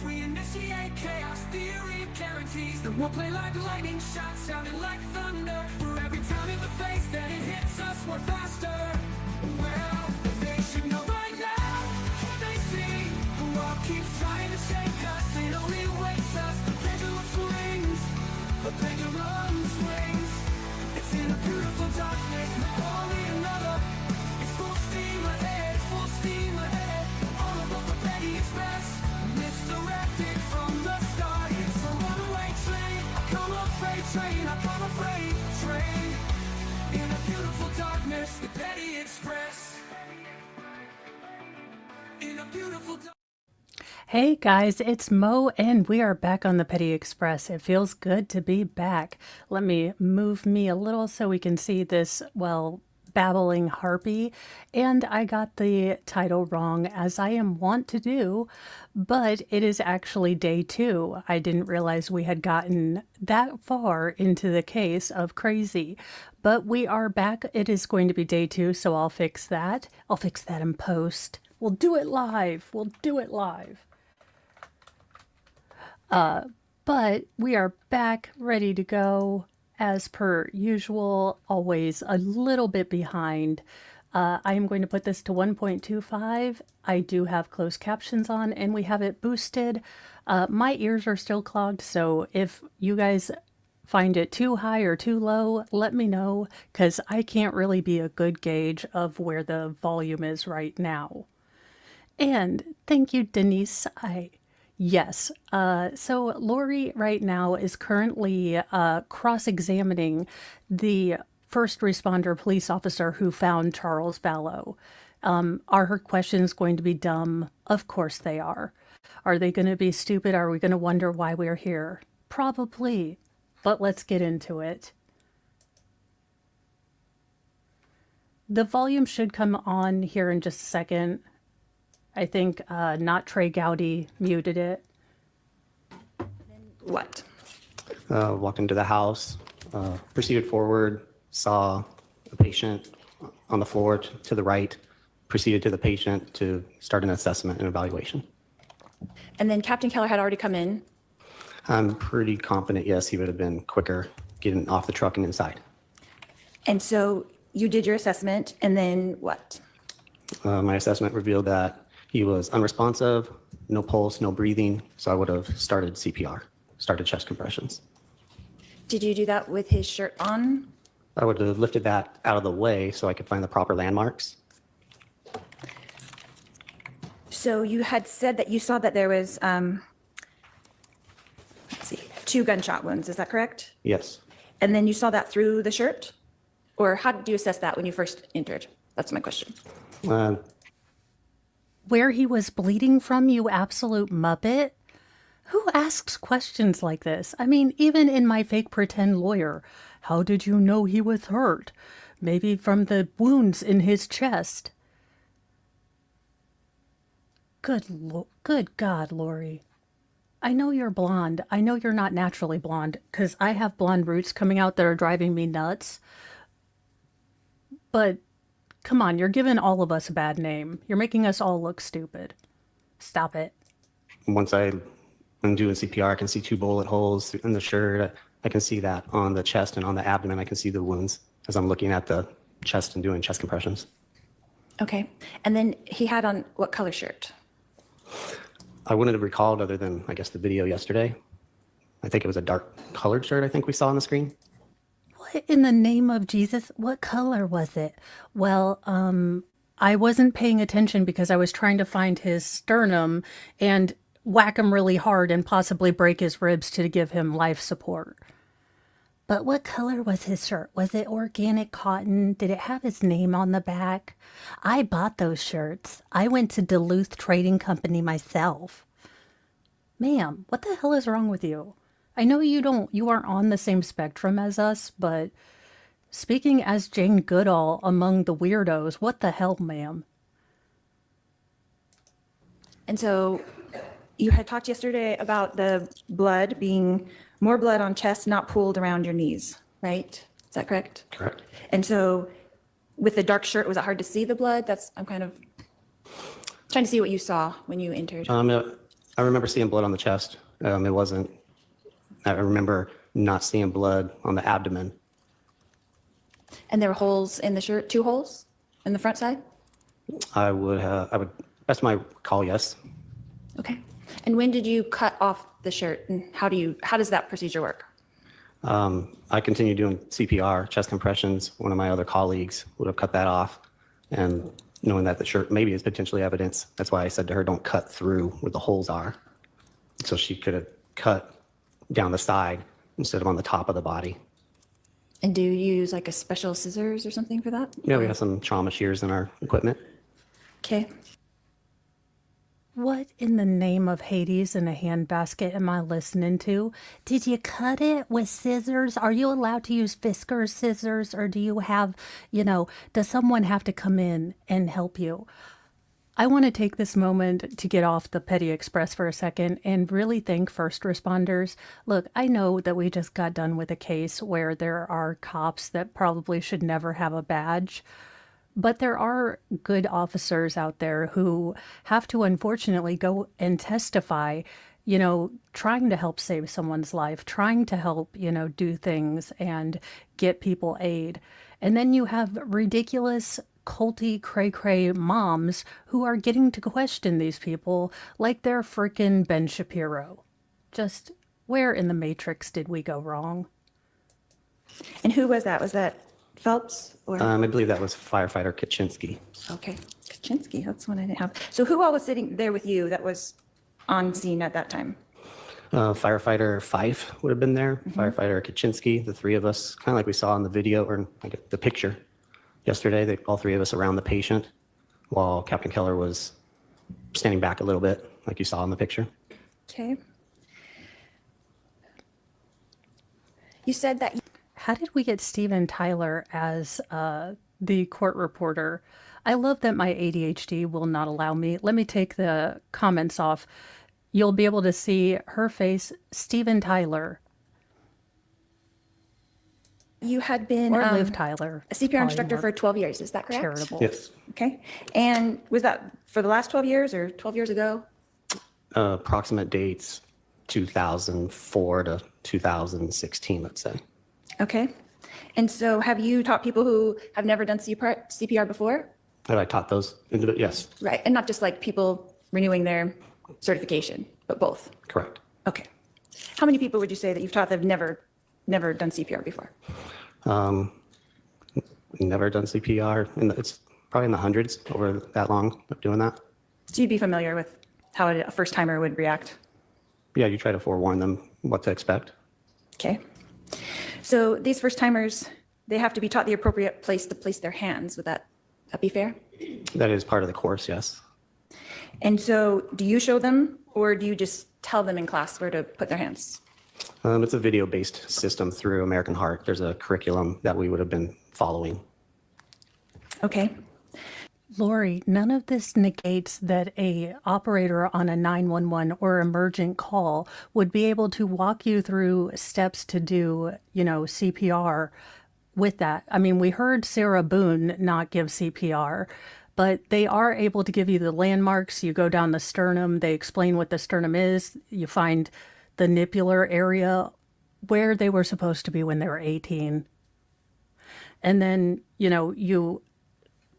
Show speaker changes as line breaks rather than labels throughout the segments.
as we initiate chaos theory guarantees that we'll play like lightning shots, sounding like thunder. For every time in the face that it hits us, we're faster. Well, they should know by now. They see the world keeps trying to shake us. It only waits us. The pendulum swings. The pendulum swings. It's in a beautiful darkness. Only another. It's full steam ahead. Full steam ahead. All above the Petty Express. Misdirected from the start. It's a runaway train. I come a freight train. I come a freight train. In a beautiful darkness, the Petty Express. In a beautiful darkness.
Hey guys, it's Mo and we are back on the Petty Express. It feels good to be back. Let me move me a little so we can see this, well, babbling harpy. And I got the title wrong, as I am wont to do, but it is actually day 2. I didn't realize we had gotten that far into the case of crazy, but we are back. It is going to be day 2, so I'll fix that. I'll fix that in post. We'll do it live. We'll do it live. But we are back, ready to go, as per usual, always a little bit behind. I am going to put this to 1.25. I do have closed captions on, and we have it boosted. My ears are still clogged, so if you guys find it too high or too low, let me know, because I can't really be a good gauge of where the volume is right now. And thank you, Denise. Yes. So Lori right now is currently cross-examining the first responder police officer who found Charles Vallow. Are her questions going to be dumb? Of course they are. Are they going to be stupid? Are we going to wonder why we're here? Probably. But let's get into it. The volume should come on here in just a second. I think not Trey Gowdy muted it.
What?
Walked into the house, proceeded forward, saw a patient on the floor to the right, proceeded to the patient to start an assessment and evaluation.
And then Captain Keller had already come in.
I'm pretty confident, yes, he would have been quicker getting off the truck and inside.
And so you did your assessment, and then what?
My assessment revealed that he was unresponsive, no pulse, no breathing, so I would have started CPR, started chest compressions.
Did you do that with his shirt on?
I would have lifted that out of the way so I could find the proper landmarks.
So you had said that you saw that there was, let's see, 2 gunshot wounds, is that correct?
Yes.
And then you saw that through the shirt? Or how did you assess that when you first entered? That's my question.
Where he was bleeding from, you absolute muppet? Who asks questions like this? I mean, even in my fake pretend lawyer, how did you know he was hurt? Maybe from the wounds in his chest. Good God, Lori. I know you're blonde. I know you're not naturally blonde, because I have blonde roots coming out that are driving me nuts. But come on, you're giving all of us a bad name. You're making us all look stupid. Stop it.
Once I'm doing CPR, I can see 2 bullet holes in the shirt. I can see that on the chest and on the abdomen. I can see the wounds as I'm looking at the chest and doing chest compressions.
Okay. And then he had on what color shirt?
I wouldn't have recalled other than, I guess, the video yesterday. I think it was a dark colored shirt I think we saw on the screen.
What in the name of Jesus? What color was it? Well, I wasn't paying attention because I was trying to find his sternum and whack him really hard and possibly break his ribs to give him life support. But what color was his shirt? Was it organic cotton? Did it have his name on the back? I bought those shirts. I went to Duluth Trading Company myself. Ma'am, what the hell is wrong with you? I know you aren't on the same spectrum as us, but speaking as Jane Goodall among the weirdos, what the hell, ma'am?
And so you had talked yesterday about the blood being more blood on chest, not pooled around your knees, right? Is that correct?
Correct.
And so with the dark shirt, was it hard to see the blood? I'm kind of trying to see what you saw when you entered.
I remember seeing blood on the chest. It wasn't, I remember not seeing blood on the abdomen.
And there were holes in the shirt, 2 holes in the front side?
I would, that's my call, yes.
Okay. And when did you cut off the shirt, and how does that procedure work?
I continued doing CPR, chest compressions. One of my other colleagues would have cut that off. And knowing that the shirt maybe is potentially evidence, that's why I said to her, don't cut through where the holes are. So she could have cut down the side instead of on the top of the body.
And do you use like a special scissors or something for that?
Yeah, we have some trauma shears in our equipment.
Okay.
What in the name of Hades in a handbasket am I listening to? Did you cut it with scissors? Are you allowed to use Fisker scissors, or do you have, does someone have to come in and help you? I want to take this moment to get off the Petty Express for a second and really thank first responders. Look, I know that we just got done with a case where there are cops that probably should never have a badge. But there are good officers out there who have to unfortunately go and testify, trying to help save someone's life, trying to help, do things and get people aid. And then you have ridiculous, culty, cray-cray moms who are getting to question these people like they're frickin' Ben Shapiro. Just where in the Matrix did we go wrong?
And who was that? Was that Phelps or?
I believe that was firefighter Kaczynski.
Okay, Kaczynski, that's one I didn't have. So who all was sitting there with you that was on scene at that time?
Firefighter Fife would have been there. Firefighter Kaczynski, the 3 of us, kind of like we saw in the video or like the picture yesterday, all 3 of us around the patient while Captain Keller was standing back a little bit, like you saw in the picture.
Okay. You said that.
How did we get Steven Tyler as the court reporter? I love that my ADHD will not allow me. Let me take the comments off. You'll be able to see her face, Steven Tyler.
You had been
Or Liv Tyler.
a CPR instructor for 12 years, is that correct?
Charitable.
Yes.
Okay. And was that for the last 12 years or 12 years ago?
Approximate dates 2004 to 2016, let's say.
Okay. And so have you taught people who have never done CPR before?
Have I taught those? Yes,
Right. And not just like people renewing their certification, but both?
correct.
Okay. How many people would you say that you've taught that have never done CPR before?
Never done CPR. It's probably in the hundreds over that long of doing that.
So you'd be familiar with how a first timer would react?
Yeah, you try to forewarn them what to expect.
Okay. So these first timers, they have to be taught the appropriate place to place their hands. Would that be fair?
That is part of the course, yes.
And so do you show them, or do you just tell them in class where to put their hands?
It's a video-based system through American Heart. There's a curriculum that we would have been following.
Okay.
Lori, none of this negates that a operator on a 911 or emergent call would be able to walk you through steps to do, CPR with that. I mean, we heard Sarah Boone not give CPR, but they are able to give you the landmarks. You go down the sternum, they explain what the sternum is. You find the nipular area where they were supposed to be when they were 18. And then, you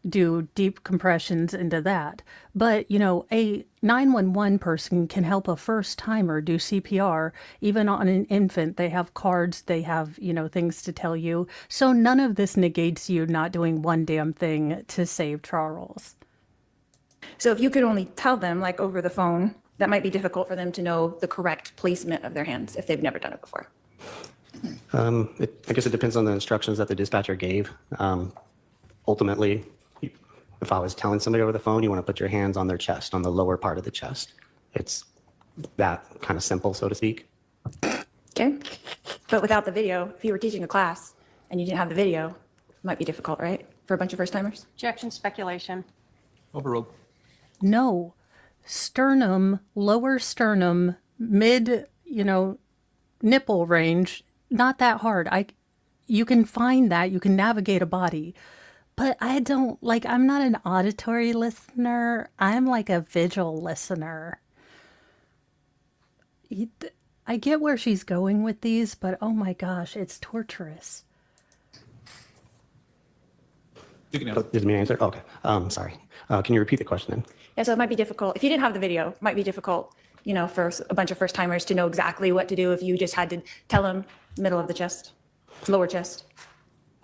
do deep compressions into that. But, a 911 person can help a first timer do CPR. Even on an infant, they have cards, they have, things to tell you. So none of this negates you not doing one damn thing to save Charles.
So if you could only tell them, like over the phone, that might be difficult for them to know the correct placement of their hands if they've never done it before.
I guess it depends on the instructions that the dispatcher gave. Ultimately, if I was telling somebody over the phone, you want to put your hands on their chest, on the lower part of the chest. It's that kind of simple, so to speak.
Okay. But without the video, if you were teaching a class and you didn't have the video, it might be difficult, right? For a bunch of first timers?
Objection, speculation.
Overruled.
No. Sternum, lower sternum, mid, nipple range, not that hard. You can find that, you can navigate a body. But I'm not an auditory listener. I'm like a visual listener. I get where she's going with these, but oh my gosh, it's torturous.
You can
Oh,
answer.
didn't mean to answer? Okay. Sorry. Can you repeat the question then?
Yeah, so it might be difficult. If you didn't have the video, it might be difficult, for a bunch of first timers to know exactly what to do if you just had to tell them middle of the chest, lower chest.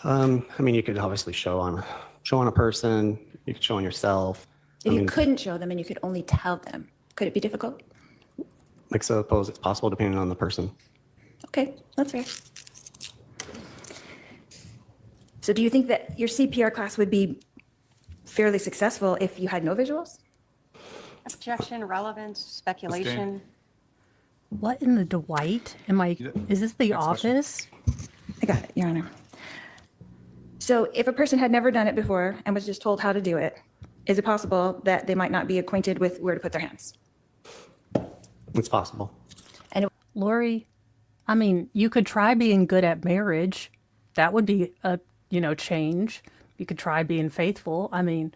I mean, you could obviously show on a person. You could show on yourself.
If you couldn't show them and you could only tell them, could it be difficult?
I suppose it's possible depending on the person.
Okay, that's fair. So do you think that your CPR class would be fairly successful if you had no visuals?
Objection, relevance, speculation.
What in the Dwight? Is this the
Next question.
office?
I got it, Your Honor. So if a person had never done it before and was just told how to do it, is it possible that they might not be acquainted with where to put their hands?
It's possible.
And
Lori, I mean, you could try being good at marriage. That would be a, change. You could try being faithful. I mean,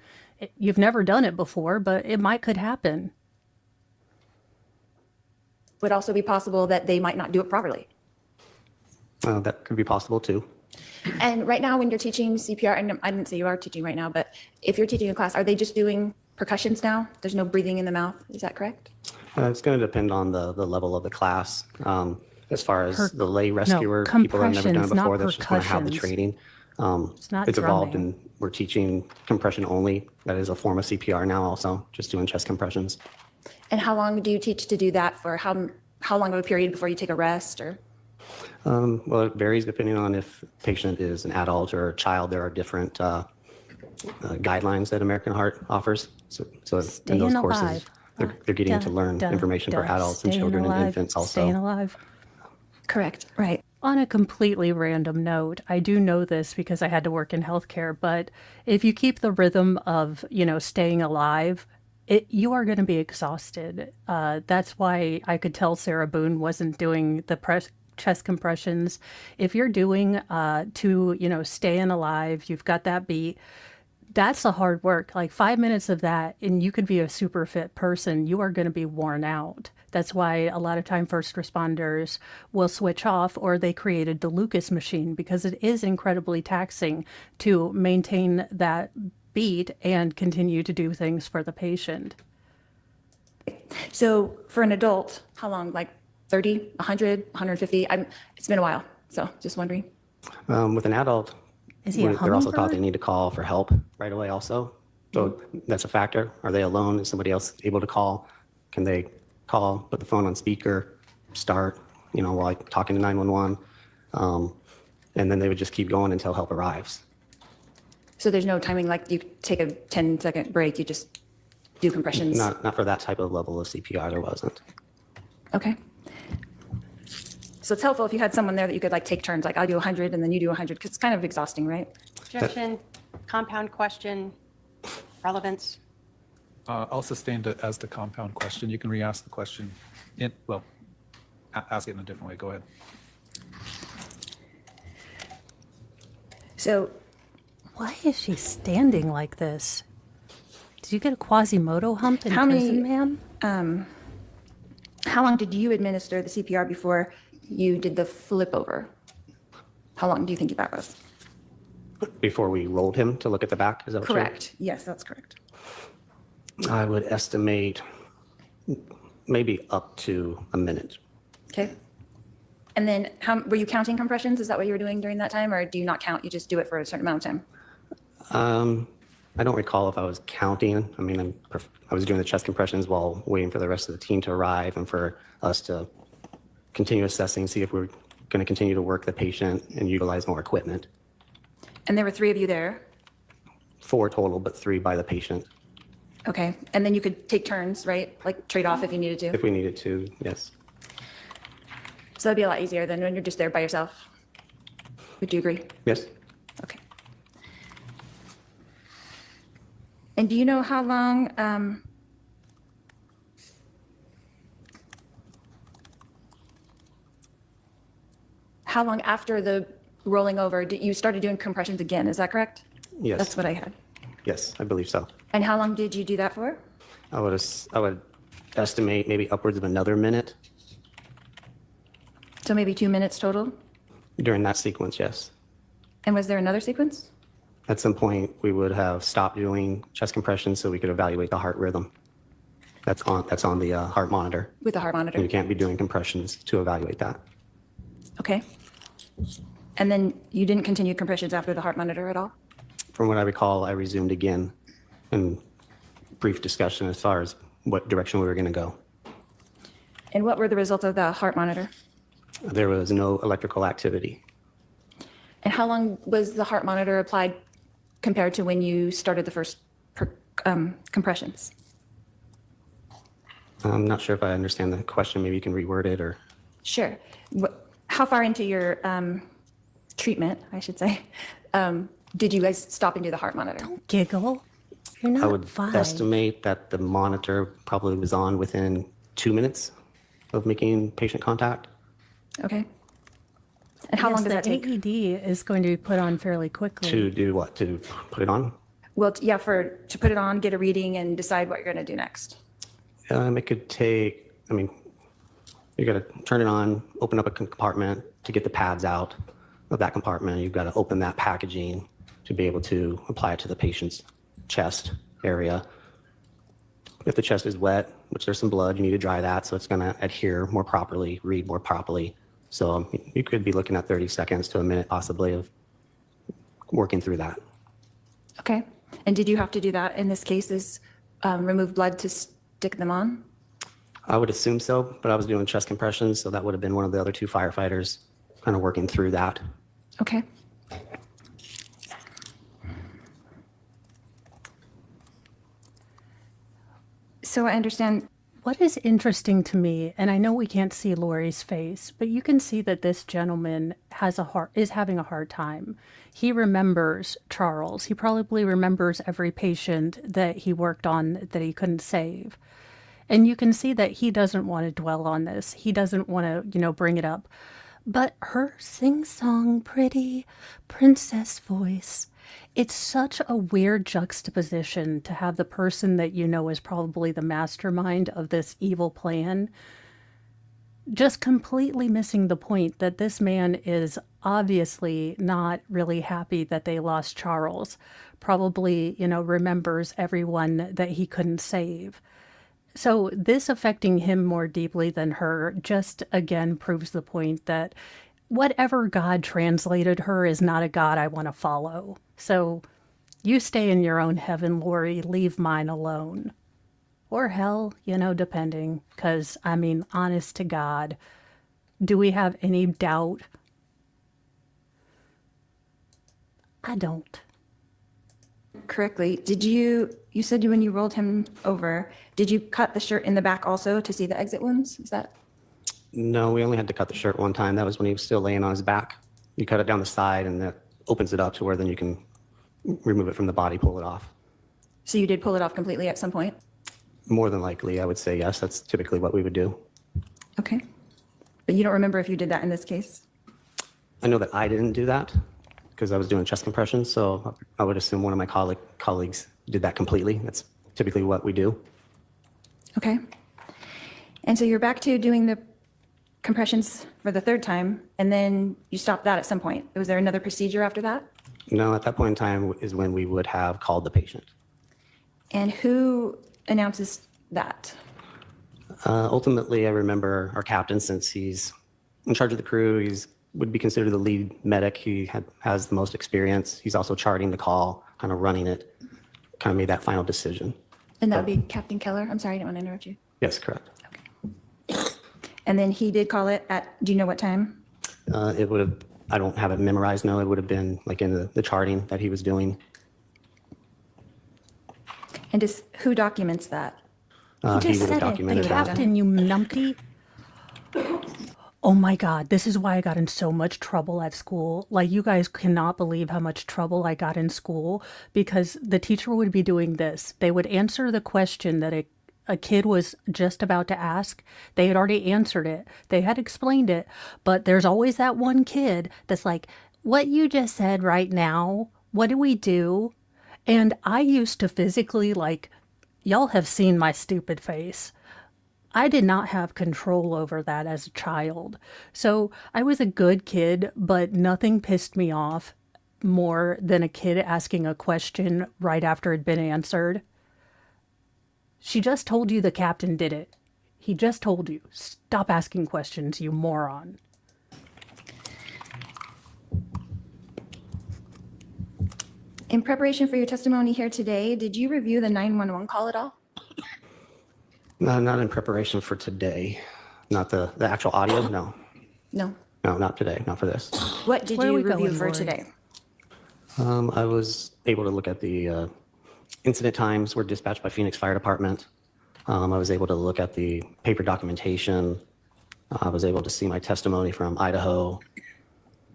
you've never done it before, but it could happen.
would also be possible that they might not do it properly.
That could be possible too.
And right now, when you're teaching CPR, and I didn't say you are teaching right now, but if you're teaching a class, are they just doing percussions now? There's no breathing in the mouth. Is that correct?
It's going to depend on the level of the class. As far as the lay rescuer, people that have never done it
compressions, not
before, that's just want to have the
percussions.
training.
not
It's evolved
drumming.
and we're teaching compression only. That is a form of CPR now also, just doing chest compressions.
And how long do you teach to do that for? How long of a period before you take a rest? Or
Well, it varies depending on if the patient is an adult or a child. There are different guidelines that American Heart offers. So in
Staying
those
alive.
courses, they're getting to learn information for adults and
Staying
children and
alive,
infants
Staying
also.
alive.
correct, right?
On a completely random note, I do know this because I had to work in healthcare, but if you keep the rhythm of, staying alive, you are going to be exhausted. That's why I could tell Sarah Boone wasn't doing the chest compressions. If you're doing staying alive, you've got that beat. That's the hard work. Like 5 minutes of that, and you could be a super fit person. You are going to be worn out. That's why a lot of time first responders will switch off, or they created the Lucas machine because it is incredibly taxing to maintain that beat and continue to do things for the patient.
So for an adult, how long? Like 30, 100, 150? It's been a while, so just wondering.
With an adult,
Is he a
they're also taught
hummingbird?
they need to call for help right away also. So that's a factor. Are they alone? Is somebody else able to call? Can they call, put the phone on speaker, start, while talking to 911? And then they would just keep going until help arrives.
So there's no timing, like you take a 10-second break, you just do compressions?
Not for that type of level of CPR, there wasn't.
Okay. So it's helpful if you had someone there that you could take turns, like I'll do 100 and then you do 100, because it's kind of exhausting, right?
Objection, compound question, relevance.
I'll sustain it as the compound question. You can re-ask the question ask it in a different way. Go ahead.
So
Why is she standing like this? Did you get a Quasimodo hump in
How many-
prison, ma'am?
how long did you administer the CPR before you did the flip over? How long do you think that was?
Before we rolled him to look at the back, is that what you're-
Correct. Yes, that's correct.
I would estimate maybe up to a minute.
Okay. And then were you counting compressions? Is that what you were doing during that time, or do you not count? You just do it for a certain amount of time?
I don't recall if I was counting. I mean, I was doing the chest compressions while waiting for the rest of the team to arrive and for us to continue assessing, see if we're going to continue to work the patient and utilize more equipment.
And there were 3 of you there?
4 total, but 3 by the patient.
Okay. And then you could take turns, right? Like trade off if you needed to?
If we needed to, yes.
So that'd be a lot easier than when you're just there by yourself. Would you agree?
Yes.
Okay. And do you know how long, after the rolling over, you started doing compressions again? Is that correct?
Yes.
That's what I had.
Yes, I believe so.
And how long did you do that for?
I would estimate maybe upwards of another minute.
So maybe 2 minutes total?
During that sequence, yes.
And was there another sequence?
At some point, we would have stopped doing chest compressions so we could evaluate the heart rhythm. That's on the heart monitor.
With the heart
And
monitor?
you can't be doing compressions to evaluate that.
Okay. And then you didn't continue compressions after the heart monitor at all?
From what I recall, I resumed again in brief discussion as far as what direction we were going to go.
And what were the results of the heart monitor?
There was no electrical activity.
And how long was the heart monitor applied compared to when you started the first compressions?
I'm not sure if I understand the question. Maybe you can reword it or.
Sure. How far into your treatment, I should say, did you guys stop and do the heart monitor?
Giggle. You're
I
not
would
5.
estimate that the monitor probably was on within 2 minutes of making patient contact.
Okay. And how long does that
the
take?
AED is going to be put on fairly quickly.
To do what? To put it on?
Well, yeah, to put it on, get a reading, and decide what you're going to do next.
It could take, you got to turn it on, open up a compartment to get the pads out of that compartment. You've got to open that packaging to be able to apply it to the patient's chest area. If the chest is wet, which there's some blood, you need to dry that so it's going to adhere more properly, read more properly. So you could be looking at 30 seconds to a minute possibly of working through that.
Okay. And did you have to do that in this case, is remove blood to stick them on?
I would assume so, but I was doing chest compressions, so that would have been one of the other 2 firefighters kind of working through that.
Okay. So I understand.
What is interesting to me, and I know we can't see Lori's face, but you can see that this gentleman is having a hard time. He remembers Charles. He probably remembers every patient that he worked on that he couldn't save. And you can see that he doesn't want to dwell on this. He doesn't want to, bring it up. But her sing-song, pretty princess voice, it's such a weird juxtaposition to have the person that you know is probably the mastermind of this evil plan just completely missing the point that this man is obviously not really happy that they lost Charles. Probably, remembers everyone that he couldn't save. So this affecting him more deeply than her just again proves the point that whatever God translated her is not a God I want to follow. So you stay in your own heaven, Lori, leave mine alone. Or hell, depending. Because, honest to God, do we have any doubt? I don't.
Correctly, you said when you rolled him over, did you cut the shirt in the back also to see the exit wounds? Is that?
No, we only had to cut the shirt one time. That was when he was still laying on his back. You cut it down the side and that opens it up to where then you can remove it from the body, pull it off.
So you did pull it off completely at some point?
More than likely, I would say yes. That's typically what we would do.
Okay. But you don't remember if you did that in this case?
I know that I didn't do that because I was doing chest compressions, so I would assume one of my colleagues did that completely. That's typically what we do.
Okay. And so you're back to doing the compressions for the third time, and then you stopped that at some point. Was there another procedure after that?
No, at that point in time is when we would have called the patient.
And who announces that?
Ultimately, I remember our captain, since he's in charge of the crew, would be considered the lead medic. He has the most experience. He's also charting the call, kind of running it, kind of made that final decision.
And that would be Captain Keller? I'm sorry, I didn't want to interrupt you.
Yes, correct.
And then he did call it at, do you know what time?
It would have, I don't have it memorized, no, it would have been like in the charting that he was doing.
And who documents that?
He
just
would
said
have
it,
documented
the
that.
captain, you numpty. Oh my God, this is why I got in so much trouble at school. Like, you guys cannot believe how much trouble I got in school because the teacher would be doing this. They would answer the question that a kid was just about to ask. They had already answered it. They had explained it. But there's always that one kid that's like, what you just said right now, what do we do? And I used to physically, y'all have seen my stupid face. I did not have control over that as a child. So I was a good kid, but nothing pissed me off more than a kid asking a question right after it had been answered. She just told you the captain did it. He just told you. Stop asking questions, you moron.
In preparation for your testimony here today, did you review the 911 call at all?
No, not in preparation for today. Not the actual audio, no.
No.
No, not today, not for this.
What did
Where are
you
we
review
going,
for
Lori?
today?
I was able to look at the incident times were dispatched by Phoenix Fire Department. I was able to look at the paper documentation. I was able to see my testimony from Idaho.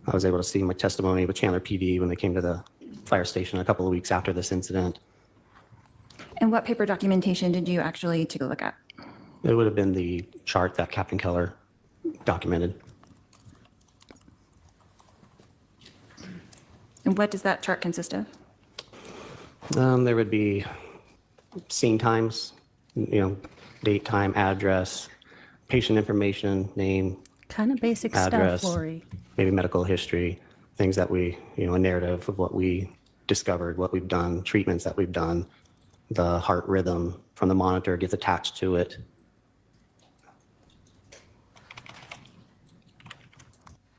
I was able to see my testimony with Chandler PD when they came to the fire station a couple of weeks after this incident.
And what paper documentation did you actually take a look at?
It would have been the chart that Captain Keller documented.
And what does that chart consist of?
There would be scene times, date, time, address, patient information, name,
Kind of basic
address,
stuff, Lori.
maybe medical history, things that we, a narrative of what we discovered, what we've done, treatments that we've done. The heart rhythm from the monitor gets attached to it.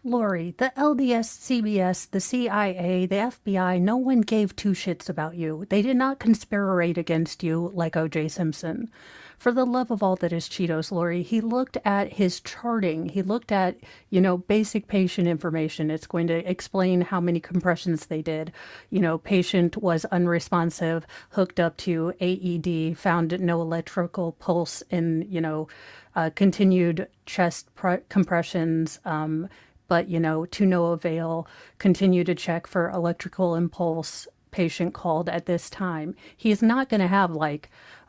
Lori, the LDS, CBS, the CIA, the FBI, no one gave two shits about you. They did not conspirate against you like O.J. Simpson. For the love of all that is Cheetos, Lori, he looked at his charting. He looked at, basic patient information. It's going to explain how many compressions they did. Patient was unresponsive, hooked up to AED, found no electrical pulse in, continued chest compressions, but, to no avail, continue to check for electrical impulse, patient called at this time. He's not going to have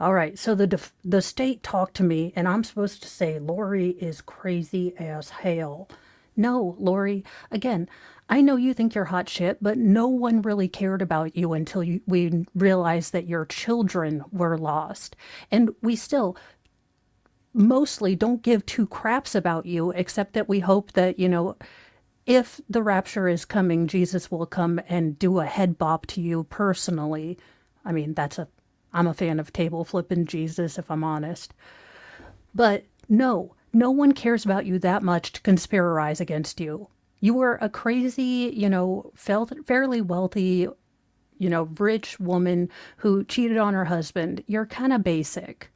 all right, so the state talked to me and I'm supposed to say Lori is crazy as hell. No, Lori, again, I know you think you're hot shit, but no one really cared about you until we realized that your children were lost. And we still mostly don't give two craps about you, except that we hope that, if the rapture is coming, Jesus will come and do a head bop to you personally. I mean, I'm a fan of table flipping Jesus, if I'm honest. But no one cares about you that much to conspirarize against you. You were a crazy, fairly wealthy, rich woman who cheated on her husband. You're kind of basic.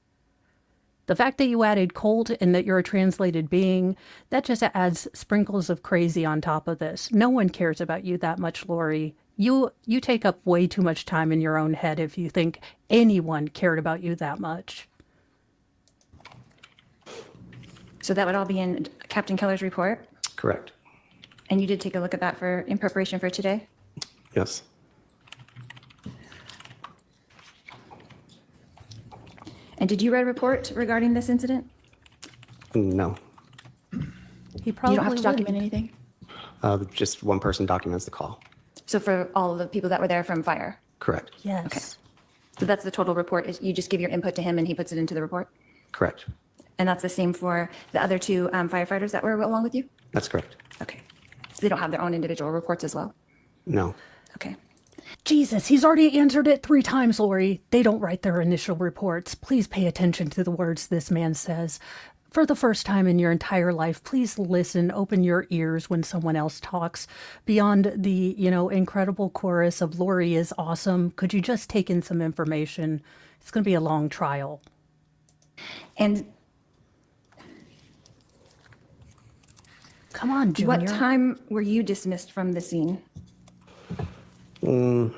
The fact that you added cult and that you're a translated being, that just adds sprinkles of crazy on top of this. No one cares about you that much, Lori. You take up way too much time in your own head if you think anyone cared about you that much.
So that would all be in Captain Keller's report?
Correct.
And you did take a look at that in preparation for today?
Yes.
And did you write a report regarding this incident?
No.
He probably
You don't have to document
wouldn't.
anything?
Just one person documents the call.
So for all of the people that were there from fire?
Correct.
Yes.
Okay. So that's the total report, is you just give your input to him and he puts it into the report?
Correct.
And that's the same for the other two firefighters that were along with you?
That's correct.
Okay. So they don't have their own individual reports as well?
No.
Okay.
Jesus, he's already answered it 3 times, Lori. They don't write their initial reports. Please pay attention to the words this man says. For the first time in your entire life, please listen, open your ears when someone else talks. Beyond the, incredible chorus of Lori is awesome, could you just take in some information? It's going to be a long trial.
And
Come on, Junior.
what time were you dismissed from the scene?
We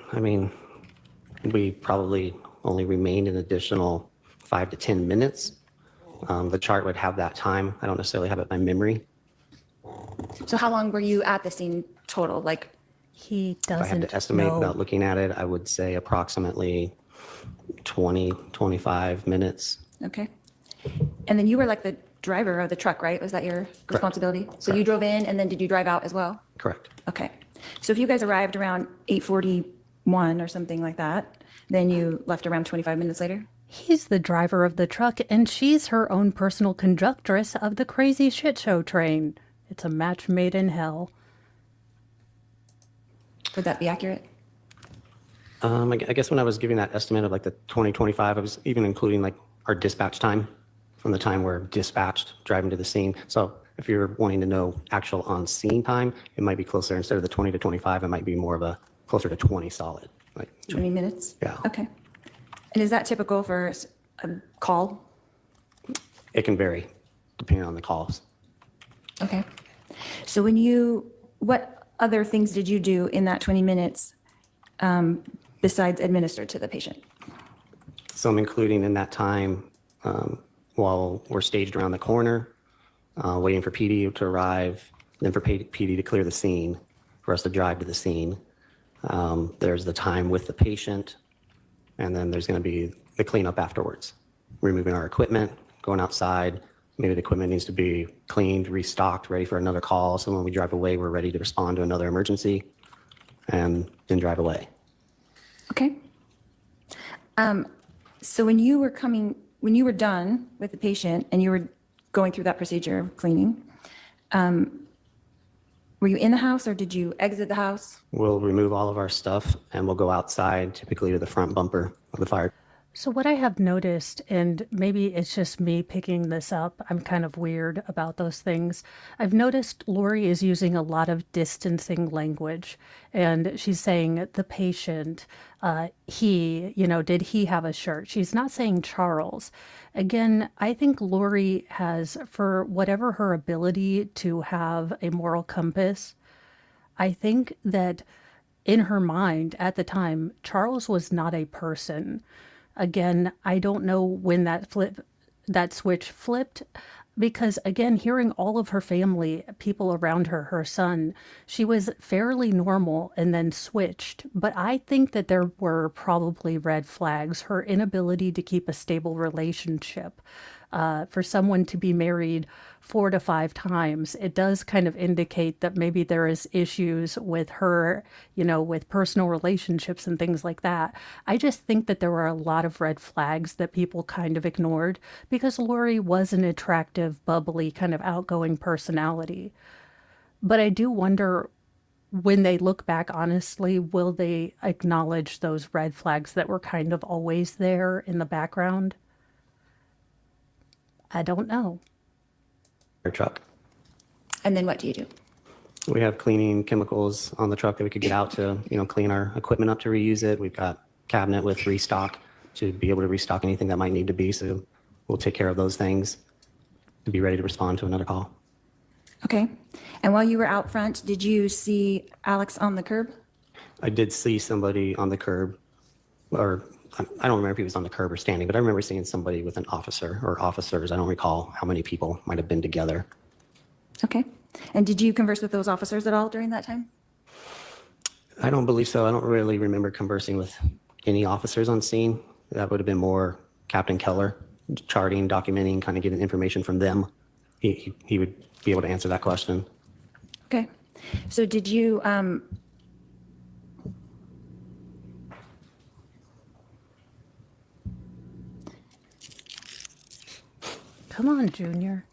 probably only remained an additional 5 to 10 minutes. The chart would have that time. I don't necessarily have it by memory.
So how long were you at the scene total?
He
If I had
doesn't
to estimate
know.
without looking at it, I would say approximately 20, 25 minutes.
Okay. And then you were the driver of the truck, right? Was that your responsibility? So you drove in and then did you drive out as well?
Correct.
Okay. So if you guys arrived around 8:41 or something like that, then you left around 25 minutes later?
He's the driver of the truck, and she's her own personal conductress of the crazy shit show train. It's a match made in hell.
Would that be accurate?
I guess when I was giving that estimate of like the 2025, I was even including like our dispatch time from the time we're dispatched driving to the scene. So if you're wanting to know actual on scene time, it might be closer. Instead of the 20 to 25, it might be more of a closer to 20 solid. Like
20 minutes?
Yeah.
Okay. And is that typical for a call?
It can vary depending on the calls.
Okay. So what other things did you do in that 20 minutes besides administer to the patient?
So I'm including in that time while we're staged around the corner, waiting for PD to arrive, then for PD to clear the scene, for us to drive to the scene. There's the time with the patient, and then there's going to be the cleanup afterwards, removing our equipment, going outside. Maybe the equipment needs to be cleaned, restocked, ready for another call. So when we drive away, we're ready to respond to another emergency and then drive away.
Okay. So when you were done with the patient and you were going through that procedure of cleaning, were you in the house or did you exit the house?
We'll remove all of our stuff and we'll go outside, typically to the front bumper of the fire.
So what I have noticed, and maybe it's just me picking this up, I'm kind of weird about those things. I've noticed Lori is using a lot of distancing language, and she's saying the patient, he, did he have a shirt? She's not saying Charles. Again, I think Lori has, for whatever her ability to have a moral compass, I think that in her mind at the time, Charles was not a person. Again, I don't know when that switch flipped, because again, hearing all of her family, people around her, her son, she was fairly normal and then switched. But I think that there were probably red flags, her inability to keep a stable relationship. For someone to be married 4 to 5 times, it does kind of indicate that maybe there is issues with her, with personal relationships and things like that. I just think that there were a lot of red flags that people kind of ignored because Lori was an attractive, bubbly, kind of outgoing personality. But I do wonder, when they look back honestly, will they acknowledge those red flags that were kind of always there in the background? I don't know.
Our truck.
And then what do you do?
We have cleaning chemicals on the truck that we could get out to, clean our equipment up to reuse it. We've got cabinet with restock to be able to restock anything that might need to be. So we'll take care of those things to be ready to respond to another call.
Okay. And while you were out front, did you see Alex on the curb?
I did see somebody on the curb, or I don't remember if he was on the curb or standing, but I remember seeing somebody with an officer or officers. I don't recall how many people might have been together.
Okay. And did you converse with those officers at all during that time?
I don't believe so. I don't really remember conversing with any officers on scene. That would have been more Captain Keller, charting, documenting, kind of getting information from them. He would be able to answer that question.
Okay. So did you,
Come on, Junior.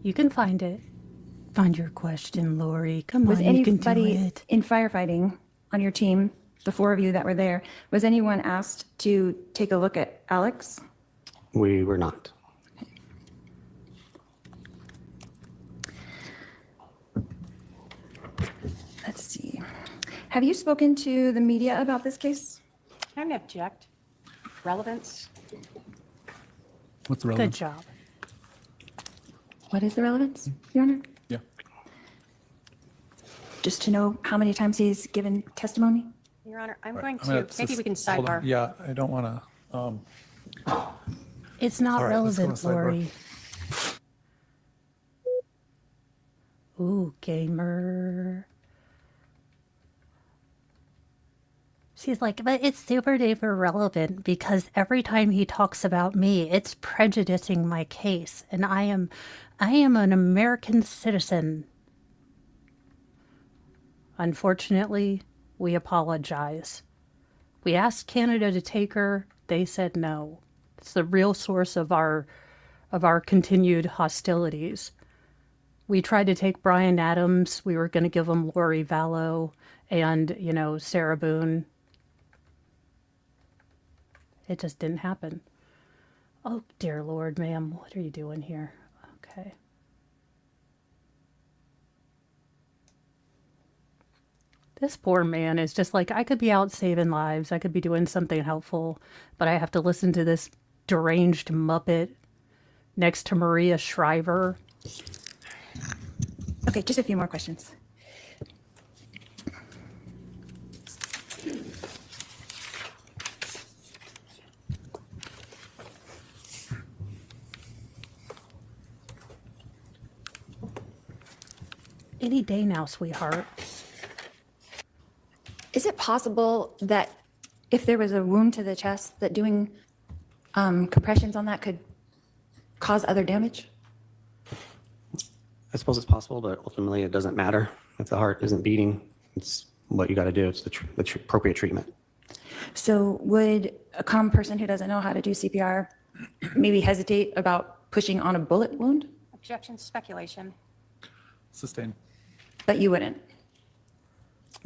You can find it. Find your question, Lori. Come
was
on, you can do
anybody
it.
in firefighting on your team, the 4 of you that were there, was anyone asked to take a look at Alex?
We were not.
Let's see. Have you spoken to the media about this case?
I'm going to object. Relevance.
What's the
Good
relevance?
job.
What is the relevance, Your Honor?
Yeah.
Just to know how many times he's given testimony?
Your Honor, I'm going
I'm gonna
to, maybe we can
hold on.
sidebar.
Yeah, I don't want to,
It's not
All right, let's go
relevant,
to sidebar.
Lori. Ooh, gamer. She's like, but it's super duper relevant because every time he talks about me, it's prejudicing my case, and I am an American citizen. Unfortunately, we apologize. We asked Canada to take her. they said no. It's the real source of our continued hostilities. We tried to take Brian Adams. We were going to give him Lori Vallow and, Sarah Boone. It just didn't happen. Oh, dear Lord, ma'am, what are you doing here? Okay. This poor man is just like, I could be out saving lives. I could be doing something helpful, but I have to listen to this deranged Muppet next to Maria Shriver.
Okay, just a few more questions.
Any day now, sweetheart.
Is it possible that if there was a wound to the chest, that doing compressions on that could cause other damage?
I suppose it's possible, but ultimately it doesn't matter. If the heart isn't beating, it's what you got to do. It's the appropriate treatment.
So would a common person who doesn't know how to do CPR maybe hesitate about pushing on a bullet wound?
Objection, speculation.
Sustained.
But you wouldn't.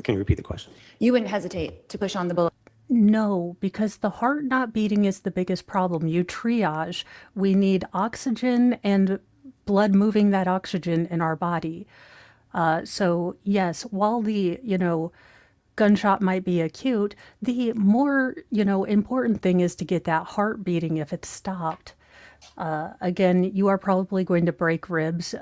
Can you repeat the question?
You wouldn't hesitate to push on the bullet.
No, because the heart not beating is the biggest problem. You triage. We need oxygen and blood moving that oxygen in our body. So yes, while the, gunshot might be acute, the more, important thing is to get that heart beating if it's stopped. Again, you are probably going to break ribs.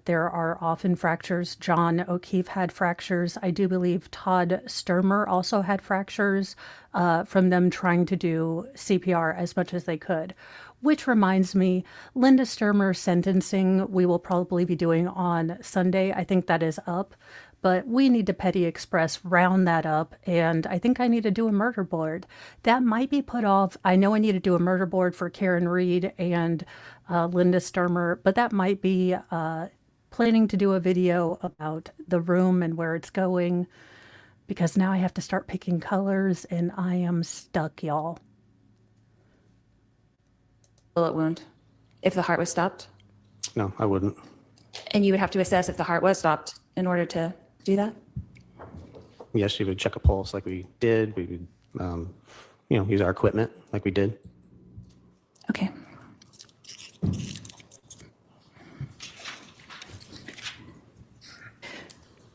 There are often fractures. John O'Keefe had fractures. I do believe Todd Sturmer also had fractures from them trying to do CPR as much as they could. Which reminds me, Linda Sturmer's sentencing we will probably be doing on Sunday. I think that is up. But we need to Petty Express round that up, and I think I need to do a murder board. That might be put off. I know I need to do a murder board for Karen Reed and Linda Sturmer, but that might be planning to do a video about the room and where it's going, because now I have to start picking colors, and I am stuck, y'all.
Bullet wound if the heart was stopped?
No, I wouldn't.
And you would have to assess if the heart was stopped in order to do that?
Yes, you would check a pulse like we did. We would, use our equipment like we did.
Okay.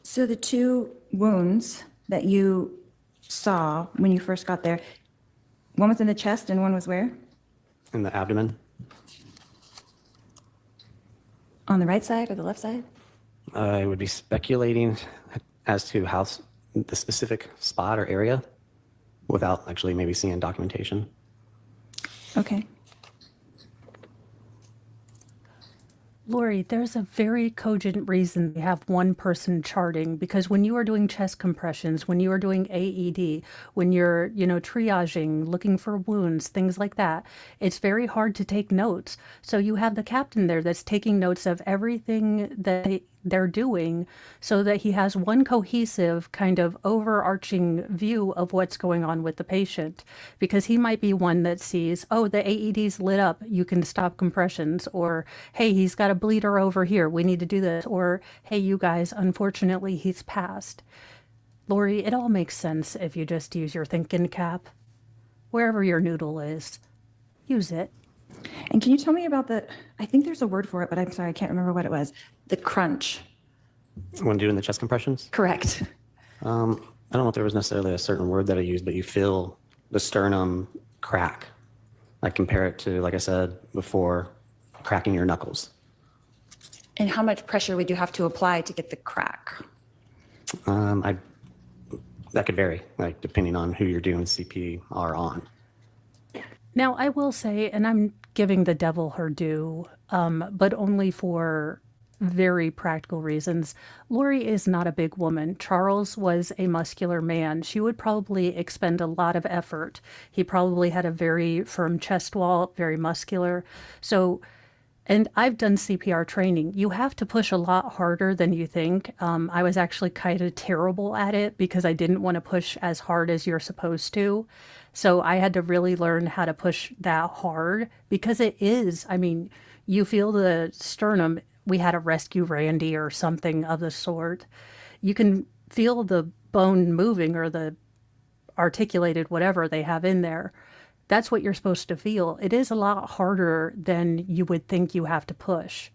So the two wounds that you saw when you first got there, one was in the chest and one was where?
In the abdomen.
On the right side or the left side?
I would be speculating as to the specific spot or area without actually maybe seeing documentation.
Okay.
Lori, there's a very cogent reason we have one person charting, because when you are doing chest compressions, when you are doing AED, when you're, triaging, looking for wounds, things like that, it's very hard to take notes. So you have the captain there that's taking notes of everything that they're doing so that he has one cohesive kind of overarching view of what's going on with the patient, because he might be one that sees, oh, the AED's lit up, you can stop compressions, or hey, he's got a bleeder over here, we need to do this, or hey, you guys, unfortunately he's passed. Lori, it all makes sense if you just use your thinking cap. Wherever your noodle is, use it.
And can you tell me about I think there's a word for it, but I'm sorry, I can't remember what it was. The crunch.
When doing the chest compressions?
Correct.
I don't know if there was necessarily a certain word that I used, but you feel the sternum crack. I compare it to, like I said before, cracking your knuckles.
And how much pressure would you have to apply to get the crack?
That could vary, like depending on who you're doing CPR on.
Now, I will say, and I'm giving the devil her due, but only for very practical reasons. Lori is not a big woman. Charles was a muscular man. She would probably expend a lot of effort. He probably had a very firm chest wall, very muscular. So And I've done CPR training. You have to push a lot harder than you think. I was actually kind of terrible at it because I didn't want to push as hard as you're supposed to. So I had to really learn how to push that hard because it is, I mean, you feel the sternum. We had to rescue Randy or something of the sort. You can feel the bone moving or the articulated whatever they have in there. That's what you're supposed to feel. It is a lot harder than you would think you have to push.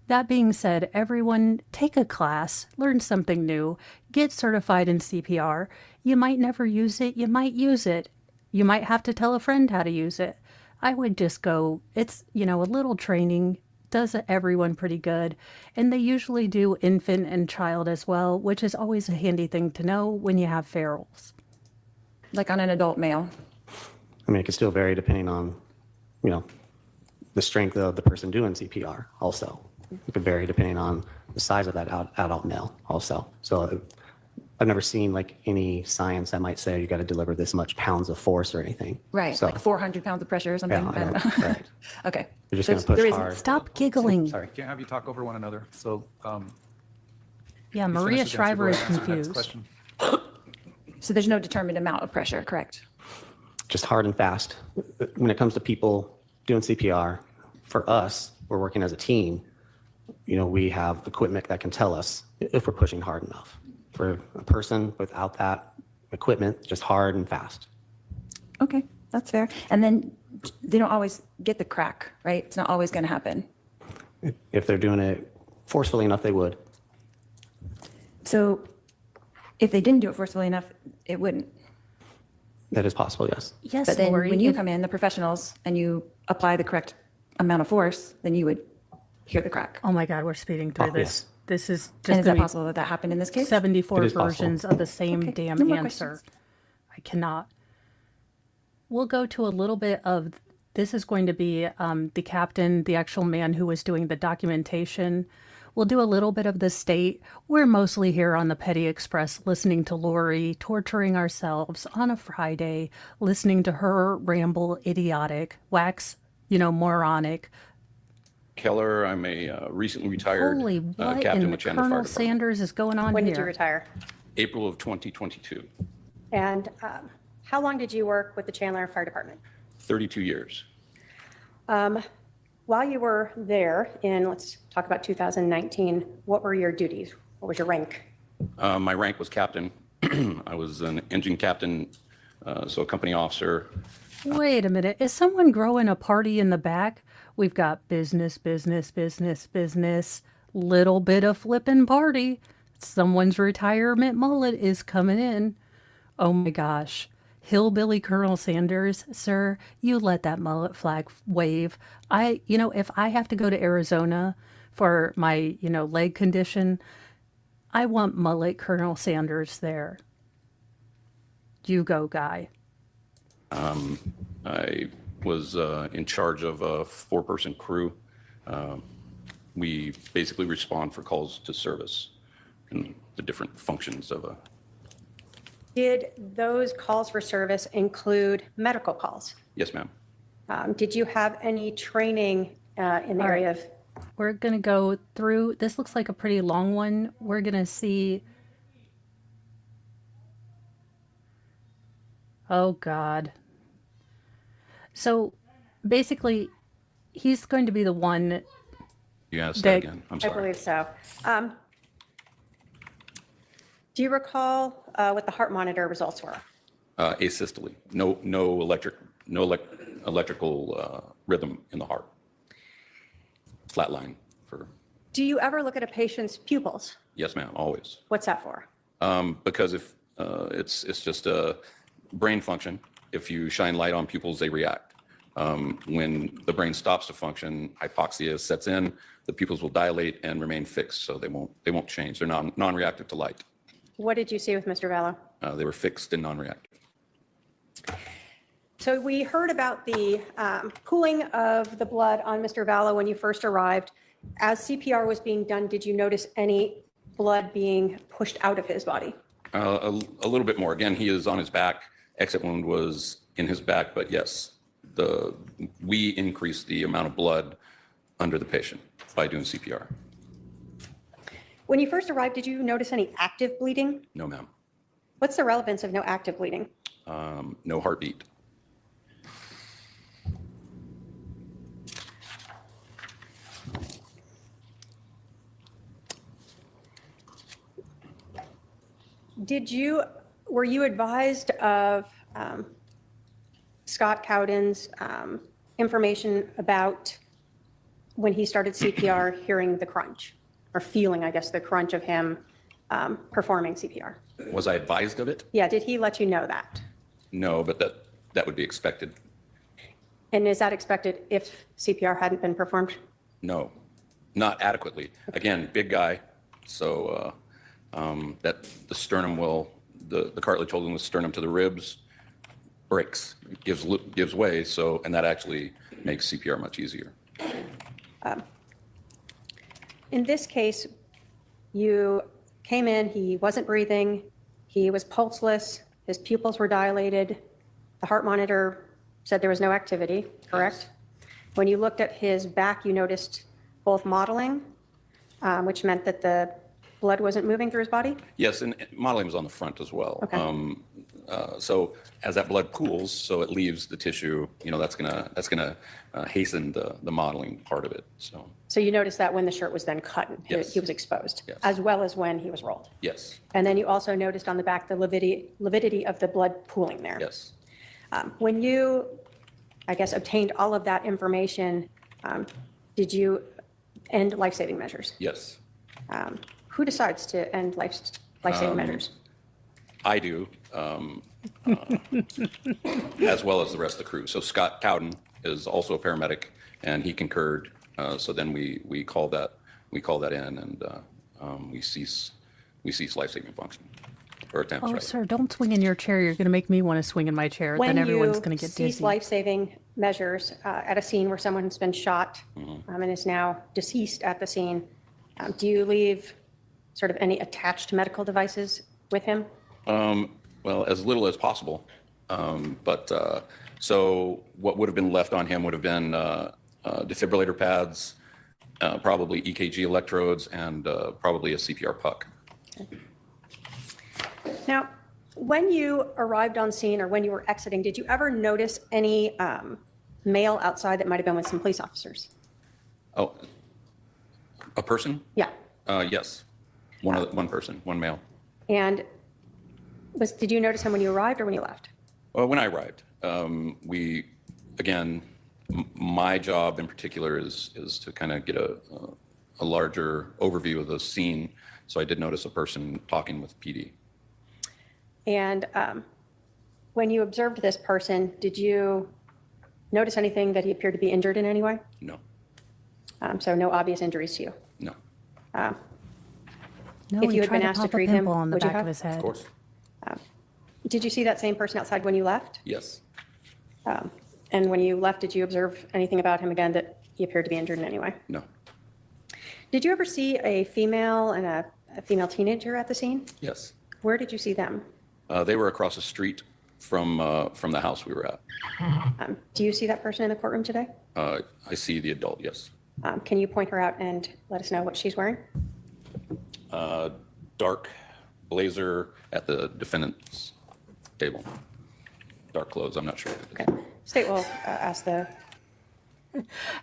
That being said, everyone take a class, learn something new, get certified in CPR. You might never use it, you might use it. You might have to tell a friend how to use it. I would just go, it's, a little training does everyone pretty good. And they usually do infant and child as well, which is always a handy thing to know when you have ferals.
Like on an adult male?
I mean, it could still vary depending on, the strength of the person doing CPR also. It could vary depending on the size of that adult male also. So I've never seen like any science that might say you got to deliver this much pounds of force or anything.
Right,
So,
like 400 pounds of pressure or something?
yeah,
I don't know.
right.
Okay.
You're just
So
going to push
there isn't-
hard.
Stop giggling.
Sorry.
Can't have you talk over one another. So
Yeah,
you
Maria
finish his answer,
Shriver
go
is
ahead and answer the next
confused.
question.
So there's no determined amount of pressure, correct?
Just hard and fast. When it comes to people doing CPR, for us, we're working as a team. We have equipment that can tell us if we're pushing hard enough. For a person without that equipment, just hard and fast.
Okay, that's fair. And then they don't always get the crack, right? It's not always going to happen.
If they're doing it forcefully enough, they would.
So if they didn't do it forcefully enough, it wouldn't.
That is possible, yes.
Yes,
But then
Lori,
when you
if-
come in, the professionals, and you apply the correct amount of force, then you would hear the crack.
Oh my God, we're speeding through
Oh,
this.
yes.
This is
And
just
is that
going to
possible that that happened in this
be
case?
74
It is possible.
versions of the same
Okay,
damn
no more
answer.
questions.
I cannot. We'll go to a little bit of, this is going to be the captain, the actual man who was doing the documentation. We'll do a little bit of the state. We're mostly here on the Petty Express listening to Lori, torturing ourselves on a Friday, listening to her ramble idiotic, wax, moronic.
Keller. I'm a recently retired
Holy, what
captain
in
with Chandler Fire
Colonel
Department.
Sanders is going on
When
here?
did you retire?
April of 2022,
And how long did you work with the Chandler Fire Department?
32 years.
While you were there in, let's talk about 2019, what were your duties? What was your rank?
My rank was captain. I was an engine captain, so a company officer.
Wait a minute. Is someone growing a party in the back? We've got business, business, business, business, little bit of flippin' party. Someone's retirement mullet is coming in. Oh my gosh. Hillbilly Colonel Sanders, sir, you let that mullet flag wave. If I have to go to Arizona for my, leg condition, I want mullet Colonel Sanders there. You go, guy.
I was in charge of a 4-person crew. We basically respond for calls to service and the different functions of a.
Did those calls for service include medical calls?
Yes, ma'am.
Did you have any training in the area of?
We're going to go through, this looks like a pretty long one. We're going to see, oh God. So basically, he's going to be the one,
You asked
That-
that again. I'm
I
sorry.
believe so. Do you recall what the heart monitor results were?
Asystole. No electrical rhythm in the heart. Flatline for.
Do you ever look at a patient's pupils?
Yes, ma'am. Always.
What's that for?
Because if it's just a brain function. If you shine light on pupils, they react. When the brain stops to function, hypoxia sets in. The pupils will dilate and remain fixed, so they won't change. They're non-reactive to light.
What did you see with Mr. Vallow?
They were fixed and non-reactive.
So we heard about the pooling of the blood on Mr. Vallow when you first arrived. As CPR was being done, did you notice any blood being pushed out of his body?
A little bit more. Again, he is on his back. Exit wound was in his back, but yes, we increased the amount of blood under the patient by doing CPR.
When you first arrived, did you notice any active bleeding?
No, ma'am.
What's the relevance of no active bleeding?
No heartbeat.
Were you advised of Scott Cowden's information about when he started CPR, hearing the crunch, or feeling, I guess, the crunch of him performing CPR?
Was I advised of it?
Yeah, did he let you know that?
No, but that would be expected.
And is that expected if CPR hadn't been performed?
No, not adequately. Again, big guy, so that the sternum the cartilage holding the sternum to the ribs breaks, gives way, so, and that actually makes CPR much easier.
In this case, you came in, he wasn't breathing, he was pulseless, his pupils were dilated, the heart monitor said there was no activity, correct? When you looked at his back, you noticed both mottling, which meant that the blood wasn't moving through his body?
Yes, and modeling was on the front as well.
Okay.
So as that blood pools, so it leaves the tissue, that's gonna hasten the modeling part of it.
So you noticed that when the shirt was then cut, and
Yes.
he was exposed,
Yes.
as well as when he was rolled.
Yes,
And then you also noticed on the back the lividity of the blood pooling there.
yes.
When you, I guess, obtained all of that information, did you end life-saving measures?
Yes,
Who decides to end life-saving measures?
I do, as well as the rest of the crew. So Scott Cowden is also a paramedic, and he concurred. So then we call that in, and we cease life-saving function or attempts.
Oh,
rather.
sir, don't swing in your chair. You're going to make me want to swing in my chair. Then everyone's going to get
When you cease
dizzy.
life-saving measures at a scene where someone has been shot and is now deceased at the scene, do you leave sort of any attached medical devices with him?
Well, as little as possible. So what would have been left on him would have been defibrillator pads, probably EKG electrodes, and probably a CPR puck.
Now, when you arrived on scene or when you were exiting, did you ever notice any male outside that might have been with some police officers?
Oh, a person?
Yeah.
Yes. One person, one male.
And did you notice him when you arrived or when you left?
Well, when I arrived, my job in particular is to kind of get a larger overview of the scene. So I did notice a person talking with PD.
And when you observed this person, did you notice anything that he appeared to be injured in any way?
No,
So no obvious injuries to you?
no,
No,
if
he
you had
tried
been
to
asked to
pop a
treat him,
pimple on the
would you
back of
have?
his head.
of course.
Did you see that same person outside when you left?
Yes.
And when you left, did you observe anything about him again that he appeared to be injured in any way?
No.
Did you ever see a female and a female teenager at the scene?
Yes.
Where did you see them?
They were across the street from the house we were at.
Do you see that person in the courtroom today?
I see the adult, yes.
Can you point her out and let us know what she's wearing?
Dark blazer at the defendant's table. Dark clothes, I'm not sure.
Okay. State will ask the,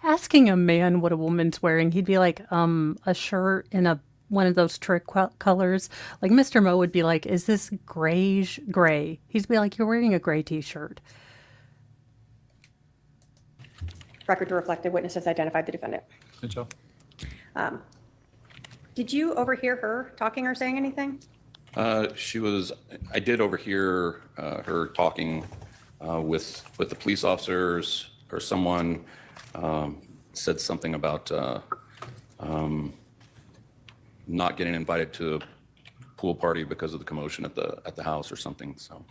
Asking a man what a woman's wearing, he'd be like, a shirt in one of those trick colors. Like Mr. Mo would be like, is this grayish gray? He'd be like, you're wearing a gray t-shirt.
record to reflect the witnesses identified the defendant.
Good job.
Did you overhear her talking or saying anything?
I did overhear her talking with the police officers, or someone said something about not getting invited to a pool party because of the commotion at the house or something, so.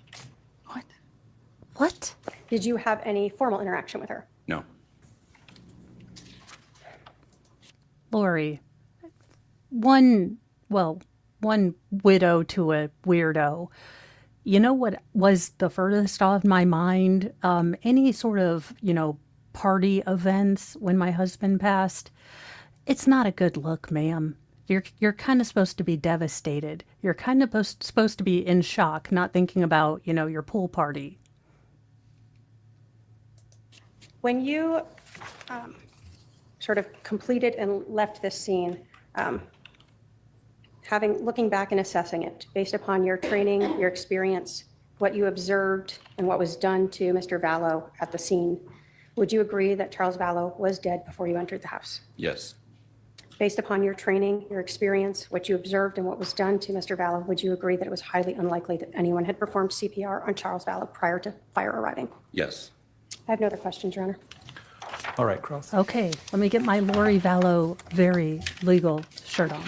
What?
Did you have any formal interaction with her?
No.
Lori, one widow to a weirdo. You know what was the furthest off my mind? Any sort of, party events when my husband passed. It's not a good look, ma'am. You're kind of supposed to be devastated. You're kind of supposed to be in shock, not thinking about, your pool party.
When you sort of completed and left this scene, looking back and assessing it based upon your training, your experience, what you observed, and what was done to Mr. Vallow at the scene, would you agree that Charles Vallow was dead before you entered the house?
Yes.
Based upon your training, your experience, what you observed, and what was done to Mr. Vallow, would you agree that it was highly unlikely that anyone had performed CPR on Charles Vallow prior to fire arriving?
Yes.
I have no other questions, Your Honor.
All right, Cross.
Okay, let me get my Lori Vallow very legal shirt on.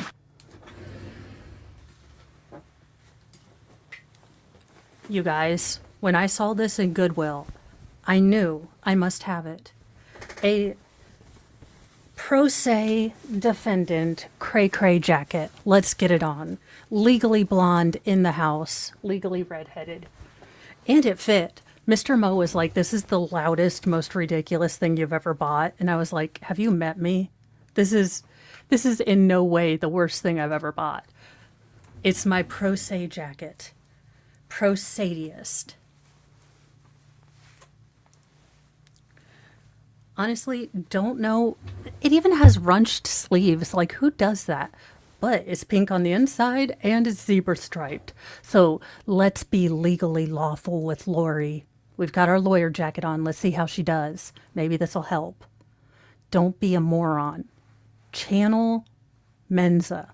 You guys, when I saw this in Goodwill, I knew I must have it. A pro se defendant cray-cray jacket. Let's get it on. Legally blonde in the house, legally redheaded. And it fit. Mr. Mo was like, this is the loudest, most ridiculous thing you've ever bought. And I was like, have you met me? This is in no way the worst thing I've ever bought. It's my pro se jacket. Pro sadiest. Honestly, don't know. It even has runched sleeves. Like, who does that? But it's pink on the inside and it's zebra striped. So let's be legally lawful with Lori. We've got our lawyer jacket on. Let's see how she does. Maybe this will help. Don't be a moron. Channel Mensa.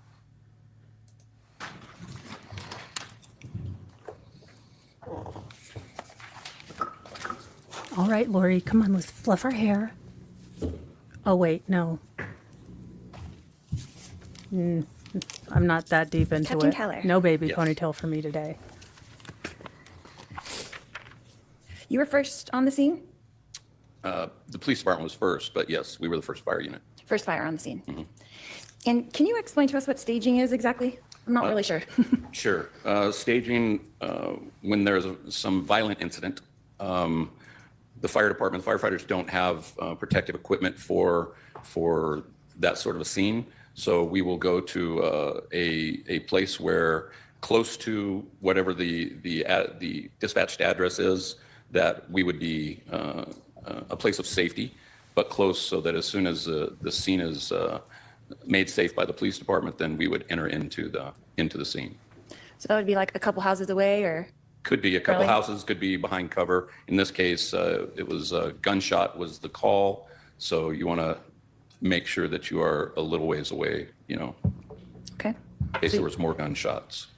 All right, Lori, come on, let's fluff our hair. Oh, wait, no. I'm not that deep into
Captain
it.
Keller.
No baby
Yes.
ponytail for me today.
You were first on the scene?
The police department was first, but yes, we were the first fire unit.
First fire on the scene. And can you explain to us what staging is exactly? I'm not really sure.
Sure. Staging, when there's some violent incident, the fire department, firefighters don't have protective equipment for that sort of a scene. So we will go to a place where close to whatever the dispatched address is, that we would be a place of safety, but close so that as soon as the scene is made safe by the police department, then we would enter into the scene.
So that would be like a couple houses away, or?
Could be a couple
Really?
houses, could be behind cover. In this case, it was gunshot was the call. So you want to make sure that you are a little ways away,
Okay.
in case there was more gunshots.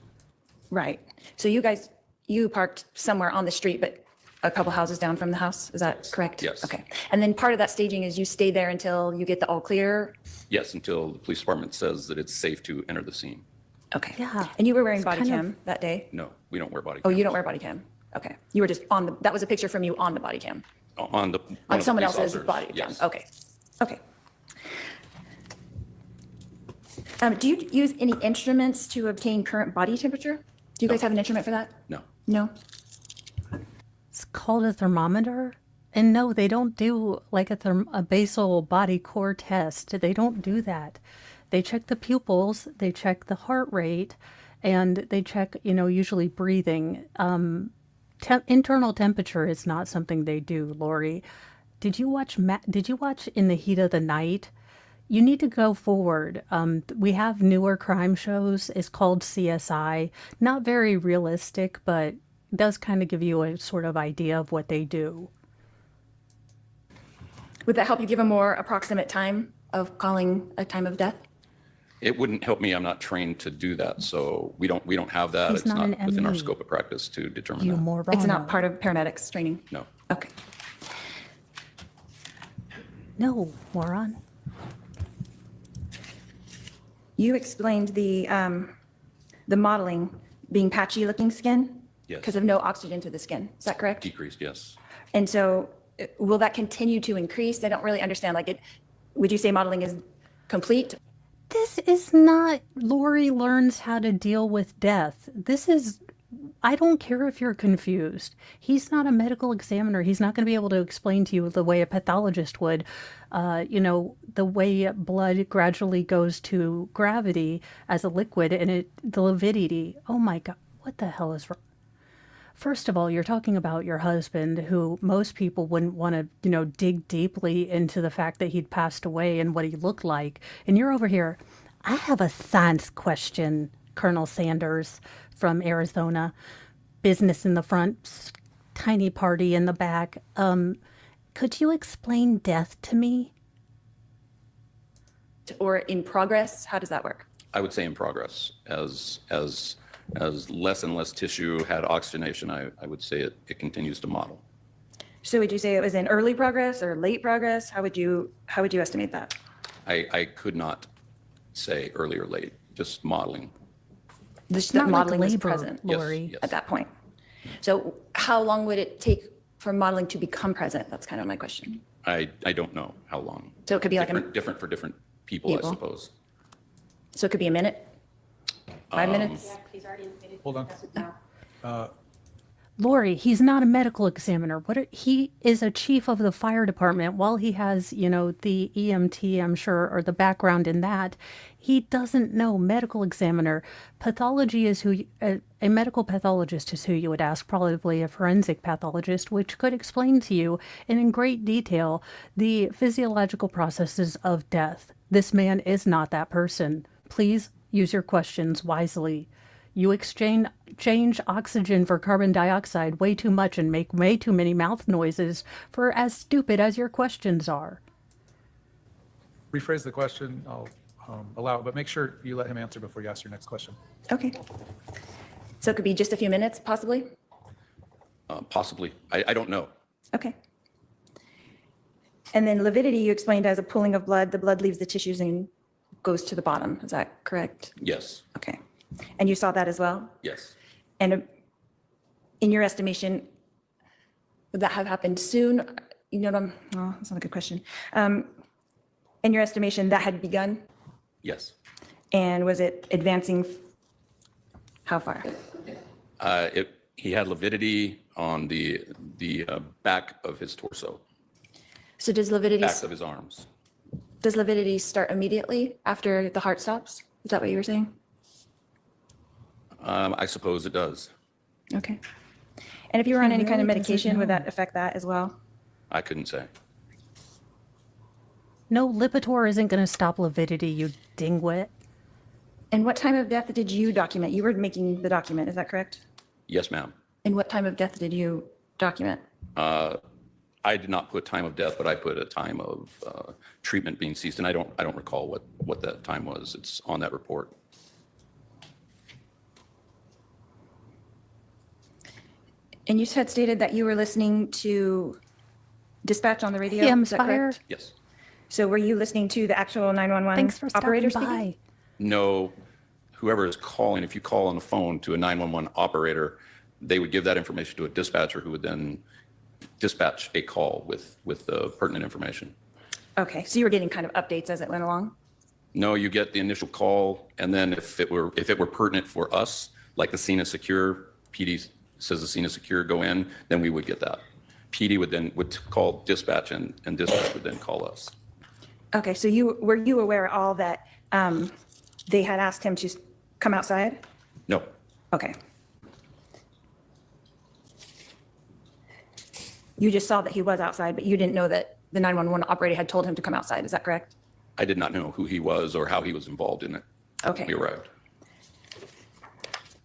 Right. So you parked somewhere on the street, but a couple houses down from the house, is that correct?
Yes.
Okay. And then part of that staging is you stay there until you get the all clear?
Yes, until the police department says that it's safe to enter the scene.
Okay.
Yeah.
And you were wearing
It's
body
kind of-
cam that day?
No, we don't wear body
Oh,
cams.
you don't wear body cam? Okay. You were just that was a picture from you on the body cam?
On one
On
of the
someone
police
else's
officers,
body cam?
yes.
Okay. Okay. Do you use any instruments to obtain current body temperature? Do you guys have an instrument for that?
No.
No?
It's called a thermometer. And no, they don't do like a basal body core test. They don't do that. They check the pupils, they check the heart rate, and they check, usually breathing. Internal temperature is not something they do, Lori. Did you watch In the Heat of the Night? You need to go forward. We have newer crime shows. It's called CSI. Not very realistic, but does kind of give you a sort of idea of what they do.
Would that help you give a more approximate time of calling a time of death?
It wouldn't help me. I'm not trained to do that. So we don't have that.
He's
It's
not
not
an
within our
ME.
scope of practice to determine
You
that.
moron.
It's not part of paramedics training?
No.
Okay.
No, moron.
You explained the modeling being patchy looking skin?
Yes.
Because of no oxygen to the skin. Is that correct?
Decreased, yes.
And so will that continue to increase? I don't really understand. Would you say modeling is complete?
This is not Lori learns how to deal with death. This is I don't care if you're confused. He's not a medical examiner. He's not going to be able to explain to you the way a pathologist would, the way blood gradually goes to gravity as a liquid and the lividity. Oh my God, what the hell is wrong? First of all, you're talking about your husband, who most people wouldn't want to, dig deeply into the fact that he'd passed away and what he looked like. And you're over here. I have a science question, Colonel Sanders from Arizona. Business in the front, tiny party in the back. Could you explain death to me?
Or in progress? How does that work?
I would say in progress. As less and less tissue had oxygenation, I would say it continues to model.
So would you say it was in early progress or late progress? How would you estimate that?
I could not say early or late, just modeling.
This
Not like
modeling was
labor,
present
Lori.
Yes.
at that point. So how long would it take for modeling to become present? That's kind of my question.
I don't know how long.
So it could be like
different for different people, I
People.
suppose.
So it could be a minute, 5 minutes.
He's already indicated.
Hold on.
Lori, he's not a medical examiner. He is a chief of the fire department. While he has, the EMT, I'm sure, or the background in that, he doesn't know medical examiner. Pathology is a medical pathologist is who you would ask, probably a forensic pathologist, which could explain to you and in great detail the physiological processes of death. This man is not that person. Please use your questions wisely. You exchange oxygen for carbon dioxide way too much and make way too many mouth noises for as stupid as your questions are.
Rephrase the question. I'll allow it, but make sure you let him answer before you ask your next question.
Okay. So it could be just a few minutes, possibly?
Possibly. I don't know.
Okay. And then lividity, you explained as a pooling of blood. The blood leaves the tissues and goes to the bottom. Is that correct?
Yes.
Okay. And you saw that as well?
Yes.
And in your estimation, would that have happened soon? Oh, that's not a good question. In your estimation, that had begun?
Yes.
And was it advancing how far?
He had lividity on the back of his torso,
So
back of his arms.
does lividity start immediately after the heart stops? Is that what you were saying?
I suppose it does.
Okay. And if you were on any kind of
really doesn't
medication, would
know.
that affect that as well?
I couldn't say.
No, Lipitor isn't going to stop lividity, you dingwit.
And what time of death did you document? You were making the document, is that correct?
Yes, ma'am.
And what time of death did you document?
I did not put time of death, but I put a time of treatment being ceased, and I don't recall what that time was. It's on that report.
And you had stated that you were listening to dispatch on the radio?
Hey,
is that
Fire.
correct?
Yes.
So were you listening to the actual 911
Thanks for
operator
stopping
speaking?
by.
No, whoever is calling, if you call on the phone to a 911 operator, they would give that information to a dispatcher who would then dispatch a call with the pertinent information.
Okay, so you were getting kind of updates as it went along?
No, you get the initial call, and then if it were pertinent for us, like the scene is secure, PD says the scene is secure, go in, then we would get that. PD would call dispatch, and dispatch would then call us.
Okay, so were you aware at all that they had asked him to come outside?
No,
Okay. You just saw that he was outside, but you didn't know that the 911 operator had told him to come outside, is that correct?
I did not know who he was or how he was involved in it.
Okay.
We arrived.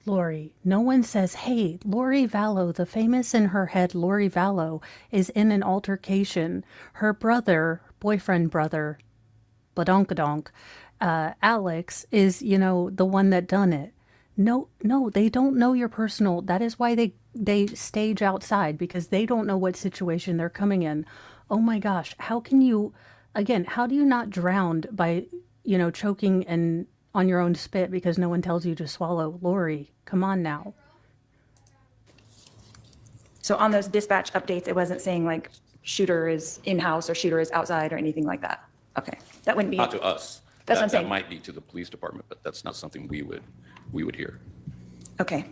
Lori, no one says, hey, Lori Vallow, the famous in her head Lori Vallow, is in an altercation. Her boyfriend brother, badonkadonk, Alex, is, the one that done it. No, they don't know your personal. That is why they stage outside, because they don't know what situation they're coming in. Oh my gosh, how do you not drown by, choking and on your own spit because no one tells you to swallow? Lori, come on now.
So on those dispatch updates, it wasn't saying like shooter is in-house or shooter is outside or anything like that? Okay, that wouldn't be.
Not to us.
That's what I'm
That
saying.
might be to the police department, but that's not something we would hear.
Okay.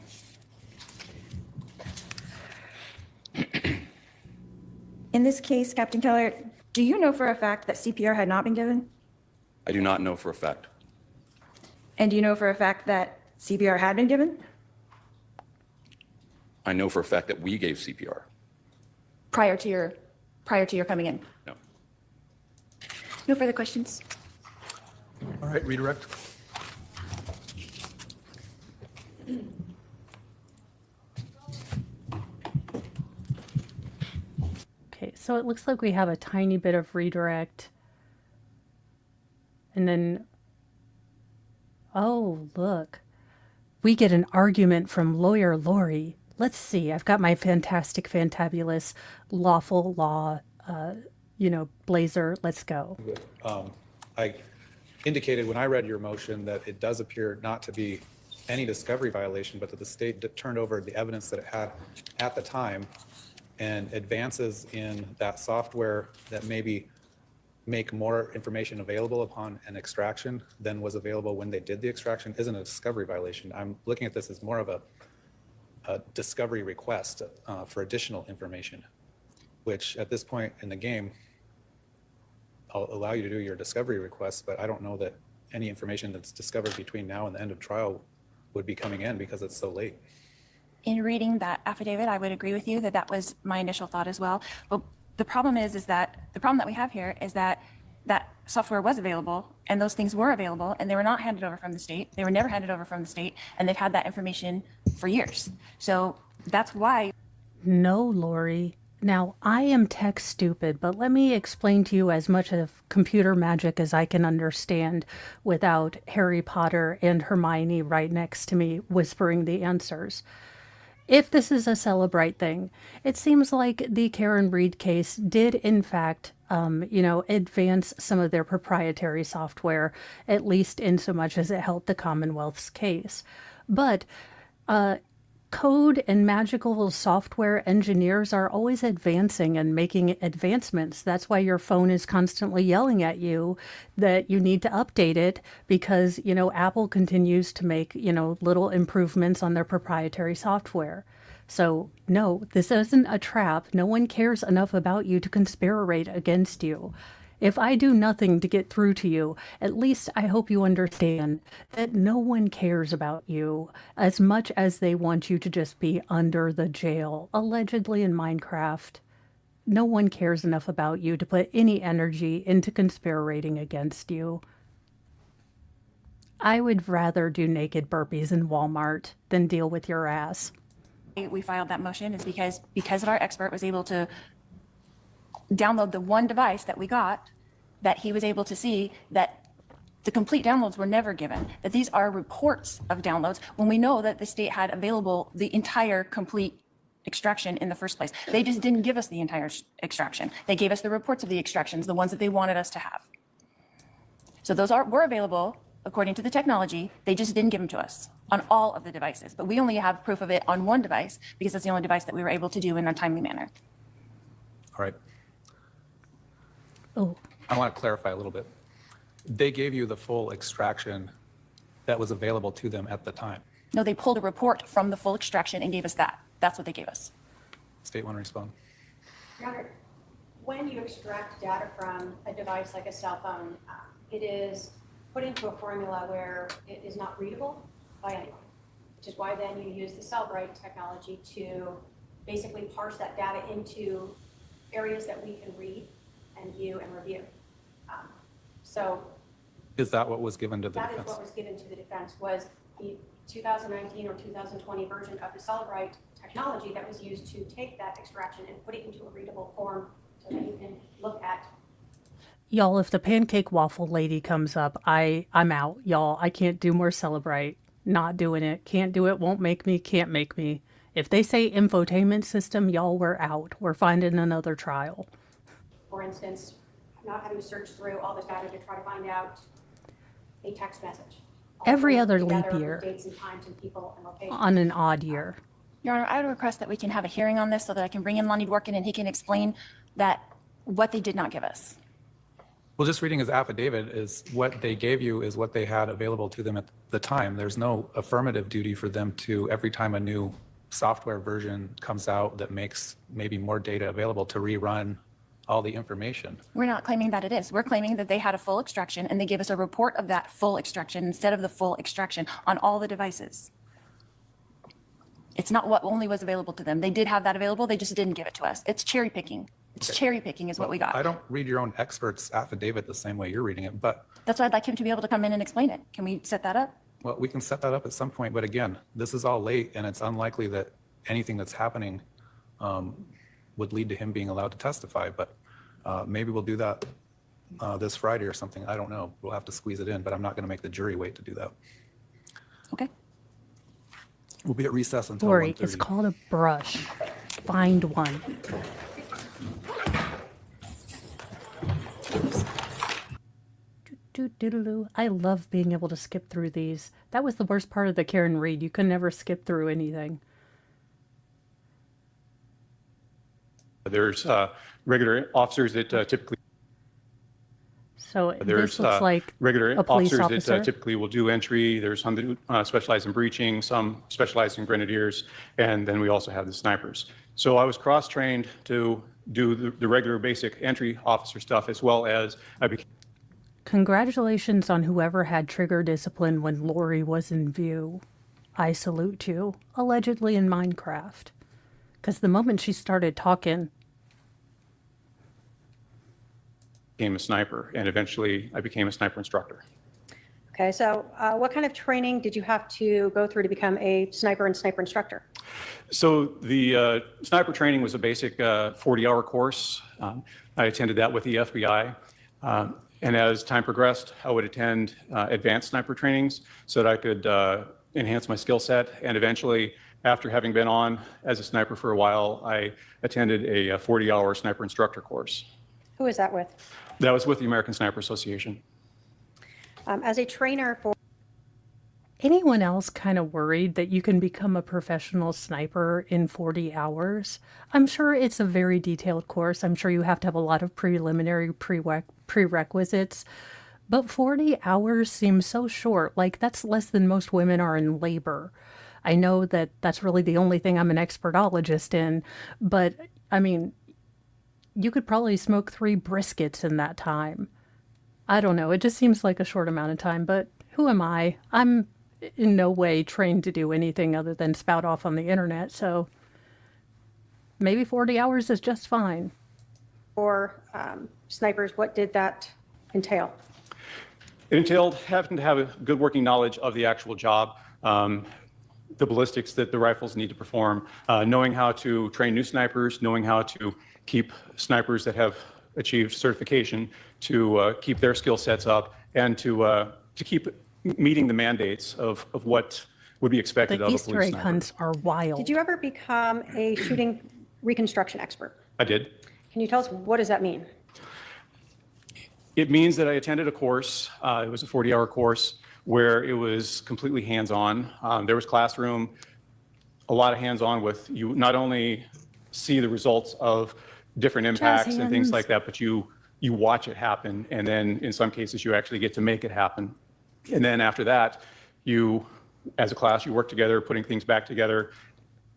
In this case, Captain Keller, do you know for a fact that CPR had not been given?
I do not know for a fact.
And do you know for a fact that CPR had been given?
I know for a fact that we gave CPR.
Prior to your coming in?
No.
No further questions?
All right, redirect.
Okay, so it looks like we have a tiny bit of redirect. And then, oh, look. We get an argument from lawyer Lori. Let's see, I've got my fantastic, fantabulous, lawful law, blazer. Let's go.
I indicated when I read your motion that it does appear not to be any discovery violation, but that the state turned over the evidence that it had at the time, and advances in that software that maybe make more information available upon an extraction than was available when they did the extraction isn't a discovery violation. I'm looking at this as more of a discovery request for additional information, which at this point in the game, I'll allow you to do your discovery request, but I don't know that any information that's discovered between now and the end of trial would be coming in because it's so late.
In reading that affidavit, I would agree with you that that was my initial thought as well. But the problem is that the problem that we have here is that that software was available and those things were available and they were not handed over from the state. They were never handed over from the state, and they've had that information for years. So that's why.
No, Lori. Now, I am tech stupid, but let me explain to you as much of computer magic as I can understand without Harry Potter and Hermione right next to me whispering the answers. If this is a Celebrite thing, it seems like the Karen Reed case did, in fact, advance some of their proprietary software, at least in so much as it helped the Commonwealth's case. But code and magical software engineers are always advancing and making advancements. That's why your phone is constantly yelling at you that you need to update it because, Apple continues to make, little improvements on their proprietary software. So no, this isn't a trap. No one cares enough about you to conspirate against you. If I do nothing to get through to you, at least I hope you understand that no one cares about you as much as they want you to just be under the jail, allegedly in Minecraft. No one cares enough about you to put any energy into conspirating against you. I would rather do naked burpees in Walmart than deal with your ass.
We filed that motion is because our expert was able to download the one device that we got, that he was able to see that the complete downloads were never given, that these are reports of downloads when we know that the state had available the entire complete extraction in the first place. They just didn't give us the entire extraction. They gave us the reports of the extractions, the ones that they wanted us to have. So those were available according to the technology. They just didn't give them to us on all of the devices, but we only have proof of it on one device because that's the only device that we were able to do in a timely manner.
All right.
Oh,
I want to clarify a little bit. They gave you the full extraction that was available to them at the time.
No, they pulled a report from the full extraction and gave us that. That's what they gave us.
State want to respond?
Your Honor, when you extract data from a device like a cell phone, it is put into a formula where it is not readable by anyone, which is why then you use the Celebrite technology to basically parse that data into areas that we can read and view and review. So
Is that what was given to the
that is
defense?
what was given to the defense, was the 2019 or 2020 version of the Celebrite technology that was used to take that extraction and put it into a readable form so that you can look at.
y'all, if the pancake waffle lady comes up, I'm out, y'all. I can't do more Celebrite. Not doing it. Can't do it. Won't make me. Can't make me. If they say infotainment system, y'all, we're out. We're finding another trial.
For instance, not having to search through all this data to try to find out a text message.
Every other
Together
leap
with
year.
Dates and times and people and locations.
On an odd year.
Your Honor, I would request that we can have a hearing on this so that I can bring in Lonnie Dworkin and he can explain that what they did not give us.
Well, just reading his affidavit is what they gave you is what they had available to them at the time. There's no affirmative duty for them to, every time a new software version comes out that makes maybe more data available, to rerun all the information.
We're not claiming that it is. We're claiming that they had a full extraction and they gave us a report of that full extraction instead of the full extraction on all the devices. It's not what only was available to them. They did have that available. They just didn't give it to us. It's cherry picking. It's cherry picking is what we got.
I don't read your own expert's affidavit the same way you're reading it, but,
That's why I'd like him to be able to come in and explain it. Can we set that up?
well, we can set that up at some point, but again, this is all late, and it's unlikely that anything that's happening would lead to him being allowed to testify, but maybe we'll do that this Friday or something. I don't know. We'll have to squeeze it in, but I'm not going to make the jury wait to do that.
Okay.
We'll be at recess until
Lori,
1:30.
it's called a brush. Find one. Doo-doo-doo-doo. I love being able to skip through these. That was the worst part of the Karen Reed. You could never skip through anything.
There's regular officers that typically
So this looks like
regular
a police
officers
officer.
that typically will do entry. There's some that specialize in breaching, some specialize in grenadiers, and then we also have the snipers. So I was cross-trained to do the regular basic entry officer stuff, as well as I became
Congratulations on whoever had trigger discipline when Lori was in view. I salute you. Allegedly in Minecraft. Because the moment she started talking,
a sniper, and eventually I became a sniper instructor.
Okay, so what kind of training did you have to go through to become a sniper and sniper instructor?
So the sniper training was a basic 40-hour course. I attended that with the FBI. And as time progressed, I would attend advanced sniper trainings so that I could enhance my skill set. And eventually, after having been on as a sniper for a while, I attended a 40-hour sniper instructor course.
Who is that with?
That was with the American Sniper Association.
As a trainer for
anyone else kind of worried that you can become a professional sniper in 40 hours? I'm sure it's a very detailed course. I'm sure you have to have a lot of preliminary prerequisites. But 40 hours seems so short. Like, that's less than most women are in labor. I know that that's really the only thing I'm an expertologist in. But, I mean, you could probably smoke 3 briskets in that time. I don't know. It just seems like a short amount of time. But who am I? I'm in no way trained to do anything other than spout off on the internet, so maybe 40 hours is just fine.
Snipers, what did that entail?
It entailed having to have a good working knowledge of the actual job, the ballistics that the rifles need to perform, knowing how to train new snipers, knowing how to keep snipers that have achieved certification to keep their skill sets up, and to keep meeting the mandates of what would be expected
The
of a
Easter
police
egg
sniper.
hunts are wild.
Did you ever become a shooting reconstruction expert?
I did.
Can you tell us, what does that mean?
It means that I attended a course. It was a 40-hour course where it was completely hands-on. There was classroom, a lot of hands-on with you not only see the results of different impacts and things
hands.
like that, but you watch it happen. And then in some cases, you actually get to make it happen. And then after that, you, as a class, you work together, putting things back together.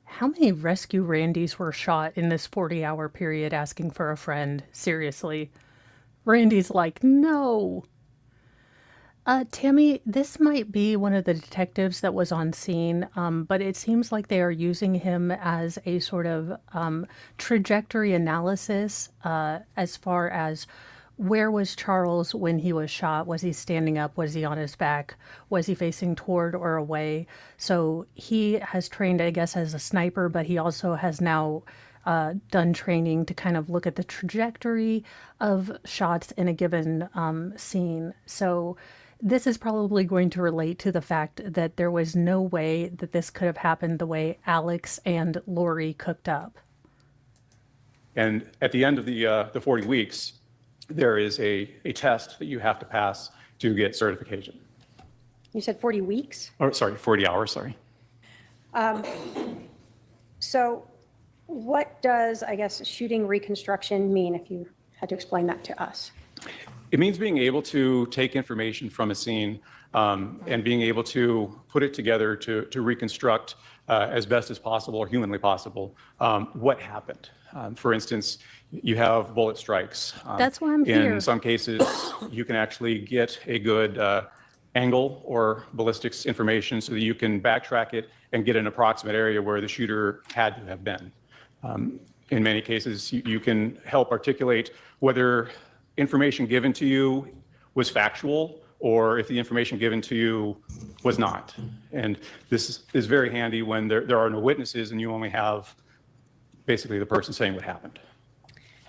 How many rescue Randys were shot in this 40-hour period asking for a friend? Seriously. Randy's like, no. Tammy, this might be one of the detectives that was on scene, but it seems like they are using him as a sort of trajectory analysis as far as where was Charles when he was shot? Was he standing up? Was he on his back? Was he facing toward or away? So he has trained, I guess, as a sniper, but he also has now done training to kind of look at the trajectory of shots in a given scene. So this is probably going to relate to the fact that there was no way that this could have happened the way Alex and Lori cooked up.
And at the end of the 40 weeks, there is a test that you have to pass to get certification.
You said 40 weeks?
Or sorry, 40 hours, sorry.
So what does, I guess, shooting reconstruction mean, if you had to explain that to us?
It means being able to take information from a scene and being able to put it together to reconstruct as best as possible or humanly possible what happened. For instance, you have bullet strikes.
That's why I'm here.
In some cases, you can actually get a good angle or ballistics information so that you can backtrack it and get an approximate area where the shooter had to have been. In many cases, you can help articulate whether information given to you was factual or if the information given to you was not. And this is very handy when there are no witnesses and you only have basically the person saying what happened.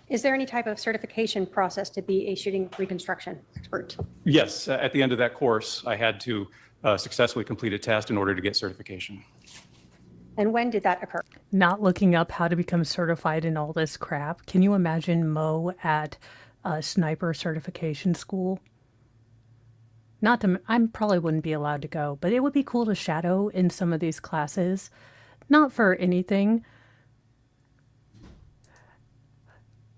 Is there any type of certification process to be a shooting reconstruction expert?
Yes, at the end of that course, I had to successfully complete a test in order to get certification.
And when did that occur?
Not looking up how to become certified in all this crap. Can you imagine Mo at a sniper certification school? Not to, I probably wouldn't be allowed to go, but it would be cool to shadow in some of these classes. Not for anything.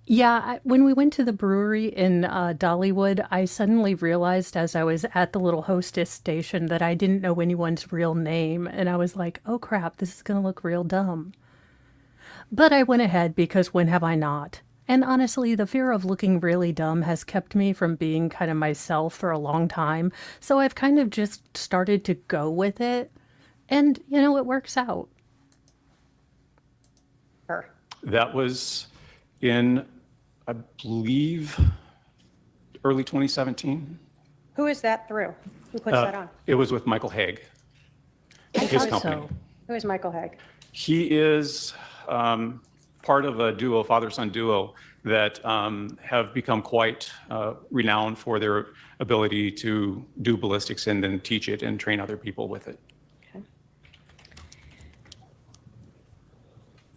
Yeah, when we went to the brewery in Dollywood, I suddenly realized as I was at the little hostess station that I didn't know anyone's real name. And I was like, oh crap, this is going to look real dumb. But I went ahead because when have I not? And honestly, the fear of looking really dumb has kept me from being kind of myself for a long time. So I've kind of just started to go with it. And, you know, it works out.
Sure.
That was in, I believe, early 2017.
Who is that through? Who puts that on?
It was with Michael Haig, his company.
So,
Who is Michael Haig?
He is part of a duo, father-son duo, that have become quite renowned for their ability to do ballistics and then teach it and train other people with it.
Okay.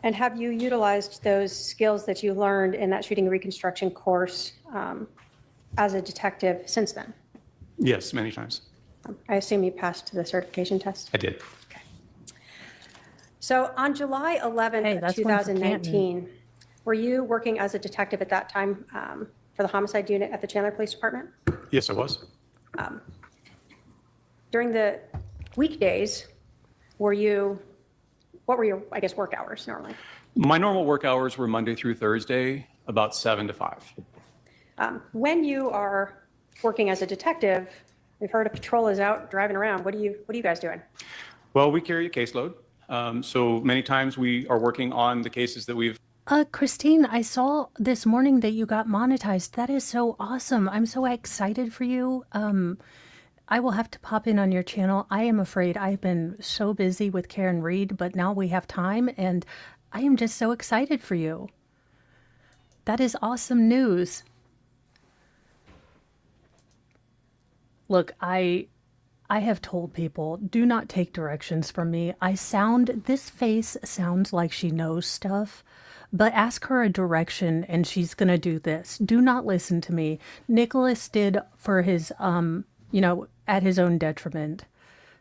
And have you utilized those skills that you learned in that shooting reconstruction course as a detective since then?
Yes, many times.
I assume you passed the certification test?
I did.
So on July 11th,
Hey,
of
that's one for Canton.
2019, were you working as a detective at that time for the homicide unit at the Chandler Police Department?
Yes, I was.
During the weekdays, what were your, I guess, work hours normally?
My normal work hours were Monday through Thursday, about 7 to 5.
When you are working as a detective, we've heard a patrol is out driving around. What are you guys doing?
Well, we carry a caseload. So many times we are working on the cases that we've.
Christine, I saw this morning that you got monetized. That is so awesome. I'm so excited for you. I will have to pop in on your channel. I am afraid I've been so busy with Karen Reed, but now we have time and I am just so excited for you. That is awesome news. Look, I have told people, do not take directions from me. This face sounds like she knows stuff, but ask her a direction and she's going to do this. Do not listen to me. Nicholas did for his, at his own detriment.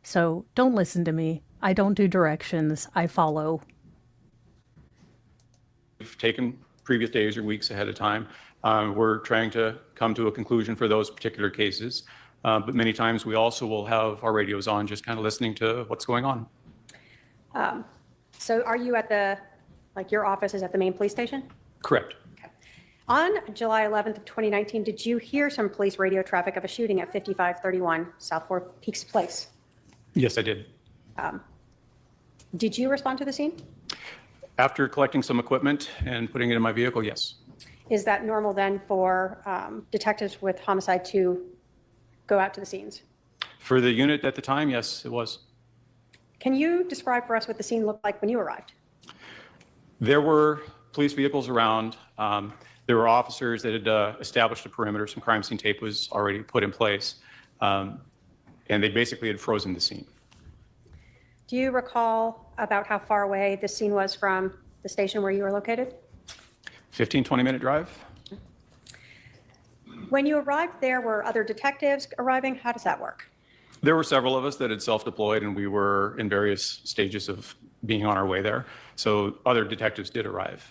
So don't listen to me. I don't do directions. I follow.
We've taken previous days or weeks ahead of time. We're trying to come to a conclusion for those particular cases. But many times we also will have our radios on, just kind of listening to what's going on.
So are you at your office is at the main police station?
Correct.
Okay. On July 11th of 2019, did you hear some police radio traffic of a shooting at 5531 South Four Peaks Place?
Yes, I did.
Did you respond to the scene?
After collecting some equipment and putting it in my vehicle, yes.
Is that normal then for detectives with homicide to go out to the scenes?
For the unit at the time, yes, it was.
Can you describe for us what the scene looked like when you arrived?
There were police vehicles around. There were officers that had established a perimeter. Some crime scene tape was already put in place. And they basically had frozen the scene.
Do you recall about how far away the scene was from the station where you were located?
15, 20-minute drive.
When you arrived there, were other detectives arriving? How does that work?
There were several of us that had self-deployed, and we were in various stages of being on our way there. So other detectives did arrive.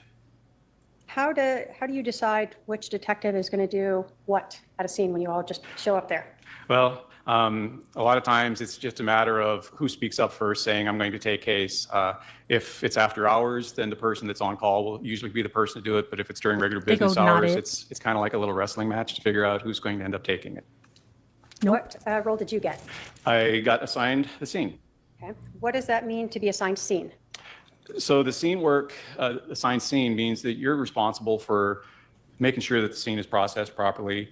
How do you decide which detective is going to do what at a scene when you all just show up there?
Well, A lot of times it's just a matter of who speaks up first saying, I'm going to take case. If it's after hours, then the person that's on call will usually be the person to do it. But if it's during regular
They go
business
not
hours,
it.
it's kind of like a little wrestling match to figure out who's going to end up taking it.
What role did you get?
I got assigned the scene.
Okay. What does that mean to be assigned scene?
So the scene work, assigned scene means that you're responsible for making sure that the scene is processed properly,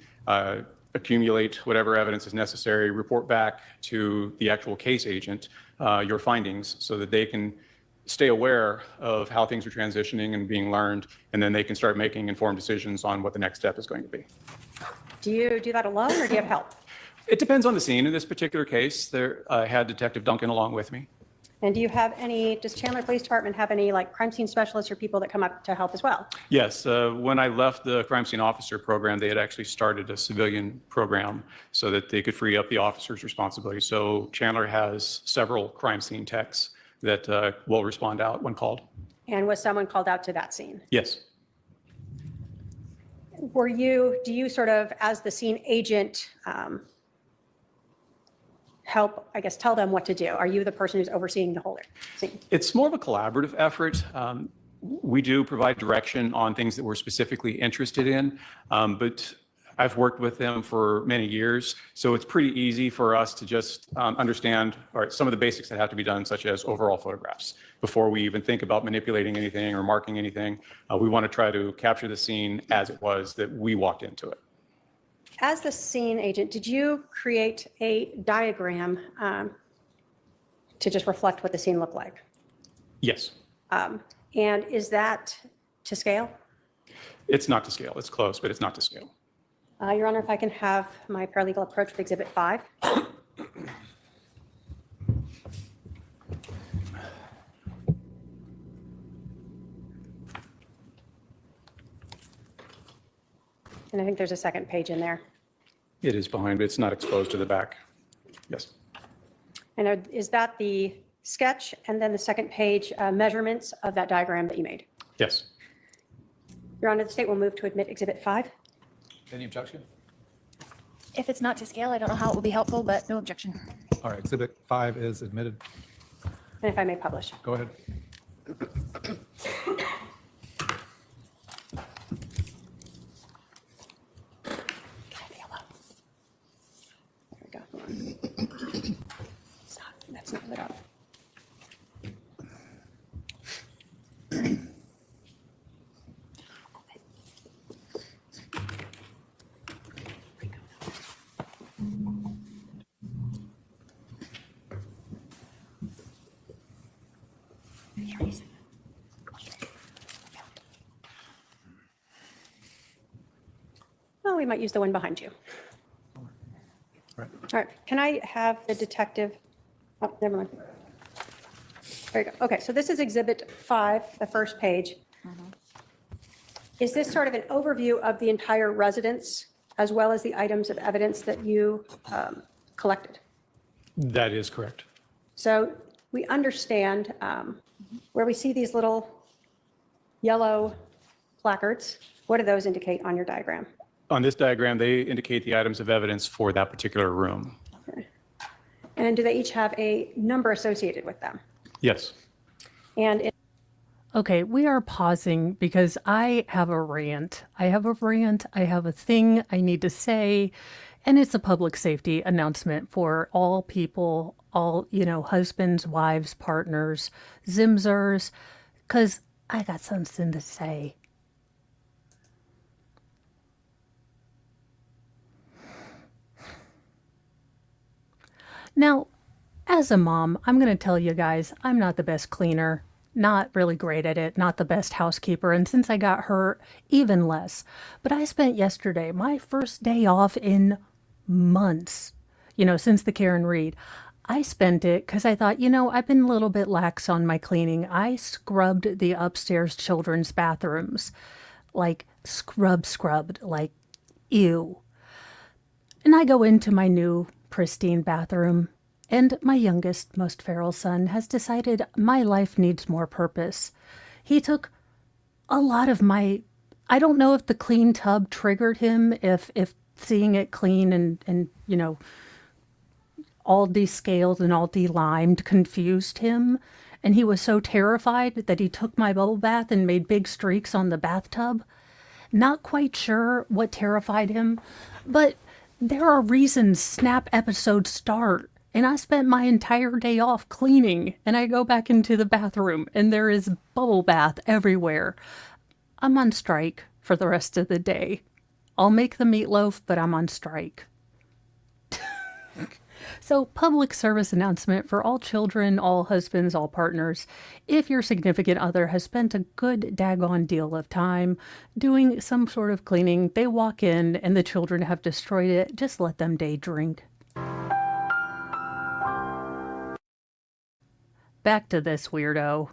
accumulate whatever evidence is necessary, report back to the actual case agent your findings so that they can stay aware of how things are transitioning and being learned, and then they can start making informed decisions on what the next step is going to be.
Do you do that alone or do you have help?
It depends on the scene. In this particular case, I had Detective Duncan along with me.
And do you have any, does Chandler Police Department have any like crime scene specialists or people that come up to help as well?
Yes, when I left the crime scene officer program, they had actually started a civilian program so that they could free up the officer's responsibility. So Chandler has several crime scene techs that will respond out when called.
And was someone called out to that scene?
Yes.
Do you sort of, as the scene agent, help, I guess, tell them what to do? Are you the person who's overseeing the whole scene?
It's more of a collaborative effort. We do provide direction on things that we're specifically interested in, but I've worked with them for many years, so it's pretty easy for us to just understand some of the basics that have to be done, such as overall photographs. Before we even think about manipulating anything or marking anything, we want to try to capture the scene as it was that we walked into it.
As the scene agent, did you create a diagram to just reflect what the scene looked like?
Yes.
And is that to scale?
It's not to scale. It's close, but it's not to scale.
Your Honor, if I can have my paralegal approach with Exhibit 5. And I think there's a second page in there.
It is behind, but it's not exposed to the back. Yes.
And is that the sketch and then the second page measurements of that diagram that you made?
Yes.
Your Honor, the state will move to admit Exhibit 5.
Any objection?
If it's not to scale, I don't know how it will be helpful, but no objection.
All right, Exhibit 5 is admitted.
And if I may publish.
Go ahead.
There we go. Stop. That's not lit up. Well, we might use the one behind you.
Right.
All right, can I have the detective, oh, never mind. There you go. Okay, so this is Exhibit 5, the first page. Is this sort of an overview of the entire residence as well as the items of evidence that you collected?
That is correct.
So we understand where we see these little yellow placards. What do those indicate on your diagram?
On this diagram, they indicate the items of evidence for that particular room.
Okay. And do they each have a number associated with them?
Yes.
And
Okay, we are pausing because I have a rant. I have a thing I need to say, and it's a public safety announcement for all people, all, husbands, wives, partners, Zimzers, because I got something to say. Now, as a mom, I'm going to tell you guys, I'm not the best cleaner, not really great at it, not the best housekeeper, and since I got hurt, even less. But I spent yesterday, my first day off in months, since the Karen Reed. I spent it because I thought, I've been a little bit lax on my cleaning. I scrubbed the upstairs children's bathrooms, like scrubbed, like ew. And I go into my new pristine bathroom, and my youngest, most feral son has decided my life needs more purpose. He took a lot of I don't know if the clean tub triggered him, if seeing it clean and all descaled and all delimed confused him. And he was so terrified that he took my bubble bath and made big streaks on the bathtub. Not quite sure what terrified him, but there are reasons Snap episodes start. And I spent my entire day off cleaning, and I go back into the bathroom, and there is bubble bath everywhere. I'm on strike for the rest of the day. I'll make the meatloaf, but I'm on strike. So, public service announcement for all children, all husbands, all partners. If your significant other has spent a good daggone deal of time doing some sort of cleaning, they walk in and the children have destroyed it, just let them day drink. Back to this weirdo.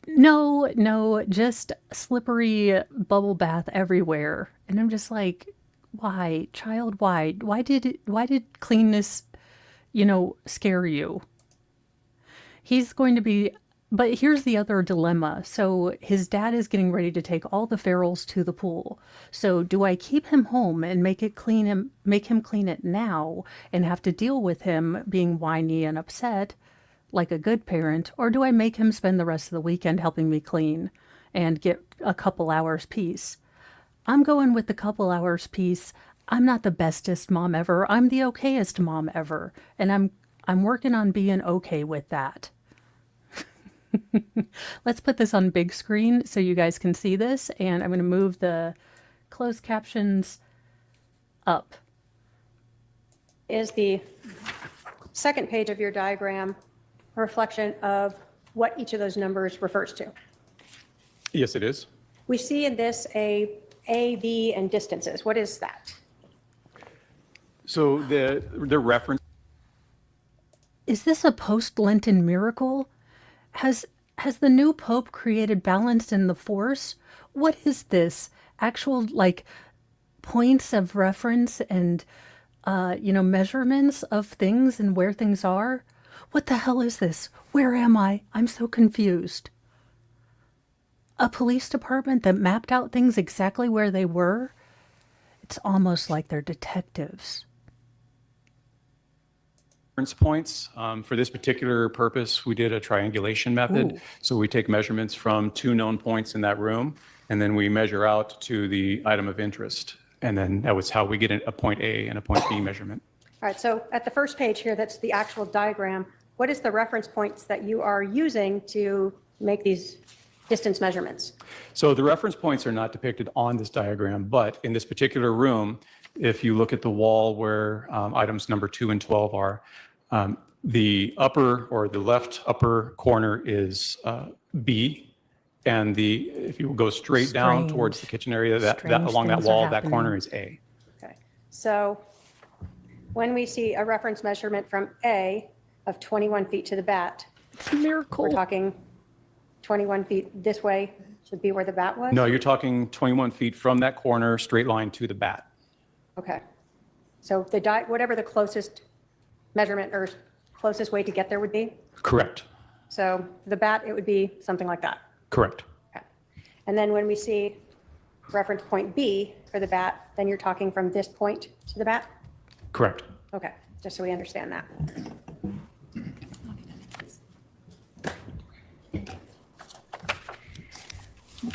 No, just slippery bubble bath everywhere. And I'm just like, why, child, why? Why did cleanness, scare you? He's going to be, but here's the other dilemma. So his dad is getting ready to take all the ferals to the pool. So do I keep him home and make him clean it now and have to deal with him being whiny and upset like a good parent, or do I make him spend the rest of the weekend helping me clean and get a couple hours peace? I'm going with the couple hours peace. I'm not the bestest mom ever. I'm the okayest mom ever. And I'm working on being okay with that. Let's put this on big screen so you guys can see this. And I'm going to move the closed captions up.
Is the second page of your diagram a reflection of what each of those numbers refers to?
Yes, it is.
We see in this A, B, and distances. What is that?
So the reference.
Is this a post-Lenten miracle? Has the new Pope created balance in the Force? What is this? Actual, points of reference and, measurements of things and where things are? What the hell is this? Where am I? I'm so confused. A police department that mapped out things exactly where they were? It's almost like they're detectives.
Reference points. For this particular purpose, we did a triangulation method.
Ooh.
So we take measurements from 2 known points in that room, and then we measure out to the item of interest. And then that was how we get a point A and a point B measurement.
All right, so at the first page here, that's the actual diagram. What is the reference points that you are using to make these distance measurements?
So the reference points are not depicted on this diagram, but in this particular room, if you look at the wall where items number 2 and 12 are, the upper or the left upper corner is B, and if you go straight down
Strange.
towards the kitchen area, that
Strange
along that
things are
wall, that
happening.
corner is A.
Okay, so when we see a reference measurement from A of 21 feet to the bat,
It's a miracle.
we're talking 21 feet this way should be where the bat was?
No, you're talking 21 feet from that corner, straight line to the bat.
Okay. So whatever the closest measurement or closest way to get there would be?
Correct.
So the bat, it would be something like that.
Correct.
Okay. And then when we see reference point B for the bat, then you're talking from this point to the bat?
Correct.
Okay, just so we understand that.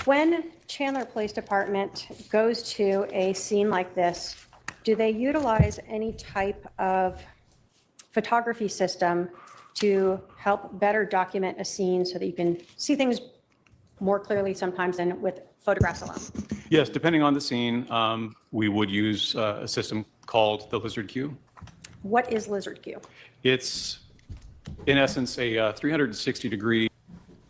When Chandler Police Department goes to a scene like this, do they utilize any type of photography system to help better document a scene so that you can see things more clearly sometimes than with photographs alone?
Yes, depending on the scene, we would use a system called the Lizard Queue.
What is Lizard Queue?
It's, in essence, a 360-degree.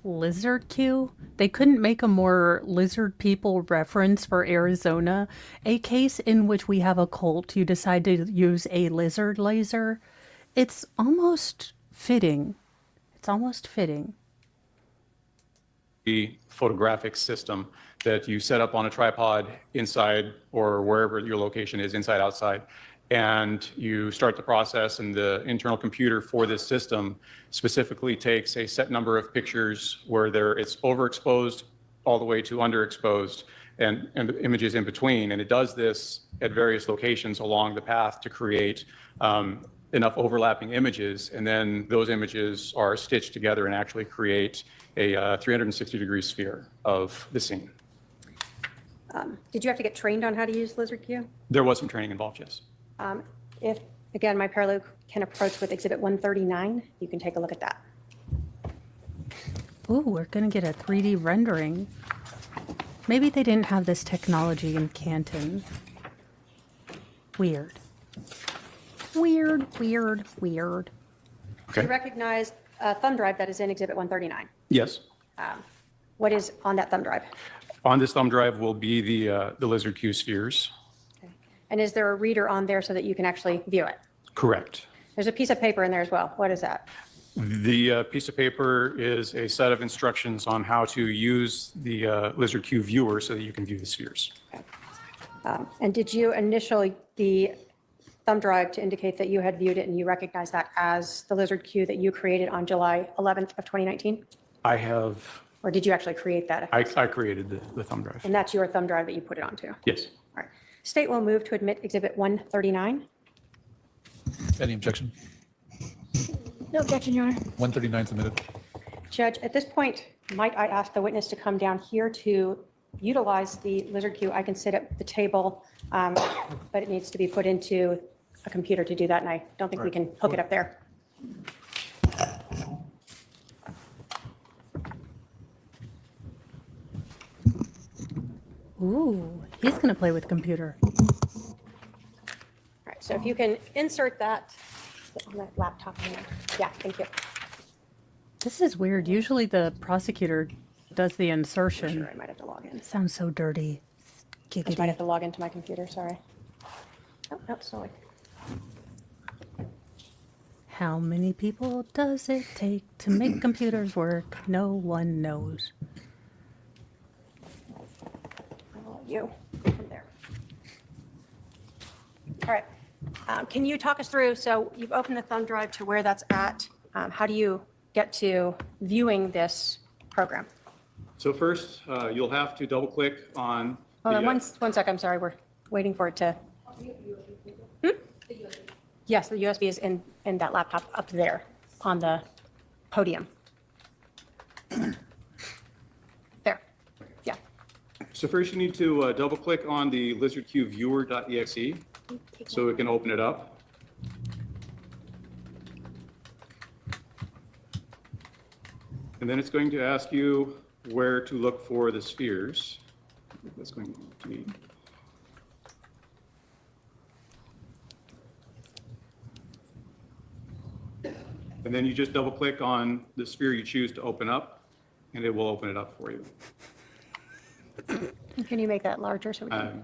Lizard Q? They couldn't make a more lizard people reference for Arizona, a case in which we have a cult. You decide to use a lizard laser. It's almost fitting. It's almost fitting.
Photographic system that you set up on a tripod inside or wherever your location is, inside, outside, and you start the process, and the internal computer for this system specifically takes a set number of pictures where it's overexposed all the way to underexposed, and the images in between. And it does this at various locations along the path to create enough overlapping images. And then those images are stitched together and actually create a 360-degree sphere of the scene.
Did you have to get trained on how to use Lizard Q?
There was some training involved, yes.
If, again, my paralegal can approach with Exhibit 139, you can take a look at that.
Ooh, we're going to get a 3D rendering. Maybe they didn't have this technology in Canton. Weird. Weird, weird, weird.
Do you recognize a thumb drive that is in Exhibit 139?
Yes.
What is on that thumb drive?
On this thumb drive will be the Lizard Q spheres.
Okay. And is there a reader on there so that you can actually view it?
Correct.
There's a piece of paper in there as well. What is that?
The piece of paper is a set of instructions on how to use the Lizard Q viewer so that you can view the spheres.
Okay. And did you initial the thumb drive to indicate that you had viewed it and you recognize that as the Lizard Q that you created on July 11th of 2019?
I have,
Or did you actually create that?
I created the thumb drive.
And that's your thumb drive that you put it onto?
Yes.
All right. State will move to admit Exhibit 139.
Any objection?
No objection, Your Honor.
139 submitted.
Judge, at this point, might I ask the witness to come down here to utilize the Lizard Q? I can sit at the table, but it needs to be put into a computer to do that, and I don't think we can hook it up there.
Ooh, he's going to play with computer.
All right, so if you can insert that on that laptop. Yeah, thank you.
This is weird. Usually the prosecutor does the
Sure,
insertion.
I might have to log in.
Sounds so dirty.
I just might have
Giggity.
to log into my computer, sorry. Oh, no, sorry.
How many people does it take to make computers work? No one knows.
I'll let you go from there. All right. Can you talk us through, so you've opened the thumb drive to where that's at. How do you get to viewing this program?
So first, you'll have to double click on.
Hold on,
the,
one sec, I'm sorry, we're waiting for it to. Yes, the USB is in that laptop up there on the podium. There, yeah.
So first you need to double click on the lizardqviewer.exe so it can open it up. And then it's going to ask you where to look for the spheres. That's going to be. And then you just double click on the sphere you choose to open up, and it will open it up for you.
Can you make that larger so we can?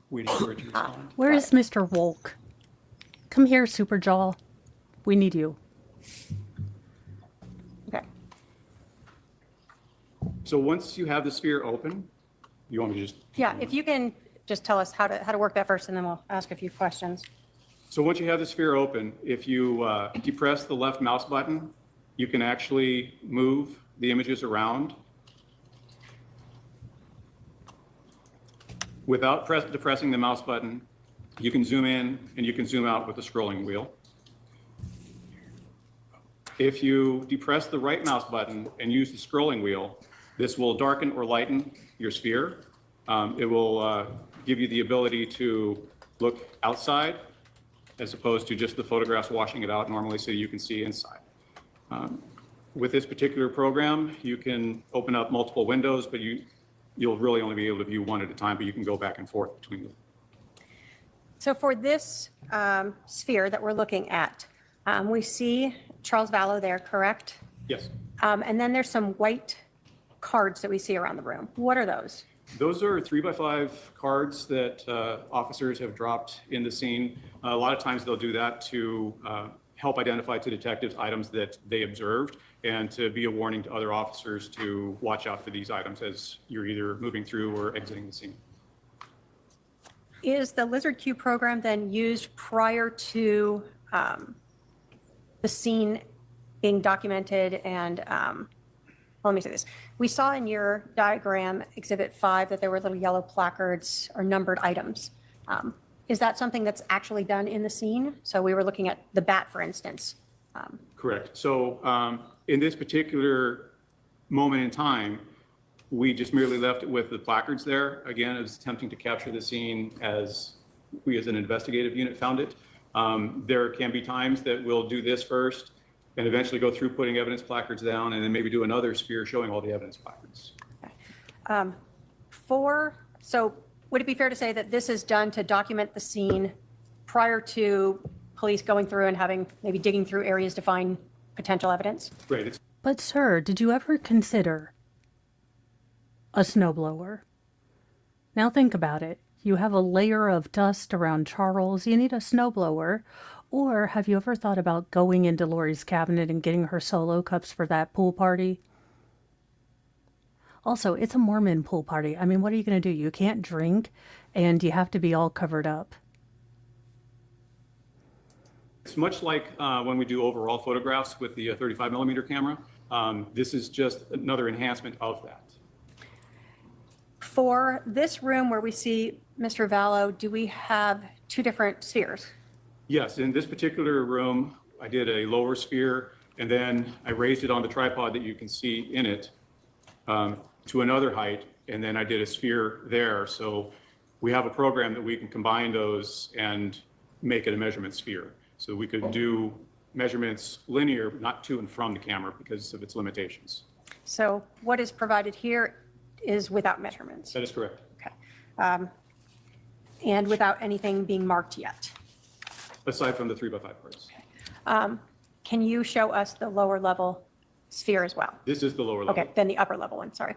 Waiting for it to respond.
Where is Mr. Wolk? Come here, Superjaw. We need you.
Okay.
So once you have the sphere open, you want me to just,
Yeah, if you can just tell us how to work that first, and then we'll ask a few questions.
so once you have the sphere open, if you depress the left mouse button, you can actually move the images around without depressing the mouse button. You can zoom in and you can zoom out with the scrolling wheel. If you depress the right mouse button and use the scrolling wheel, this will darken or lighten your sphere. It will give you the ability to look outside as opposed to just the photographs washing it out normally so you can see inside. With this particular program, you can open up multiple windows, but you'll really only be able to view one at a time, but you can go back and forth between them.
So for this sphere that we're looking at, we see Charles Vallow there, correct?
Yes.
And then there's some white cards that we see around the room. What are those?
Those are 3x5 cards that officers have dropped in the scene. A lot of times they'll do that to help identify to detectives items that they observed and to be a warning to other officers to watch out for these items as you're either moving through or exiting the scene.
Is the Lizard Q program then used prior to the scene being documented and let me say this. We saw in your diagram, Exhibit 5, that there were little yellow placards or numbered items. Is that something that's actually done in the scene? So we were looking at the bat, for instance.
Correct. So in this particular moment in time, we just merely left it with the placards there. Again, it was attempting to capture the scene as we as an investigative unit found it. There can be times that we'll do this first and eventually go through putting evidence placards down and then maybe do another sphere showing all the evidence placards.
So would it be fair to say that this is done to document the scene prior to police going through and having, maybe digging through areas to find potential evidence?
Right.
But sir, did you ever consider a snowblower? Now think about it. You have a layer of dust around Charles. You need a snowblower. Or have you ever thought about going into Lori's cabinet and getting her solo cups for that pool party? Also, it's a Mormon pool party. I mean, what are you going to do? You can't drink and you have to be all covered up.
It's much like when we do overall photographs with the 35 millimeter camera. This is just another enhancement of that.
For this room where we see Mr. Vallow, do we have two different spheres?
Yes, in this particular room, I did a lower sphere and then I raised it on the tripod that you can see in it to another height. And then I did a sphere there. So we have a program that we can combine those and make it a measurement sphere. So we could do measurements linear, but not to and from the camera because of its limitations.
So what is provided here is without measurements?
That is correct.
Okay. And without anything being marked yet?
Aside from the 3x5 parts.
Can you show us the lower level sphere as well?
This is the lower level.
Okay, then the upper level one, sorry.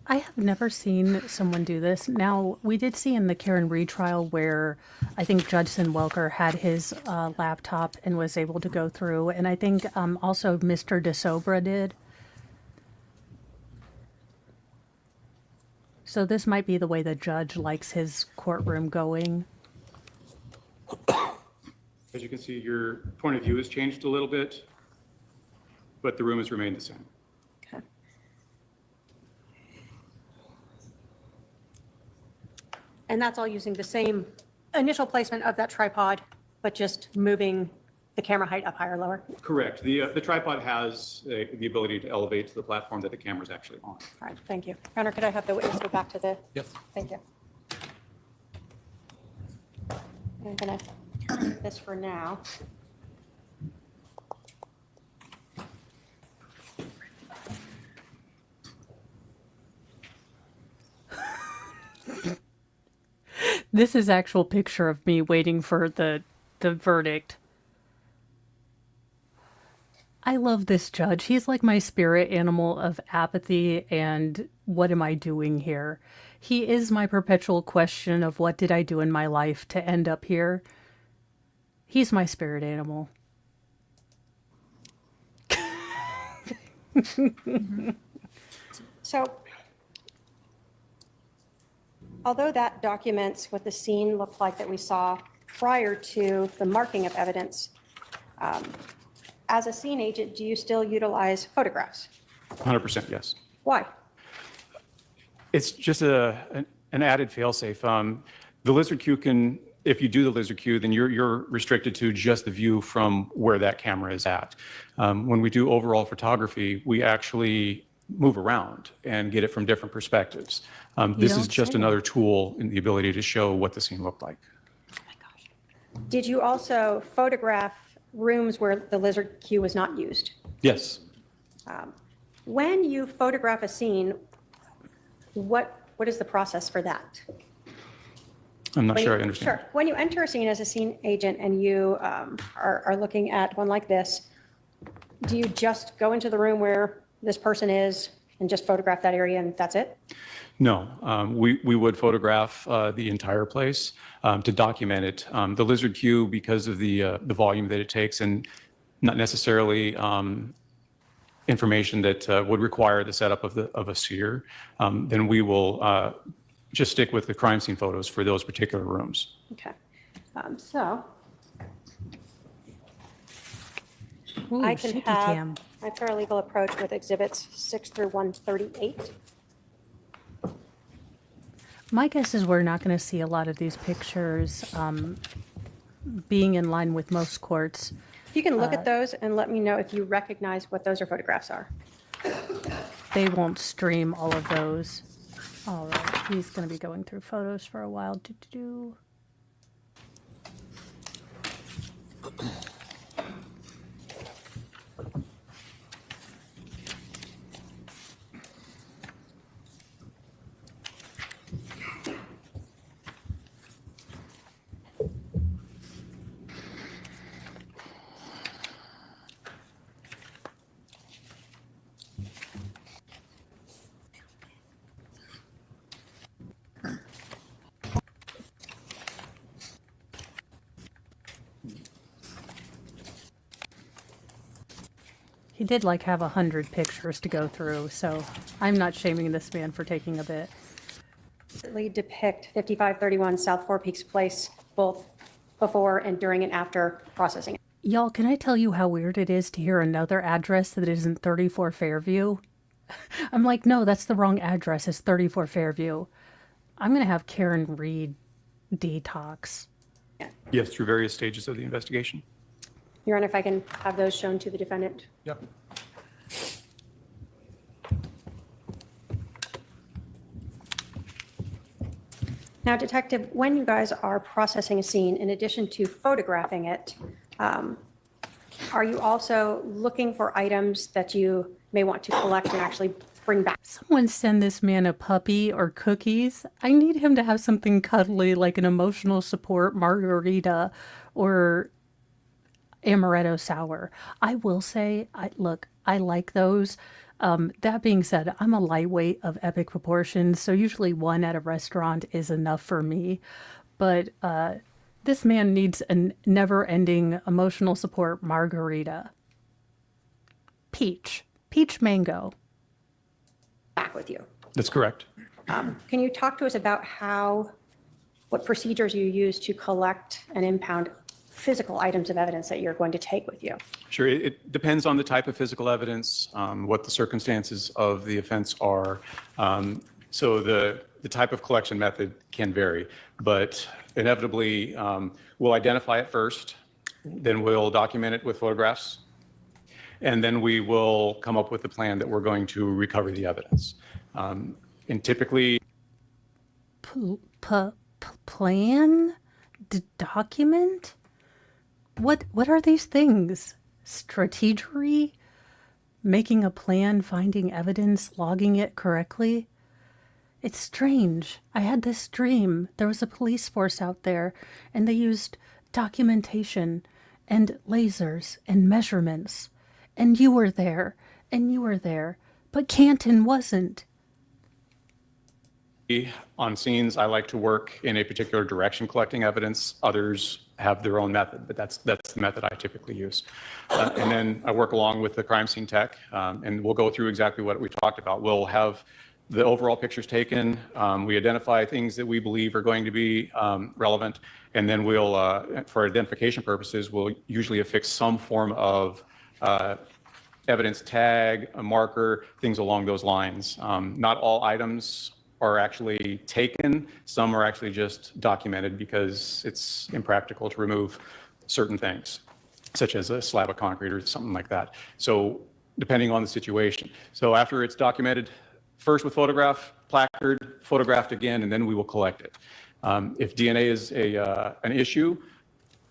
I have never seen someone do this. Now, we did see in the Karen Reed trial where I think Judson Welker had his laptop and was able to go through. And I think also Mr. DeSobra did. So this might be the way the judge likes his courtroom going.
As you can see, your point of view has changed a little bit, but the room has remained the same.
Okay. And that's all using the same initial placement of that tripod, but just moving the camera height up higher or lower?
Correct. The tripod has the ability to elevate to the platform that the camera is actually on.
All right, thank you. Your Honor, could I have the witness go back to the?
Yes.
Thank you. I'm going to turn this for now.
This is actual picture of me waiting for the verdict. I love this judge. He's like my spirit animal of apathy and what am I doing here? He is my perpetual question of what did I do in my life to end up here? He's my spirit animal.
So, although that documents what the scene looked like that we saw prior to the marking of evidence, as a scene agent, do you still utilize photographs?
100% yes.
Why?
It's just an added fail-safe. The lizard queue can, if you do the lizard queue, then you're restricted to just the view from where that camera is at. When we do overall photography, we actually move around and get it from different perspectives. This is
don't
just
say.
another tool in the ability to show what the scene looked like.
Did you also photograph rooms where the lizard queue was not used?
Yes.
When you photograph a scene, what is the process for that?
I'm not
When
sure
you-
I understand.
Sure. When you enter a scene as a scene agent and you are looking at one like this, do you just go into the room where this person is and just photograph that area and that's it?
No, we would photograph the entire place to document it. The lizard queue, because of the volume that it takes and not necessarily information that would require the setup of a sphere, then we will just stick with the crime scene photos for those particular rooms.
Okay. So
Ooh,
I can
shaky
have
cam.
my paralegal approach with exhibits 6 through 138.
My guess is we're not going to see a lot of these pictures being in line with most courts.
If you can look at those and let me know if you recognize what those are photographs are.
They won't stream all of those. All right, he's going to be going through photos for a while. Do. He did like have 100 pictures to go through, so I'm not shaming this man for taking a bit.
Depict 5531 South Four Peaks Place, both before and during and after processing.
Y'all, can I tell you how weird it is to hear another address that isn't 34 Fairview? I'm like, no, that's the wrong address. It's 34 Fairview. I'm going to have Karen read detox.
Yes, through various stages of the investigation.
Your Honor, if I can have those shown to the defendant.
Yep.
Now, Detective, when you guys are processing a scene, in addition to photographing it, are you also looking for items that you may want to collect and actually bring back?
Someone send this man a puppy or cookies. I need him to have something cuddly like an emotional support margarita or amaretto sour. I will say, I like those. That being said, I'm a lightweight of epic proportions, so usually one at a restaurant is enough for me. But this man needs a never-ending emotional support margarita. Peach mango.
Back with you.
That's correct.
Can you talk to us about what procedures you use to collect and impound physical items of evidence that you're going to take with you?
Sure. It depends on the type of physical evidence, what the circumstances of the offense are. So the type of collection method can vary, but inevitably we'll identify it first, then we'll document it with photographs, and then we will come up with a plan that we're going to recover the evidence. And typically,
Plan? Document? What are these things? Strategery? Making a plan, finding evidence, logging it correctly? It's strange. I had this dream. There was a police force out there, and they used documentation and lasers and measurements. And you were there, but Canton wasn't.
on scenes, I like to work in a particular direction collecting evidence. Others have their own method, but that's the method I typically use. And then I work along with the crime scene tech, and we'll go through exactly what we talked about. We'll have the overall pictures taken. We identify things that we believe are going to be relevant, and then we'll, for identification purposes, we'll usually affix some form of evidence tag, a marker, things along those lines. Not all items are actually taken. Some are actually just documented because it's impractical to remove certain things, such as a slab of concrete or something like that. So depending on the situation. So after it's documented, first with photograph, placard, photographed again, and then we will collect it. If DNA is an issue,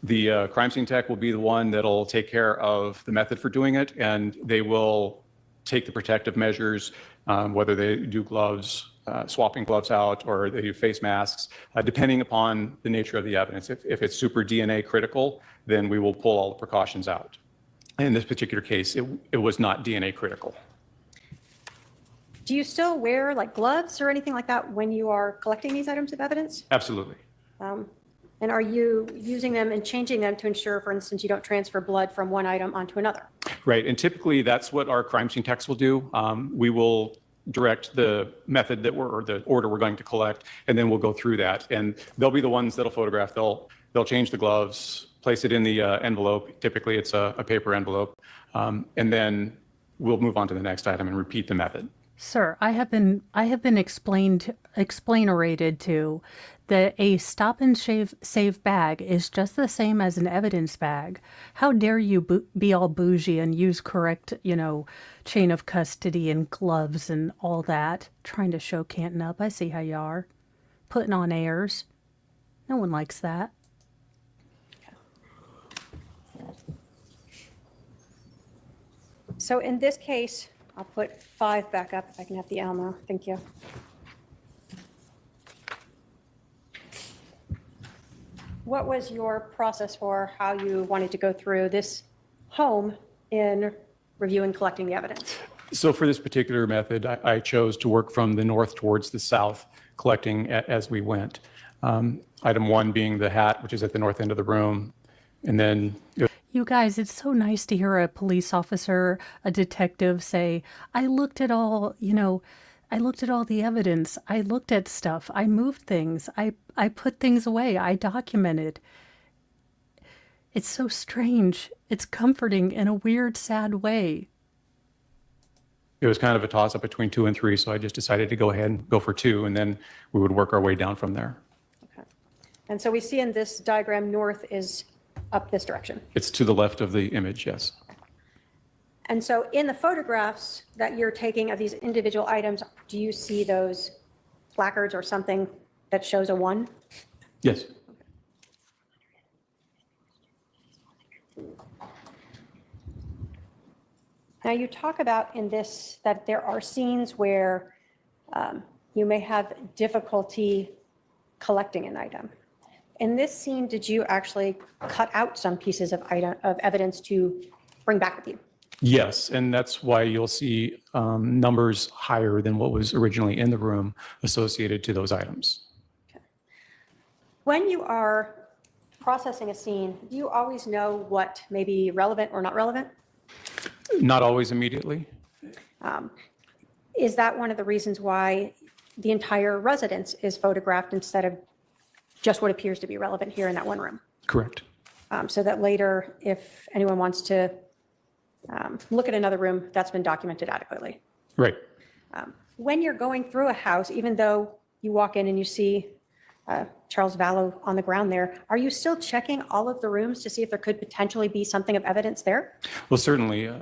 the crime scene tech will be the one that'll take care of the method for doing it, and they will take the protective measures, whether they do gloves, swapping gloves out, or they do face masks, depending upon the nature of the evidence. If it's super DNA critical, then we will pull all the precautions out. In this particular case, it was not DNA critical.
Do you still wear like gloves or anything like that when you are collecting these items of evidence?
Absolutely.
And are you using them and changing them to ensure, for instance, you don't transfer blood from one item onto another?
Right, and typically that's what our crime scene techs will do. We will direct the method or the order we're going to collect, and then we'll go through that. And they'll be the ones that'll photograph. They'll they'll change the gloves, place it in the envelope. Typically, it's a paper envelope. And then we'll move on to the next item and repeat the method.
Sir, I have been explainerated to that a stop and save bag is just the same as an evidence bag. How dare you be all bougie and use correct, chain of custody and gloves and all that, trying to show Canton up. I see how you are. Putting on airs. No one likes that.
So in this case, I'll put 5 back up if I can have the Elmo. Thank you. What was your process for how you wanted to go through this home in reviewing, collecting the evidence?
So for this particular method, I chose to work from the north towards the south, collecting as we went. Item 1 being the hat, which is at the north end of the room. And then
You guys, it's so nice to hear a police officer, a detective say, I looked at all the evidence. I looked at stuff. I moved things. I put things away. I documented. It's so strange. It's comforting in a weird, sad way.
it was kind of a toss-up between 2 and 3, so I just decided to go ahead and go for 2, and then we would work our way down from there.
Okay. And so we see in this diagram, north is up this direction.
It's to the left of the image, yes.
And so in the photographs that you're taking of these individual items, do you see those placards or something that shows a 1?
Yes.
Now you talk about in this that there are scenes where you may have difficulty collecting an item. In this scene, did you actually cut out some pieces of evidence to bring back with you?
Yes, and that's why you'll see numbers higher than what was originally in the room associated to those items.
Okay. When you are processing a scene, do you always know what may be relevant or not relevant?
Not always immediately.
Is that one of the reasons why the entire residence is photographed instead of just what appears to be relevant here in that one room?
Correct.
So that later, if anyone wants to look at another room, that's been documented adequately.
Right.
When you're going through a house, even though you walk in and you see Charles Vallow on the ground there, are you still checking all of the rooms to see if there could potentially be something of evidence there?
Well, certainly.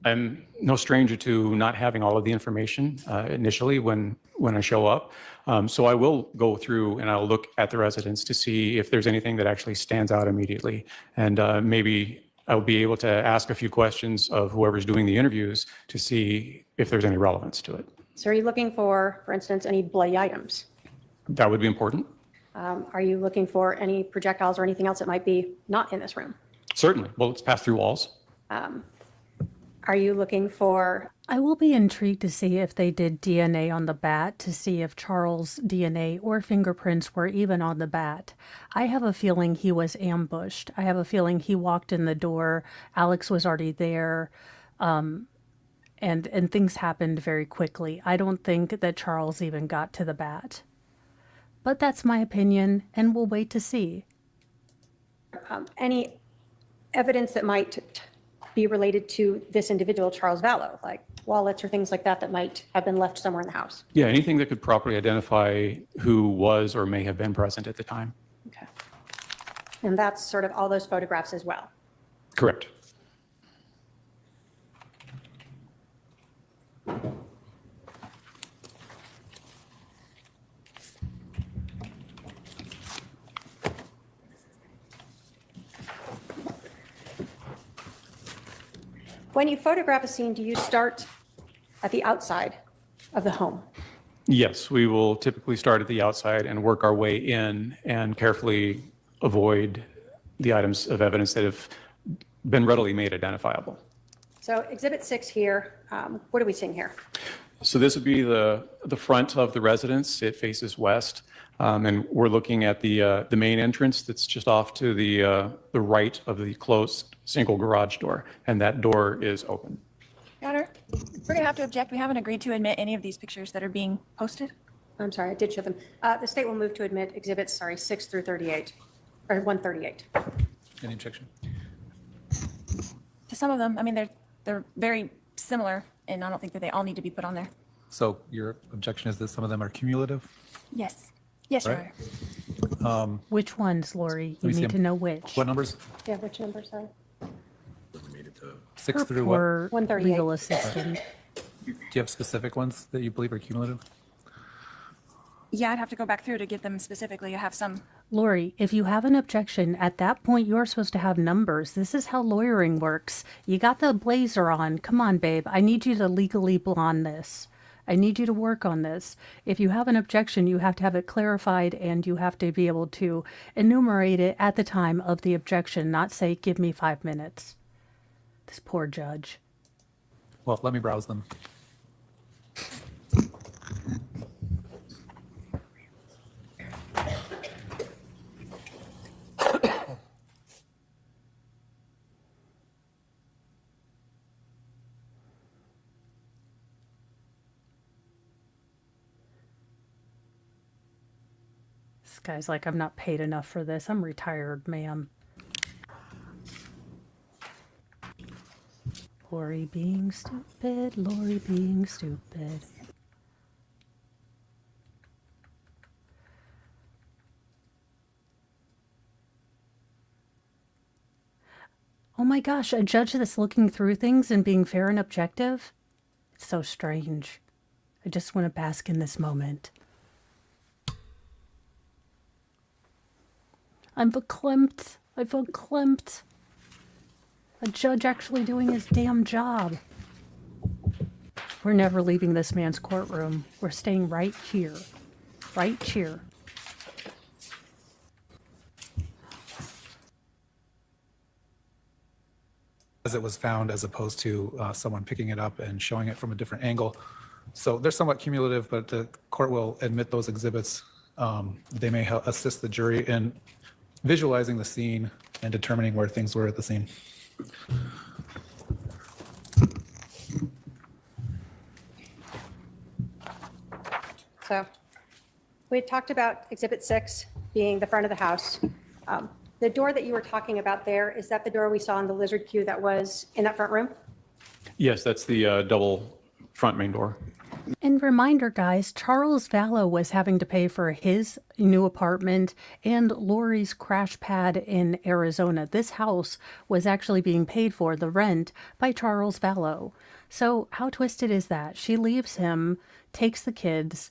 I'm no stranger to not having all of the information initially when I show up. So I will go through and I'll look at the residence to see if there's anything that actually stands out immediately. And maybe I'll be able to ask a few questions of whoever's doing the interviews to see if there's any relevance to it.
So are you looking for instance, any bloody items?
That would be important.
Are you looking for any projectiles or anything else that might be not in this room?
Certainly. Bullets pass through walls.
Are you looking for,
I will be intrigued to see if they did DNA on the bat, to see if Charles' DNA or fingerprints were even on the bat. I have a feeling he was ambushed. I have a feeling he walked in the door. Alex was already there. And things happened very quickly. I don't think that Charles even got to the bat. But that's my opinion, and we'll wait to see.
any evidence that might be related to this individual, Charles Vallow, like wallets or things like that that might have been left somewhere in the house?
Yeah, anything that could properly identify who was or may have been present at the time.
Okay. And that's sort of all those photographs as well?
Correct.
When you photograph a scene, do you start at the outside of the home?
Yes, we will typically start at the outside and work our way in and carefully avoid the items of evidence that have been readily made identifiable.
So Exhibit 6 here, what are we seeing here?
So this would be the front of the residence. It faces west, and we're looking at the main entrance that's just off to the right of the closed single garage door, and that door is open.
Your Honor, we're going to have to object. We haven't agreed to admit any of these pictures that are being posted.
I'm sorry, I did show them. The state will move to admit Exhibits, 6 through 38. or 138.
Any objection?
To some of them, I mean, they're very similar, and I don't think that they all need to be put on there.
So your objection is that some of them are cumulative?
Yes. Yes, Your
Right.
Honor.
Which ones, Lori? You
me see
need to
them.
know which.
What numbers?
Yeah, which number, sorry?
6
Her
through what?
poor
138.
legal assistant.
Do you have specific ones that you believe are cumulative?
Yeah, I'd have to go back through to get them specifically. I have some.
Lori, if you have an objection, at that point you're supposed to have numbers. This is how lawyering works. You got the blazer on. Come on, babe. I need you to legally blonde this. I need you to work on this. If you have an objection, you have to have it clarified and you have to be able to enumerate it at the time of the objection, not say, give me 5 minutes. This poor judge.
Well, let me browse them.
This guy's like, I'm not paid enough for this. I'm retired, ma'am. Lori being stupid, Lori being stupid. Oh my gosh, a judge that's looking through things and being fair and objective? It's so strange. I just want to bask in this moment. I'm verklempt. I'm verklempt. A judge actually doing his damn job. We're never leaving this man's courtroom. We're staying right here. Right here.
As it was found, as opposed to someone picking it up and showing it from a different angle. So they're somewhat cumulative, but the court will admit those exhibits. They may help assist the jury in visualizing the scene and determining where things were at the scene.
So we had talked about Exhibit 6 being the front of the house. The door that you were talking about there, is that the door we saw in the lizard queue that was in that front room?
Yes, that's the double front main door.
And reminder, guys, Charles Vallow was having to pay for his new apartment and Lori's crash pad in Arizona. This house was actually being paid for, the rent, by Charles Vallow. So how twisted is that? She leaves him, takes the kids.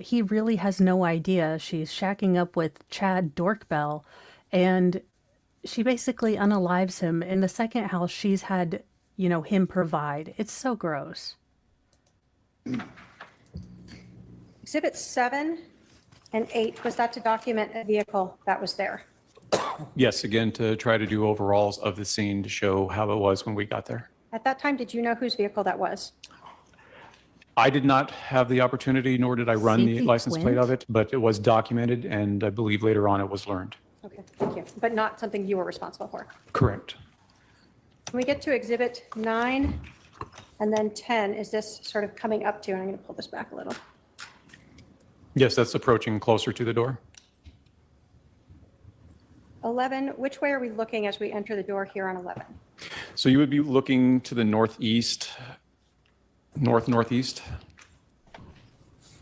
He really has no idea. She's shacking up with Chad Dorkbell, and she basically unalives him. In the second house, she's had, him provide. It's so gross.
Exhibit 7 and 8, was that to document a vehicle that was there?
Yes, again, to try to do overalls of the scene to show how it was when we got there.
At that time, did you know whose vehicle that was?
I did not have the opportunity, nor did I run the
Safety
license plate
Quint?
of it, but it was documented, and I believe later on it was learned.
Okay, thank you. But not something you were responsible for.
Correct.
When we get to Exhibit 9 and then 10, is this sort of coming up to, and I'm going to pull this back a little.
Yes, that's approaching closer to the door.
11, which way are we looking as we enter the door here on 11?
So you would be looking to the northeast, northeast.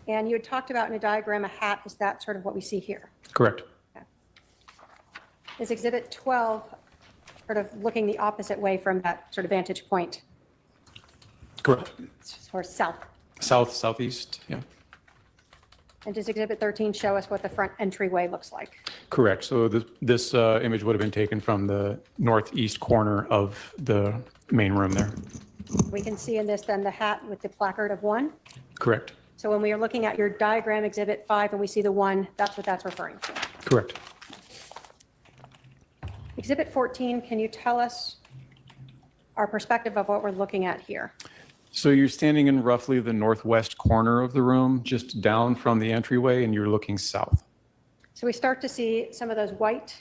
And you had talked about in a diagram a hat, is that sort of what we see here?
Correct.
Is Exhibit 12 sort of looking the opposite way from that sort of vantage point,
Correct.
or south?
Southeast, yeah.
And does Exhibit 13 show us what the front entryway looks like?
Correct. So this image would have been taken from the northeast corner of the main room there.
We can see in this then the hat with the placard of 1.
Correct.
So when we are looking at your diagram, Exhibit 5, and we see the 1, that's what that's referring to.
Correct.
Exhibit 14, can you tell us our perspective of what we're looking at here?
So you're standing in roughly the northwest corner of the room, just down from the entryway, and you're looking south.
So we start to see some of those white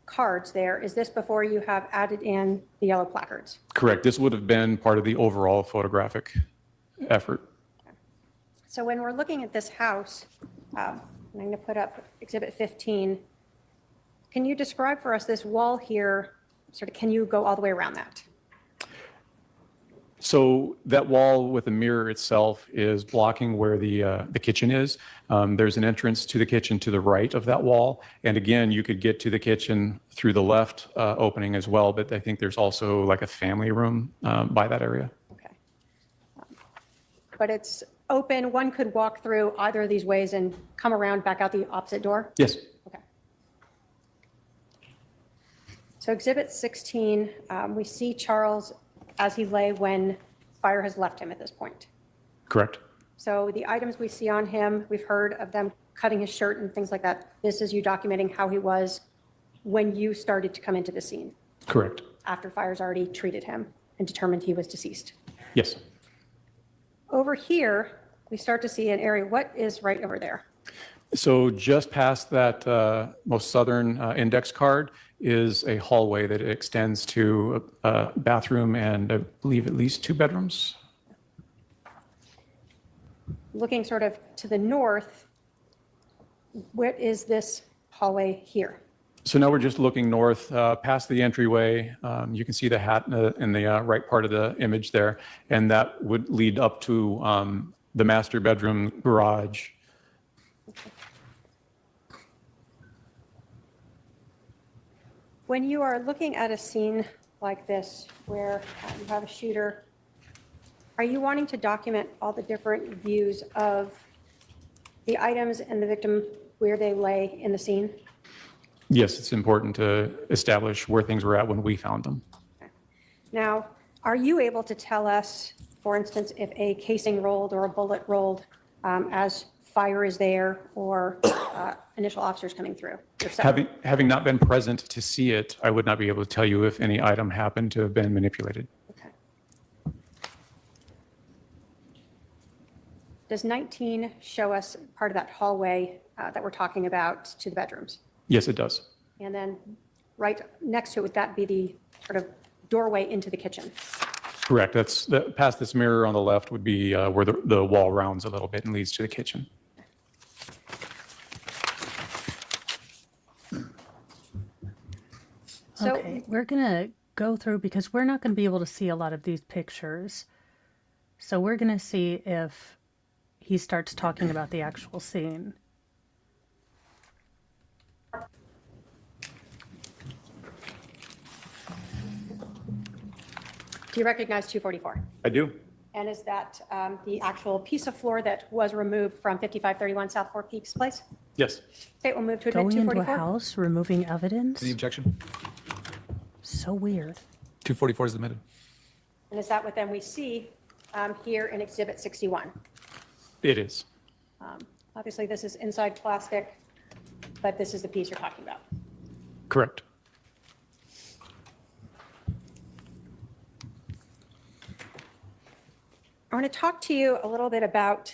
cards there. Is this before you have added in the yellow placards?
Correct. This would have been part of the overall photographic effort.
So when we're looking at this house, I'm going to put up Exhibit 15. Can you describe for us this wall here? Sort of, can you go all the way around that?
So that wall with the mirror itself is blocking where the kitchen is. There's an entrance to the kitchen to the right of that wall. And again, you could get to the kitchen through the left opening as well, but I think there's also like a family room by that area.
Okay. But it's open. One could walk through either of these ways and come around back out the opposite door?
Yes.
Okay. So Exhibit 16, we see Charles as he lay when fire has left him at this point.
Correct.
So the items we see on him, we've heard of them cutting his shirt and things like that. This is you documenting how he was when you started to come into the scene,
Correct.
after fire's already treated him and determined he was deceased.
Yes.
Over here, we start to see an area. What is right over there?
So just past that most southern index card is a hallway that extends to a bathroom and I believe at least 2 bedrooms.
Looking sort of to the north, what is this hallway here?
So now we're just looking north past the entryway. You can see the hat in the right part of the image there, and that would lead up to the master bedroom garage.
When you are looking at a scene like this, where you have a shooter, are you wanting to document all the different views of the items and the victim where they lay in the scene?
Yes, it's important to establish where things were at when we found them.
Now, are you able to tell us, for instance, if a casing rolled or a bullet rolled as fire is there or initial officers coming through?
Having not been present to see it, I would not be able to tell you if any item happened to have been manipulated.
Okay. Does 19 show us part of that hallway that we're talking about to the bedrooms?
Yes, it does.
And then right next to it, would that be the sort of doorway into the kitchen?
Correct. That's past this mirror on the left would be where the wall rounds a little bit and leads to the kitchen.
So,
Okay, we're gonna go through because we're not gonna be able to see a lot of these pictures. So we're gonna see if he starts talking about the actual scene.
do you recognize 244?
I do.
And is that the actual piece of floor that was removed from 5531 South Four Peaks Place?
Yes.
Okay, we'll move to admit
Going into a
244.
house, removing evidence.
Any objection?
So weird.
244 is admitted.
And is that what then we see here in Exhibit 61?
It is.
Obviously, this is inside plastic, but this is the piece you're talking about.
Correct.
I want to talk to you a little bit about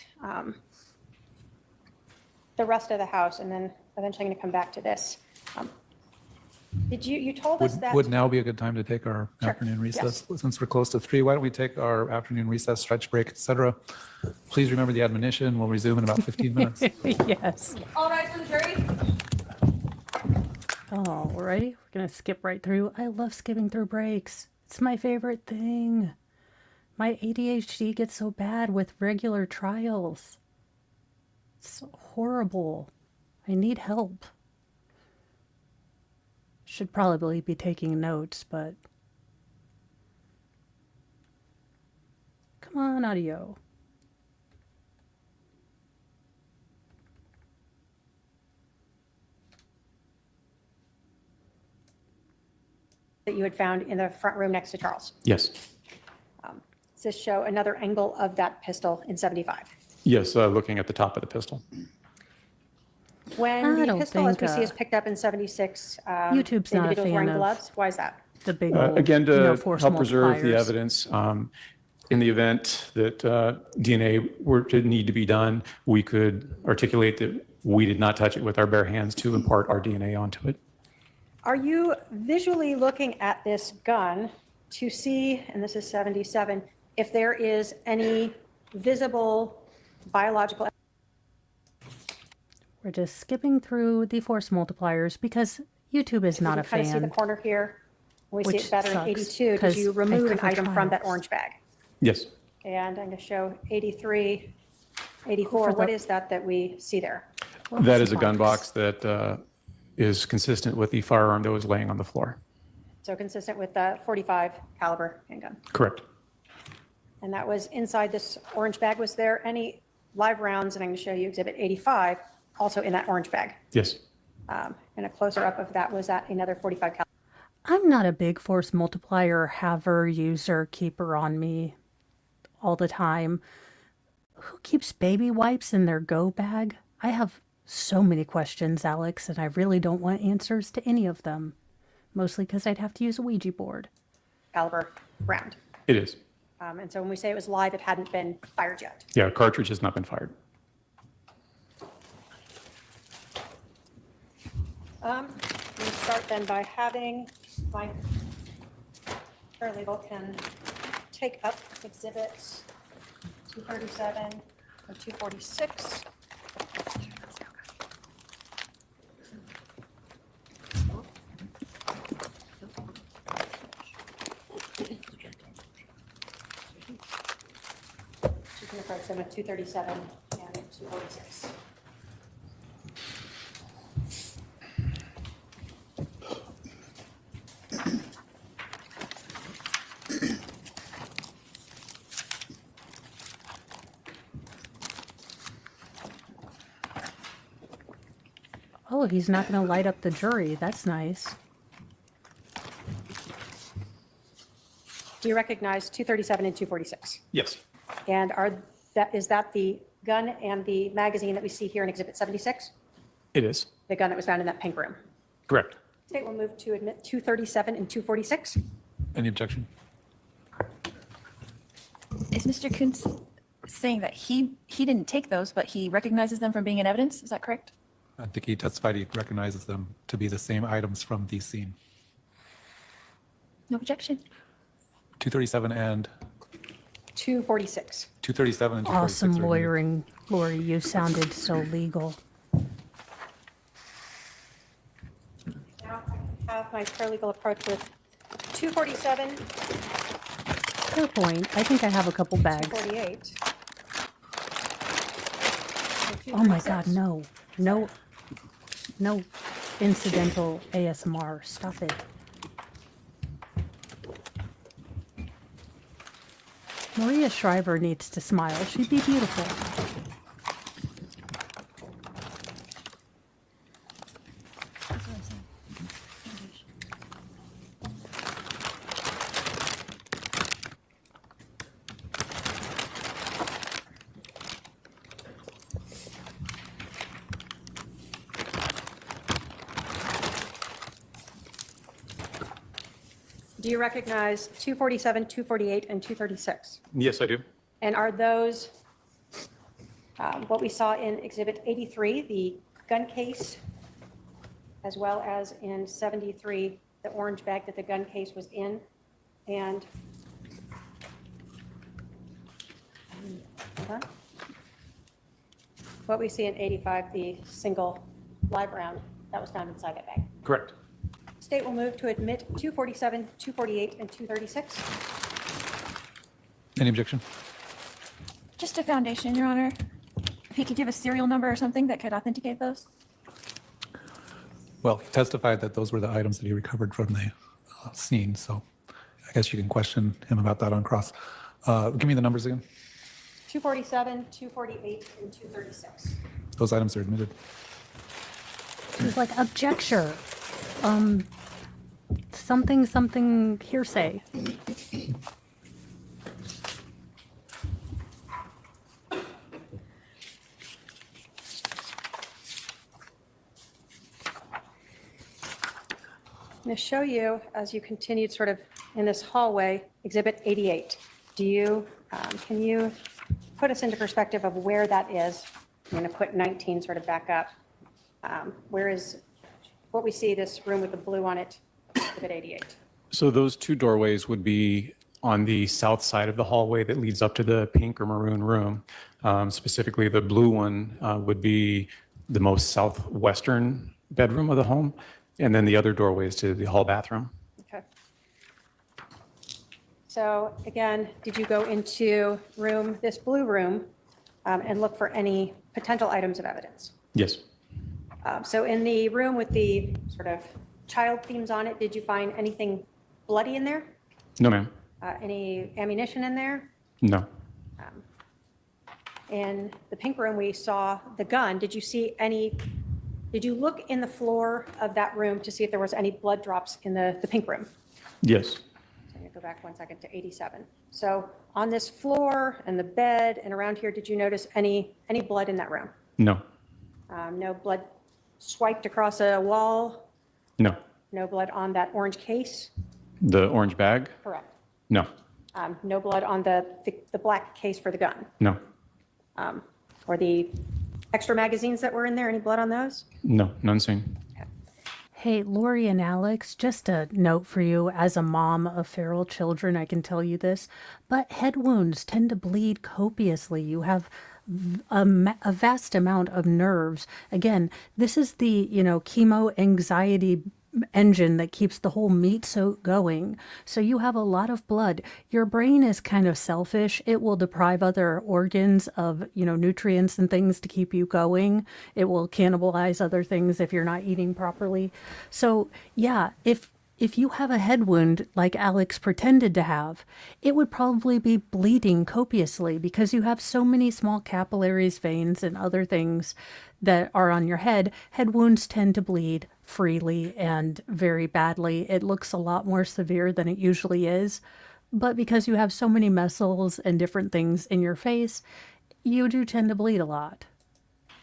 the rest of the house, and then eventually I'm going to come back to this. You told us that.
Would now be a good time to take our
Sure.
afternoon recess? Since we're close to 3, why don't we take our afternoon recess, stretch break, et cetera? Please remember the admonition. We'll resume in about 15 minutes.
Yes.
All rise for the jury.
Alrighty, we're gonna skip right through. I love skipping through breaks. It's my favorite thing. My ADHD gets so bad with regular trials. It's horrible. I need help. Should probably be taking notes, but come on, audio.
That you had found in the front room next to Charles.
Yes.
Does this show another angle of that pistol in 75?
Yes, looking at the top of the pistol.
When
I
the
don't
pistol, as we
think,
see, is picked up in 76,
YouTube's
the
not a
individual's
fan
wearing
of
gloves. Why is that?
the big old,
Again, to
force
help preserve the
multipliers.
evidence, in the event that DNA were to need to be done, we could articulate that we did not touch it with our bare hands to impart our DNA onto it.
Are you visually looking at this gun to see, and this is 77, if there is any visible biological?
We're just skipping through the force multipliers because YouTube is not
You
a
can kind of see the
fan.
corner here. We see
Which
it better in
sucks,
82 because
'cause
you
I
remove an
cover
item from that
trials.
orange bag.
Yes.
And I'm going to show 83, 84. What is that we see there?
That is a gun box that is consistent with the firearm that was laying on the floor.
So consistent with the 45 caliber handgun.
Correct.
And that was inside this orange bag. Was there any live rounds? And I'm going to show you Exhibit 85, also in that orange bag.
Yes.
And a closer up of that, was that another 45 caliber?
I'm not a big force multiplier, haver, user, keeper on me all the time. Who keeps baby wipes in their go bag? I have so many questions, Alex, and I really don't want answers to any of them. Mostly because I'd have to use a Ouija board.
Caliber round.
It is.
And so when we say it was live, it hadn't been fired yet.
Yeah, cartridge has not been fired.
We start then by having my paralegal can take up exhibits 237 or 246. You can approach them at 237 and 246.
Oh, he's not going to light up the jury. That's nice.
Do you recognize 237 and 246?
Yes.
And is that the gun and the magazine that we see here in Exhibit 76?
It is.
The gun that was found in that pink room?
Correct.
State will move to admit 237 and 246.
Any objection?
Is Mr. Kuntz saying that he didn't take those, but he recognizes them from being in evidence? Is that correct?
I think he testified he recognizes them to be the same items from the scene.
No objection.
237 and
246.
237 and 246.
Awesome
are admitted.
lawyering, Lori. You sounded so legal.
Now I have my paralegal approach with 247,
Fair point. I think I have a couple bags.
248. and
Oh my God,
246.
no. No incidental ASMR. Stop it. Maria Shriver needs to smile. She'd be beautiful.
Do you recognize 247, 248, and 236?
Yes, I do.
And are those what we saw in Exhibit 83, the gun case, as well as in 73, the orange bag that the gun case was in, and hold on. What we see in 85, the single live round that was found inside that bag?
Correct.
State will move to admit 247, 248, and 236.
Any objection?
Just a foundation, Your Honor. If he could give a serial number or something that could authenticate those?
Well, he testified that those were the items that he recovered from the scene, so I guess you can question him about that on cross. Give me the numbers again.
247, 248, and 236.
Those items are admitted.
She's like, objection. Something hearsay.
I'm going to show you, as you continued sort of in this hallway, Exhibit 88. Can you put us into perspective of where that is? I'm going to put 19 sort of back up. Where is what we see, this room with the blue on it, Exhibit 88?
So those two doorways would be on the south side of the hallway that leads up to the pink or maroon room. Specifically, the blue one would be the most southwestern bedroom of the home. And then the other doorway is to the hall bathroom.
Okay. So again, did you go into this blue room, and look for any potential items of evidence?
Yes.
So in the room with the sort of child themes on it, did you find anything bloody in there?
No, ma'am.
Any ammunition in there?
No.
In the pink room, we saw the gun. Did you look in the floor of that room to see if there was any blood drops in the pink room?
Yes.
So I'm going to go back 1 second to 87. So on this floor and the bed and around here, did you notice any blood in that room?
No.
No blood swiped across a wall?
No.
No blood on that orange case?
The orange bag?
Correct.
No.
No blood on the black case for the gun?
No.
Or the extra magazines that were in there, any blood on those?
No. None seen.
Hey, Lori and Alex, just a note for you. As a mom of feral children, I can tell you this, but head wounds tend to bleed copiously. You have a vast amount of nerves. Again, this is the, chemo anxiety engine that keeps the whole meat suit going. So you have a lot of blood. Your brain is kind of selfish. It will deprive other organs of, nutrients and things to keep you going. It will cannibalize other things if you're not eating properly. So yeah, if you have a head wound like Alex pretended to have, it would probably be bleeding copiously because you have so many small capillaries, veins, and other things that are on your head. Head wounds tend to bleed freely and very badly. It looks a lot more severe than it usually is. But because you have so many muscles and different things in your face, you do tend to bleed a lot.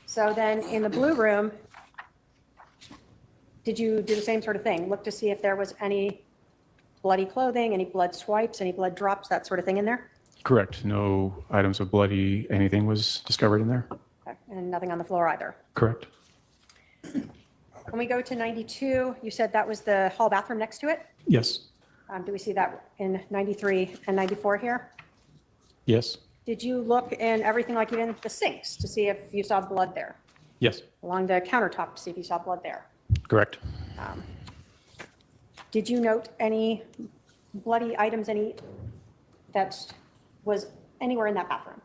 So then in the blue room, did you do the same sort of thing? Look to see if there was any bloody clothing, any blood swipes, any blood drops, that sort of thing in there?
Correct. No items of bloody anything was discovered in there.
Okay. And nothing on the floor either?
Correct.
When we go to 92, you said that was the hall bathroom next to it?
Yes.
Do we see that in 93 and 94 here?
Yes.
Did you look in everything, like even the sinks, to see if you saw blood there?
Yes.
Along the countertop to see if you saw blood there?
Correct.
Did you note any bloody items, that was anywhere in that bathroom?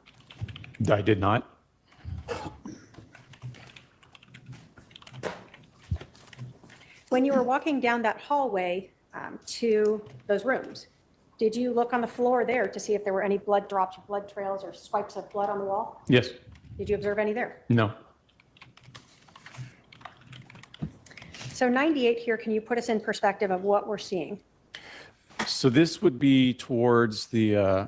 I did not.
When you were walking down that hallway to those rooms, did you look on the floor there to see if there were any blood drops, or blood trails, or swipes of blood on the wall?
Yes.
Did you observe any there?
No.
So 98 here, can you put us in perspective of what we're seeing?
So this would be towards the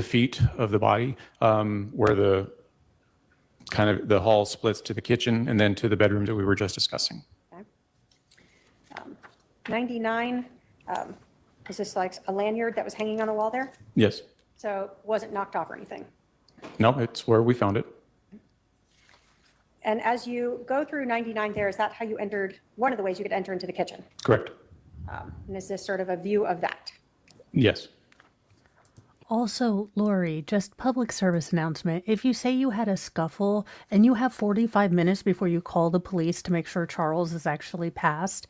feet of the body, where the hall splits to the kitchen and then to the bedrooms that we were just discussing.
Okay. 99, is this like a lanyard that was hanging on the wall there?
Yes.
So it wasn't knocked off or anything?
No, it's where we found it.
And as you go through 99 there, is that how you entered, one of the ways you could enter into the kitchen?
Correct.
And is this sort of a view of that?
Yes.
Also, Lori, just public service announcement. If you say you had a scuffle and you have 45 minutes before you call the police to make sure Charles is actually passed,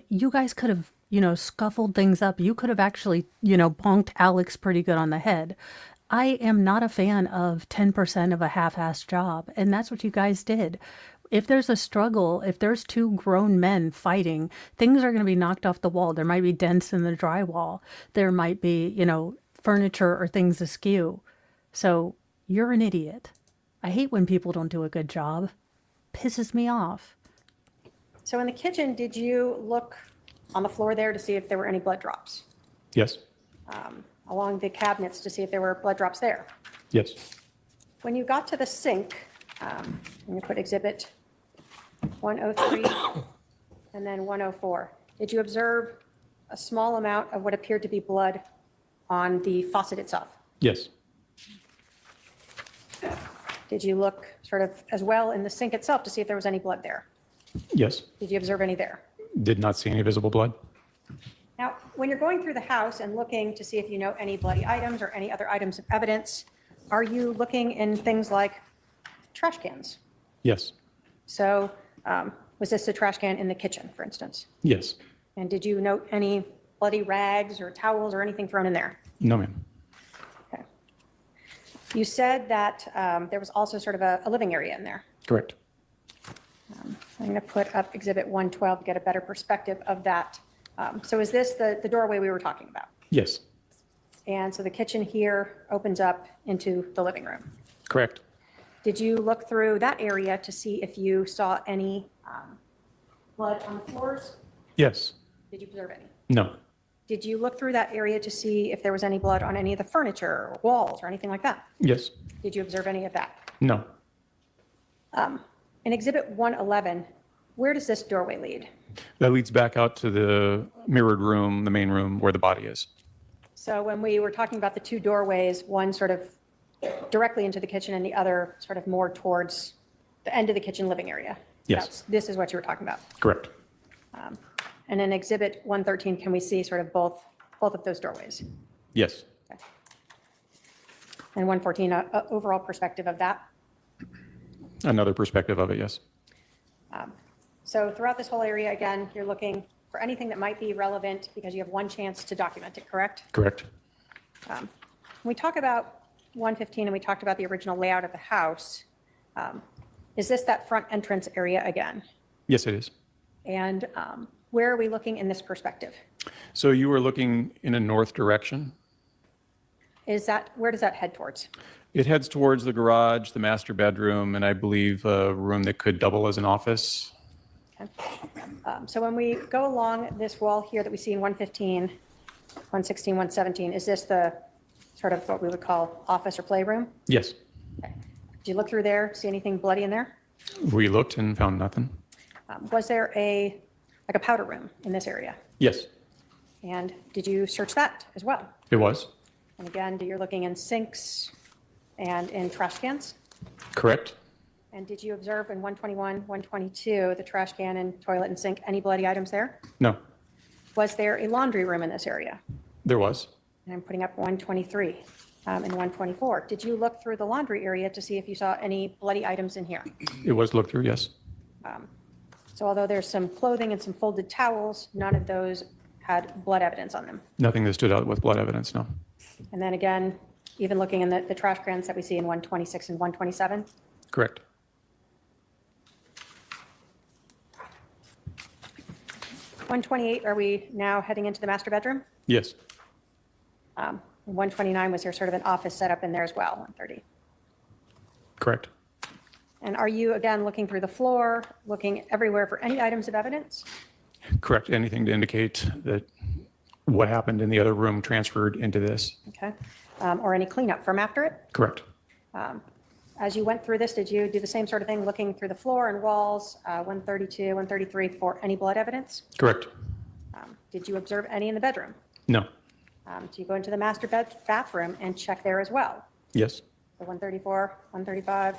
you guys could have, scuffled things up. You could have actually, bonked Alex pretty good on the head. I am not a fan of 10% of a half-assed job, and that's what you guys did. If there's a struggle, if there's two grown men fighting, things are going to be knocked off the wall. There might be dents in the drywall. There might be, furniture or things askew. So you're an idiot. I hate when people don't do a good job. Pisses me off.
So in the kitchen, did you look on the floor there to see if there were any blood drops?
Yes.
Along the cabinets to see if there were blood drops there?
Yes.
When you got to the sink, I'm going to put exhibit 103 and then 104. Did you observe a small amount of what appeared to be blood on the faucet itself?
Yes.
Did you look sort of as well in the sink itself to see if there was any blood there?
Yes.
Did you observe any there?
Did not see any visible blood.
Now, when you're going through the house and looking to see if you know any bloody items or any other items of evidence, are you looking in things like trash cans?
Yes.
So was Was this the trash can in the kitchen, for instance?
Yes.
And did you note any bloody rags or towels or anything thrown in there?
No, ma'am.
Okay. You said that there was also sort of a living area in there.
Correct.
I'm going to put up Exhibit 112 to get a better perspective of that. So is this the doorway we were talking about?
Yes.
And so the kitchen here opens up into the living room.
Correct.
Did you look through that area to see if you saw any blood on the floors?
Yes.
Did you observe any?
No.
Did you look through that area to see if there was any blood on any of the furniture or walls or anything like that?
Yes.
Did you observe any of that?
No.
In Exhibit 111, where does this doorway lead?
That leads back out to the mirrored room, the main room where the body is.
So when we were talking about the two doorways, one sort of directly into the kitchen and the other sort of more towards the end of the kitchen living area?
Yes.
This is what you were talking about.
Correct.
And in Exhibit 113, can we see sort of both of those doorways?
Yes.
And 114, overall perspective of that?
Another perspective of it, yes.
So throughout this whole area, again, you're looking for anything that might be relevant because you have one chance to document it, correct?
Correct.
When we talk about 115 and we talked about the original layout of the house, is this that front entrance area again?
Yes, it is.
And where are we looking in this perspective?
So you were looking in a north direction.
Where does that head towards?
It heads towards the garage, the master bedroom, and I believe a room that could double as an office.
So when we go along this wall here that we see in 115, 116, 117, is this the sort of what we would call office or playroom?
Yes.
Did you look through there, see anything bloody in there?
We looked and found nothing.
Was there a powder room in this area?
Yes,
And did you search that as well?
it was.
And again, you're looking in sinks and in trash cans?
Correct.
And did you observe in 121, 122, the trash can and toilet and sink, any bloody items there?
No,
Was there a laundry room in this area?
there was.
And I'm putting up 123 and 124. Did you look through the laundry area to see if you saw any bloody items in here?
It was looked through, yes.
So although there's some clothing and some folded towels, none of those had blood evidence on them.
Nothing that stood out with blood evidence, no.
And then again, even looking in the trash cans that we see in 126 and 127,
Correct.
128, are we now heading into the master bedroom?
Yes,
129, was there sort of an office setup in there as well, 130?
correct.
And are you, again, looking through the floor, looking everywhere for any items of evidence?
Correct. Anything to indicate that what happened in the other room transferred into this?
Okay. Or any cleanup from after it?
Correct.
As you went through this, did you do the same sort of thing, looking through the floor and walls, 132, 133, for any blood evidence?
Correct.
Did you observe any in the bedroom?
No.
Do you go into the master bathroom and check there as well?
Yes.
The 134, 135?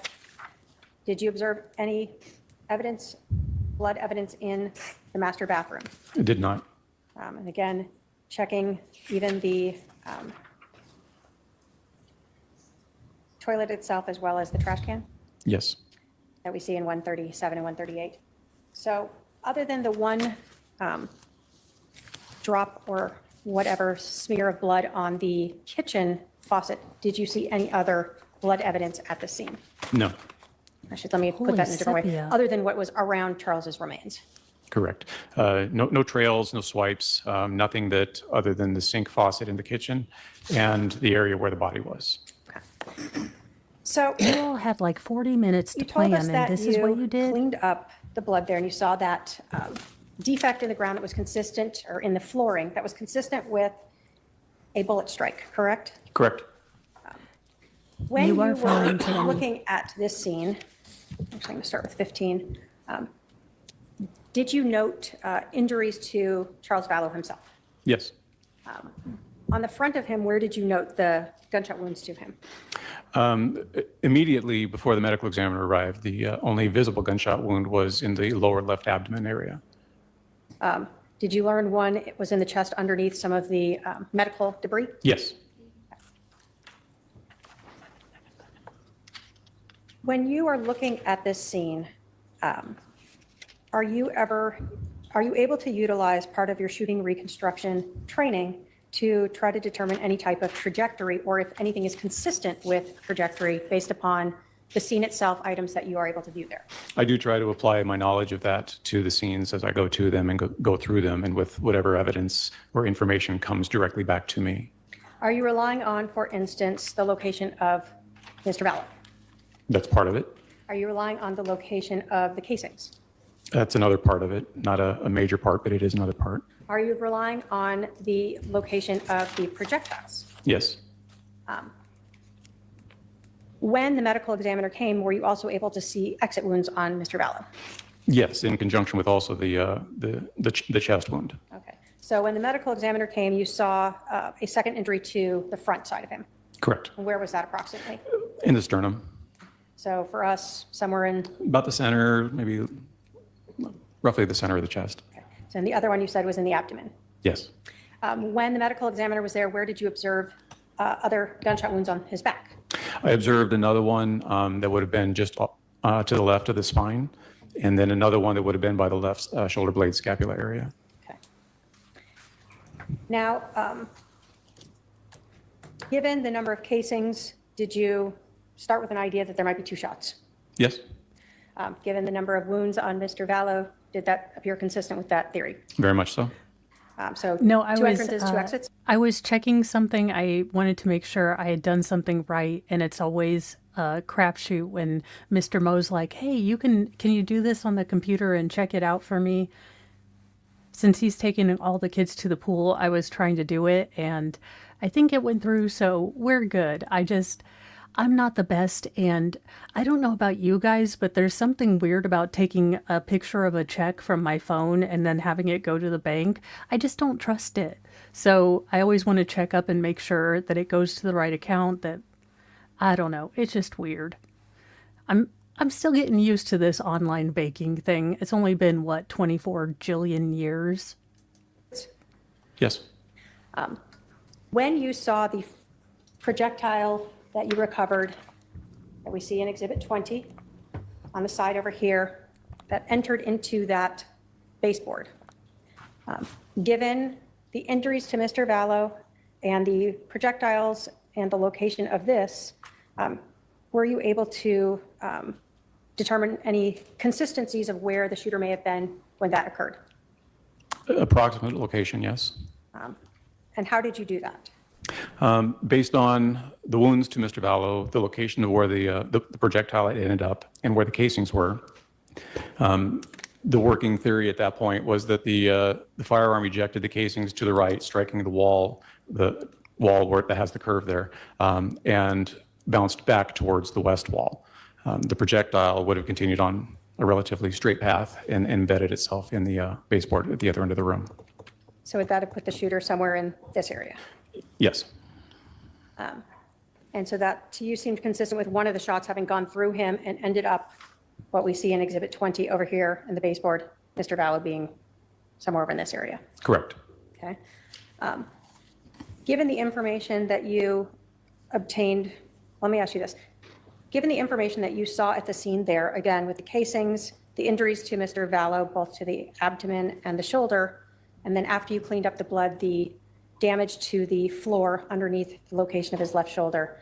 Did you observe any evidence, blood evidence in the master bathroom?
It did not.
And again, checking even the toilet itself as well as the trash can
Yes.
that we see in 137 and 138. So other than the one drop or whatever smear of blood on the kitchen faucet, did you see any other blood evidence at the scene?
No.
Actually, let me put
Holy
that in a different way,
sepia.
other than what was around Charles's remains.
Correct. No trails, no swipes, nothing that other than the sink faucet in the kitchen and the area where the body was.
So
You all had like 40 minutes to
you told
plan,
us
and
that
this is what you
you
did?
cleaned up the blood there and you saw that defect in the ground that was consistent, or in the flooring, that was consistent with a bullet strike, correct?
Correct.
When
You
you
are
were
fine, Tammy.
looking at this scene, actually I'm going to start with 15, did you note injuries to Charles Vallow himself?
Yes.
On the front of him, where did you note the gunshot wounds to him?
Immediately before the medical examiner arrived, the only visible gunshot wound was in the lower left abdomen area.
Did you learn one it was in the chest underneath some of the medical debris?
Yes.
When you are looking at this scene, are you able to utilize part of your shooting reconstruction training to try to determine any type of trajectory, or if anything is consistent with trajectory based upon the scene itself, items that you are able to view there?
I do try to apply my knowledge of that to the scenes as I go to them and go through them, and with whatever evidence or information comes directly back to me.
Are you relying on, for instance, the location of Mr. Vallow?
That's part of it.
Are you relying on the location of the casings?
That's another part of it. Not a major part, but it is another part.
Are you relying on the location of the projectiles?
Yes.
When the medical examiner came, were you also able to see exit wounds on Mr. Vallow?
Yes, in conjunction with also the chest wound.
Okay. So when the medical examiner came, you saw a second injury to the front side of him.
Correct.
And where was that approximately?
In the sternum.
So for us, somewhere in,
About the center, maybe roughly the center of the chest.
so and the other one you said was in the abdomen.
Yes.
When the medical examiner was there, where did you observe other gunshot wounds on his back?
I observed another one that would have been just to the left of the spine, and then another one that would have been by the left shoulder blade scapula area.
Okay. Now, given the number of casings, did you start with an idea that there might be two shots?
Yes,
Given the number of wounds on Mr. Vallow, did that appear consistent with that theory?
very much so.
So
No, I
two
was
entrances, two exits?
I was checking something. I wanted to make sure I had done something right, and it's always a crapshoot when Mr. Mo's like, "Hey, can you do this on the computer and check it out for me?" Since he's taking all the kids to the pool, I was trying to do it, and I think it went through, so we're good. I'm not the best, and I don't know about you guys, but there's something weird about taking a picture of a check from my phone and then having it go to the bank. I just don't trust it. So I always want to check up and make sure that it goes to the right account. That I don't know. It's just weird. I'm still getting used to this online baking thing. It's only been, 24 jillion years?
Yes.
When you saw the projectile that you recovered, that we see in Exhibit 20 on the side over here, that entered into that baseboard, given the injuries to Mr. Vallow and the projectiles and the location of this, were you able to determine any consistencies of where the shooter may have been when that occurred?
Approximate location, yes.
And how did you do that?
Based on the wounds to Mr. Vallow, the location of where the projectile had ended up, and where the casings were, the working theory at that point was that the firearm ejected the casings to the right, striking the wall where that has the curve there, and bounced back towards the west wall. The projectile would have continued on a relatively straight path and embedded itself in the baseboard at the other end of the room.
So would that have put the shooter somewhere in this area?
Yes.
And so that to you seemed consistent with one of the shots having gone through him and ended up what we see in Exhibit 20 over here in the baseboard, Mr. Vallow being somewhere over in this area.
Correct.
Okay. Given the information that you obtained, let me ask you this. Given the information that you saw at the scene there, again, with the casings, the injuries to Mr. Vallow, both to the abdomen and the shoulder, and then after you cleaned up the blood, the damage to the floor underneath the location of his left shoulder,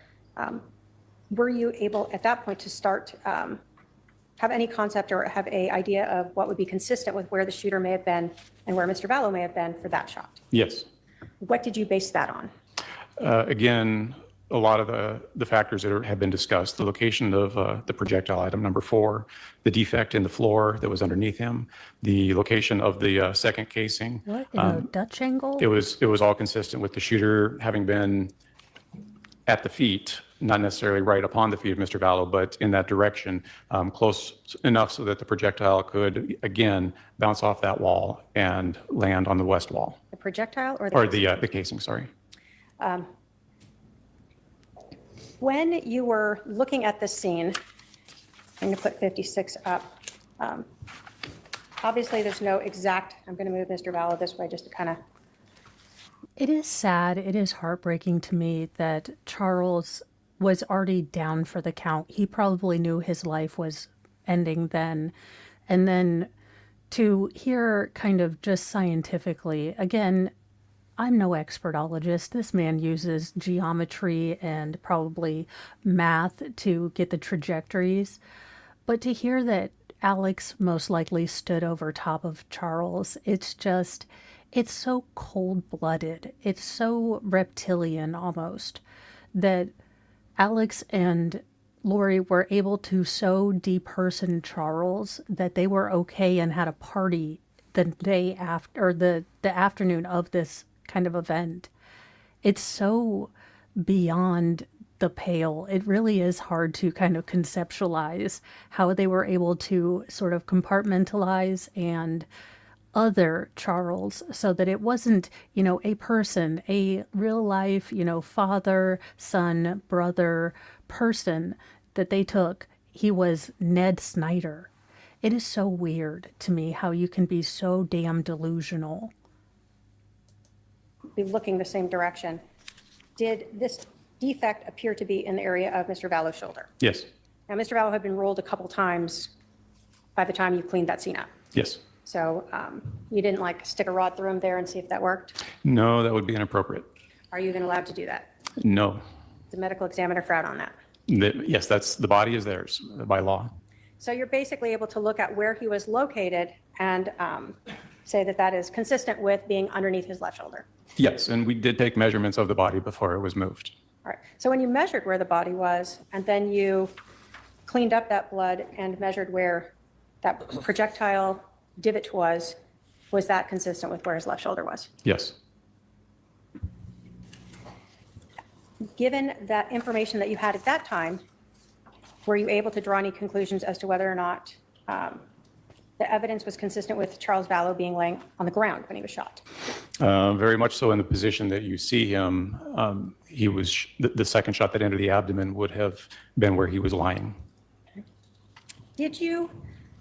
were you able at that point to start, have any concept or have a idea of what would be consistent with where the shooter may have been and where Mr. Vallow may have been for that shot?
Yes.
What did you base that on?
Again, a lot of the factors that have been discussed, the location of the projectile item number 4, the defect in the floor that was underneath him, the location of the second casing.
What, in a Dutch angle?
It was all consistent with the shooter having been at the feet, not necessarily right upon the feet of Mr. Vallow, but in that direction, close enough so that the projectile could, again, bounce off that wall and land on the west wall.
The projectile or
The casing, sorry.
When you were looking at this scene, I'm going to put 56 up. Obviously, there's no exact, I'm going to move Mr. Vallow this way just to kind of,
It is sad. It is heartbreaking to me that Charles was already down for the count. He probably knew his life was ending then. And then to hear kind of just scientifically, again, I'm no expertologist. This man uses geometry and probably math to get the trajectories. But to hear that Alex most likely stood over top of Charles, it's so cold-blooded. It's so reptilian almost that Alex and Lori were able to so deperson Charles that they were okay and had a party the day after, or the afternoon of this kind of event. It's so beyond the pale. It really is hard to kind of conceptualize how they were able to sort of compartmentalize and other Charles so that it wasn't, a person, a real life, father, son, brother, person that they took. He was Ned Snyder. It is so weird to me how you can be so damn delusional.
Be looking the same direction. Did this defect appear to be in the area of Mr. Vallow's shoulder?
Yes.
Now, Mr. Vallow had been rolled a couple times by the time you cleaned that scene up.
Yes.
So you didn't stick a rod through him there and see if that worked?
No, that would be inappropriate.
Are you even allowed to do that?
No.
The medical examiner frowned on that.
Yes, the body is theirs by law.
So you're basically able to look at where he was located and say that that is consistent with being underneath his left shoulder.
Yes, and we did take measurements of the body before it was moved.
All right. So when you measured where the body was and then you cleaned up that blood and measured where that projectile divot was that consistent with where his left shoulder was?
Yes.
Given that information that you had at that time, were you able to draw any conclusions as to whether or not the evidence was consistent with Charles Vallow being laying on the ground when he was shot?
Very much so in the position that you see him. He was the second shot that entered the abdomen would have been where he was lying.
Did you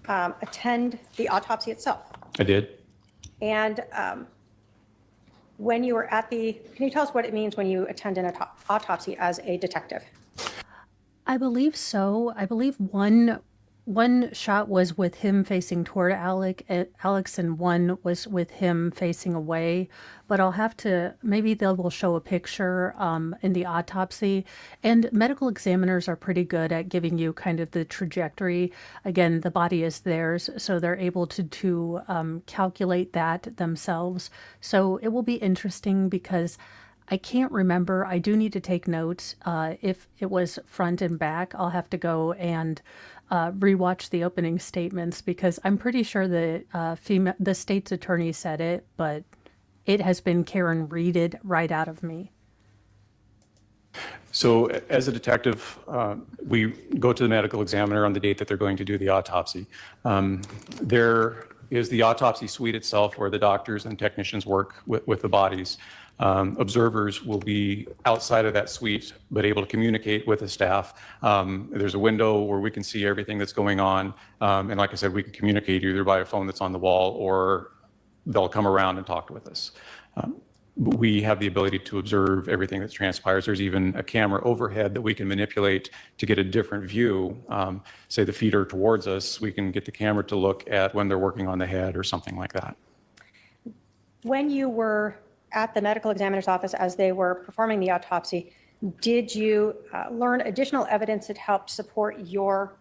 attend the autopsy itself?
I did.
And when you were can you tell us what it means when you attend an autopsy as a detective?
I believe so. I believe one shot was with him facing toward Alex, and one was with him facing away. But I'll have to, maybe they will show a picture in the autopsy. And medical examiners are pretty good at giving you kind of the trajectory. Again, the body is theirs, so they're able to calculate that themselves. So it will be interesting because I can't remember. I do need to take notes. If it was front and back, I'll have to go and rewatch the opening statements because I'm pretty sure the state's attorney said it, but it has been Karen Reeded right out of me.
So as a detective, we go to the medical examiner on the date that they're going to do the autopsy. There is the autopsy suite itself where the doctors and technicians work with the bodies. Observers will be outside of that suite, but able to communicate with the staff. There's a window where we can see everything that's going on. And like I said, we can communicate either by a phone that's on the wall or they'll come around and talk with us. We have the ability to observe everything that transpires. There's even a camera overhead that we can manipulate to get a different view. Say the feet are towards us, we can get the camera to look at when they're working on the head or something like that.
When you were at the medical examiner's office as they were performing the autopsy, did you learn additional evidence that helped support your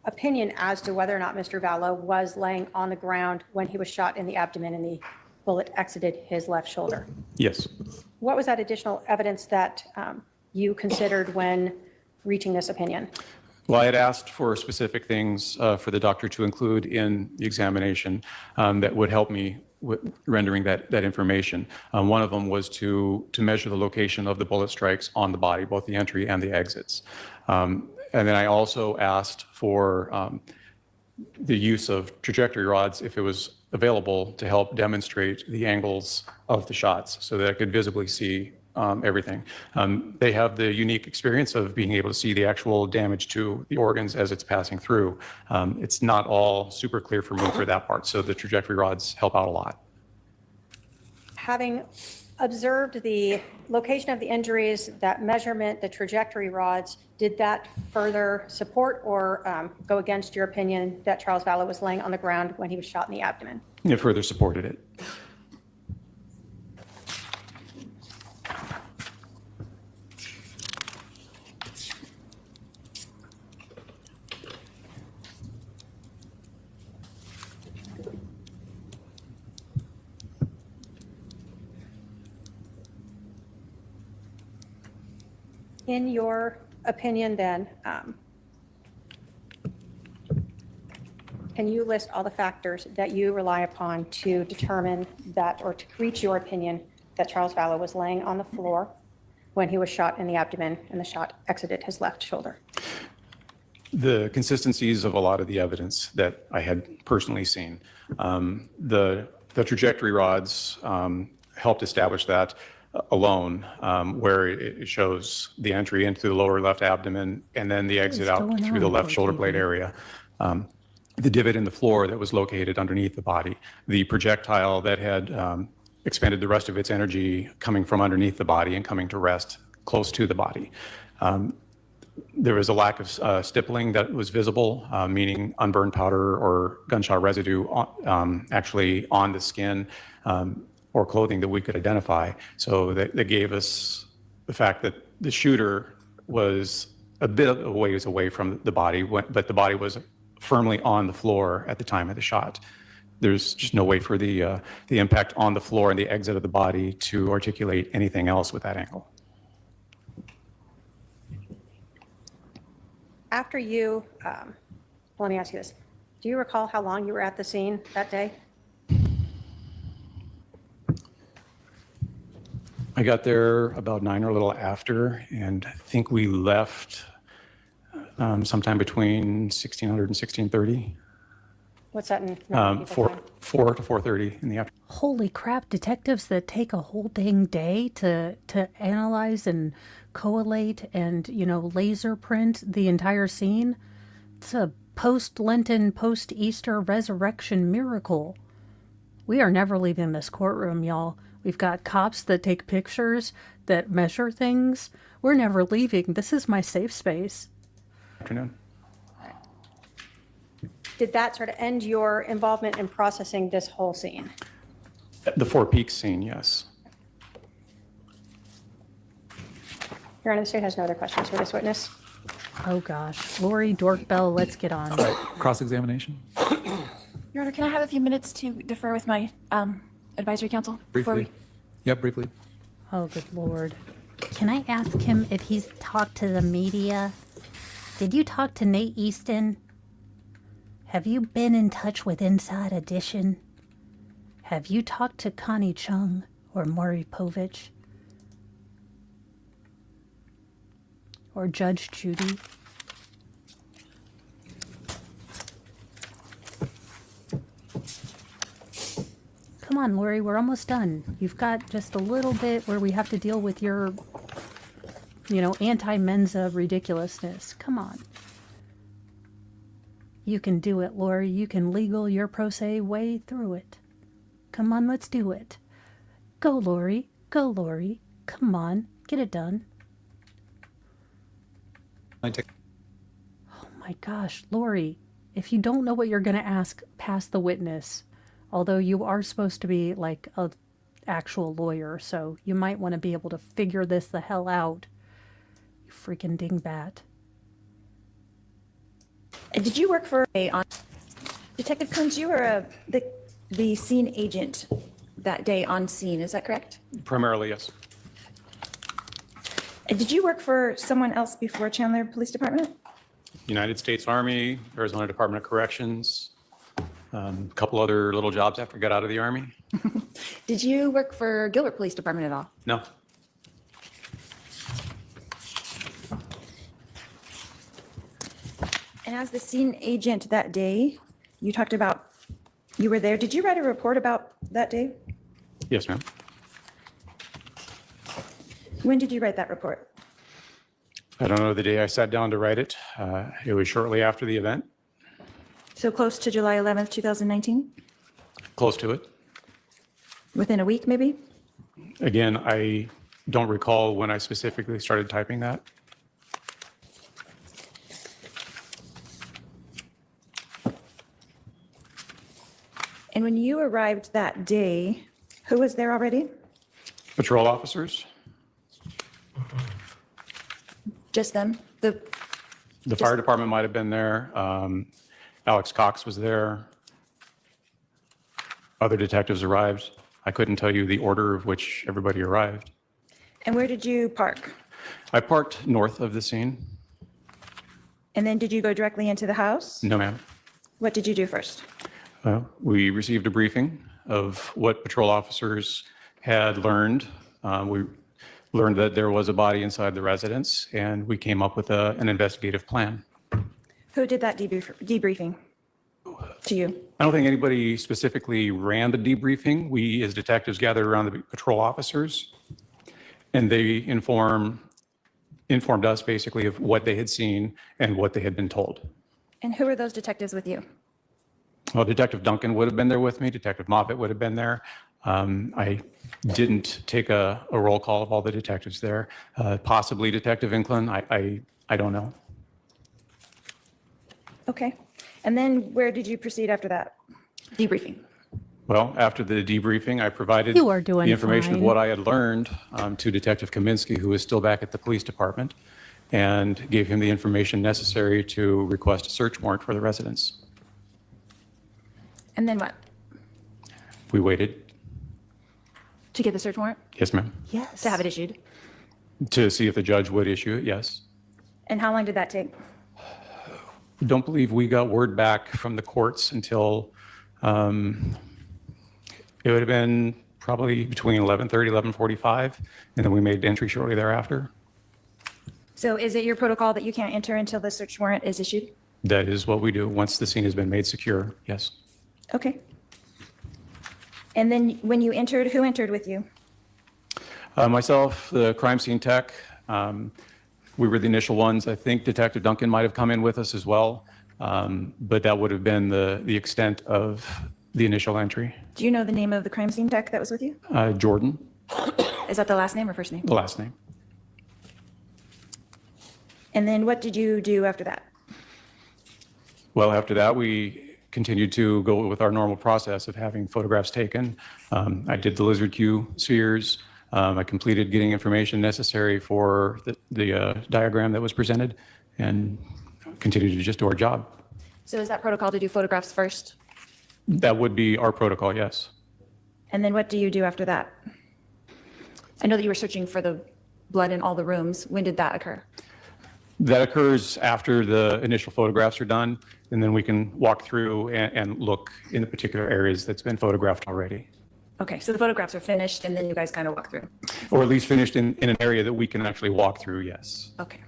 opinion as to whether or not Mr. Vallow was laying on the ground when he was shot in the abdomen and the bullet exited his left shoulder?
Yes.
What was that additional evidence that you considered when reaching this opinion?
Well, I had asked for specific things for the doctor to include in the examination that would help me with rendering that information. One of them was to measure the location of the bullet strikes on the body, both the entry and the exits. And then I also asked for the use of trajectory rods, if it was available, to help demonstrate the angles of the shots so that I could visibly see everything. They have the unique experience of being able to see the actual damage to the organs as it's passing through. It's not all super clear for me for that part, so the trajectory rods help out a lot.
Having observed the location of the injuries, that measurement, the trajectory rods, did that further support or go against your opinion that Charles Vallow was laying on the ground when he was shot in the abdomen?
It further supported it.
In your opinion then, can you list all the factors that you rely upon to determine that, or to reach your opinion that Charles Vallow was laying on the floor when he was shot in the abdomen and the shot exited his left shoulder?
The consistencies of a lot of the evidence that I had personally seen. The trajectory rods helped establish that alone, where it shows the entry into the lower left abdomen and then the exit out
going
through the
on,
left
poor
shoulder
TV?
blade area. The divot in the floor that was located underneath the body, the projectile that had expended the rest of its energy coming from underneath the body and coming to rest close to the body. There was a lack of stippling that was visible, meaning unburned powder or gunshot residue actually on the skin or clothing that we could identify. So that gave us the fact that the shooter was a bit of a ways away from the body, but the body was firmly on the floor at the time of the shot. There's just no way for the impact on the floor and the exit of the body to articulate anything else with that angle.
After you, let me ask you this. Do you recall how long you were at the scene that day?
I got there about 9 or a little after, and I think we left sometime between 1600 and 1630,
What's that in normal people
4
time?
to 4:30 in the afternoon.
Holy crap, detectives that take a whole dang day to analyze and collate and, laser print the entire scene. It's a post-Lenten, post-Easter resurrection miracle. We are never leaving this courtroom, y'all. We've got cops that take pictures, that measure things. We're never leaving. This is my safe space.
Afternoon.
Did that sort of end your involvement in processing this whole scene?
The Four Peaks scene, yes.
Your Honor, the state has no other questions for this witness.
Oh gosh. Lori Daybell, let's get on.
Cross-examination?
Your Honor, can I have a few minutes to defer with my advisory counsel? before
Briefly. Yep, briefly.
Oh, good Lord.
Can I ask him if he's talked to the media? Did you talk to Nate Easton? Have you been in touch with Inside Edition? Have you talked to Connie Chung or Maury Povich?
Or Judge Judy? Come on, Lori, we're almost done. You've got just a little bit where we have to deal with your, anti-Mensa ridiculousness. Come on. You can do it, Lori. You can legal your pro se way through it. Come on, let's do it. Go, Lori. Go, Lori. Come on, get it done. Oh my gosh, Lori, if you don't know what you're going to ask, pass the witness. Although you are supposed to be like a actual lawyer, so you might want to be able to figure this the hell out. You freaking dingbat.
Did you work for Detective Combs? You were the scene agent that day on scene, is that correct?
Primarily, yes.
Did you work for someone else before Chandler Police Department?
United States Army, Arizona Department of Corrections, a couple other little jobs after I got out of the Army.
Did you work for Gilbert Police Department at all?
No.
And as the scene agent that day, you talked about, you were there. Did you write a report about that day?
Yes, ma'am.
When did you write that report?
I don't know the day I sat down to write it. It was shortly after the event,
So close to July 11th, 2019?
close to it.
Within a week, maybe?
Again, I don't recall when I specifically started typing that.
And when you arrived that day, who was there already?
Patrol officers,
Just them?
the fire department might have been there. Alex Cox was there. Other detectives arrived. I couldn't tell you the order of which everybody arrived.
And where did you park?
I parked north of the scene.
And then did you go directly into the house?
No, ma'am.
What did you do first?
We received a briefing of what patrol officers had learned. We learned that there was a body inside the residence, and we came up with an investigative plan.
Who did that debriefing to you?
I don't think anybody specifically ran the debriefing. We, as detectives, gathered around the patrol officers, and they informed us basically of what they had seen and what they had been told.
And who were those detectives with you?
Well, Detective Duncan would have been there with me. Detective Moffett would have been there. I didn't take a roll call of all the detectives there. Possibly Detective Inclin. I don't know.
Okay. And then where did you proceed after that?
Debriefing.
Well, after the debriefing, I provided
You are doing
the information of
fine.
what I had learned to Detective Kaminsky, who is still back at the police department, and gave him the information necessary to request a search warrant for the residence.
And then what?
We waited.
To get the search warrant?
Yes, ma'am.
Yes.
To have it issued?
To see if the judge would issue it, yes.
And how long did that take?
Don't believe we got word back from the courts until it would have been probably between 11:30, 11:45, and then we made entry shortly thereafter.
So is it your protocol that you can't enter until the search warrant is issued?
That is what we do once the scene has been made secure, yes.
Okay. And then when you entered, who entered with you?
Myself, the crime scene tech, we were the initial ones. I think Detective Duncan might have come in with us as well, but that would have been the extent of the initial entry.
Do you know the name of the crime scene tech that was with you?
Jordan,
Is that the last name or first name?
the last name.
And then what did you do after that?
Well, after that, we continued to go with our normal process of having photographs taken. I did the lizard cue spheres. I completed getting information necessary for the diagram that was presented and continued to just do our job.
So is that protocol to do photographs first?
That would be our protocol, yes.
And then what do you do after that?
I know that you were searching for the blood in all the rooms. When did that occur?
That occurs after the initial photographs are done, and then we can walk through and look in the particular areas that's been photographed already.
Okay, so the photographs are finished and then you guys kind of walk through.
Or at least finished in an area that we can actually walk through, yes.
Okay.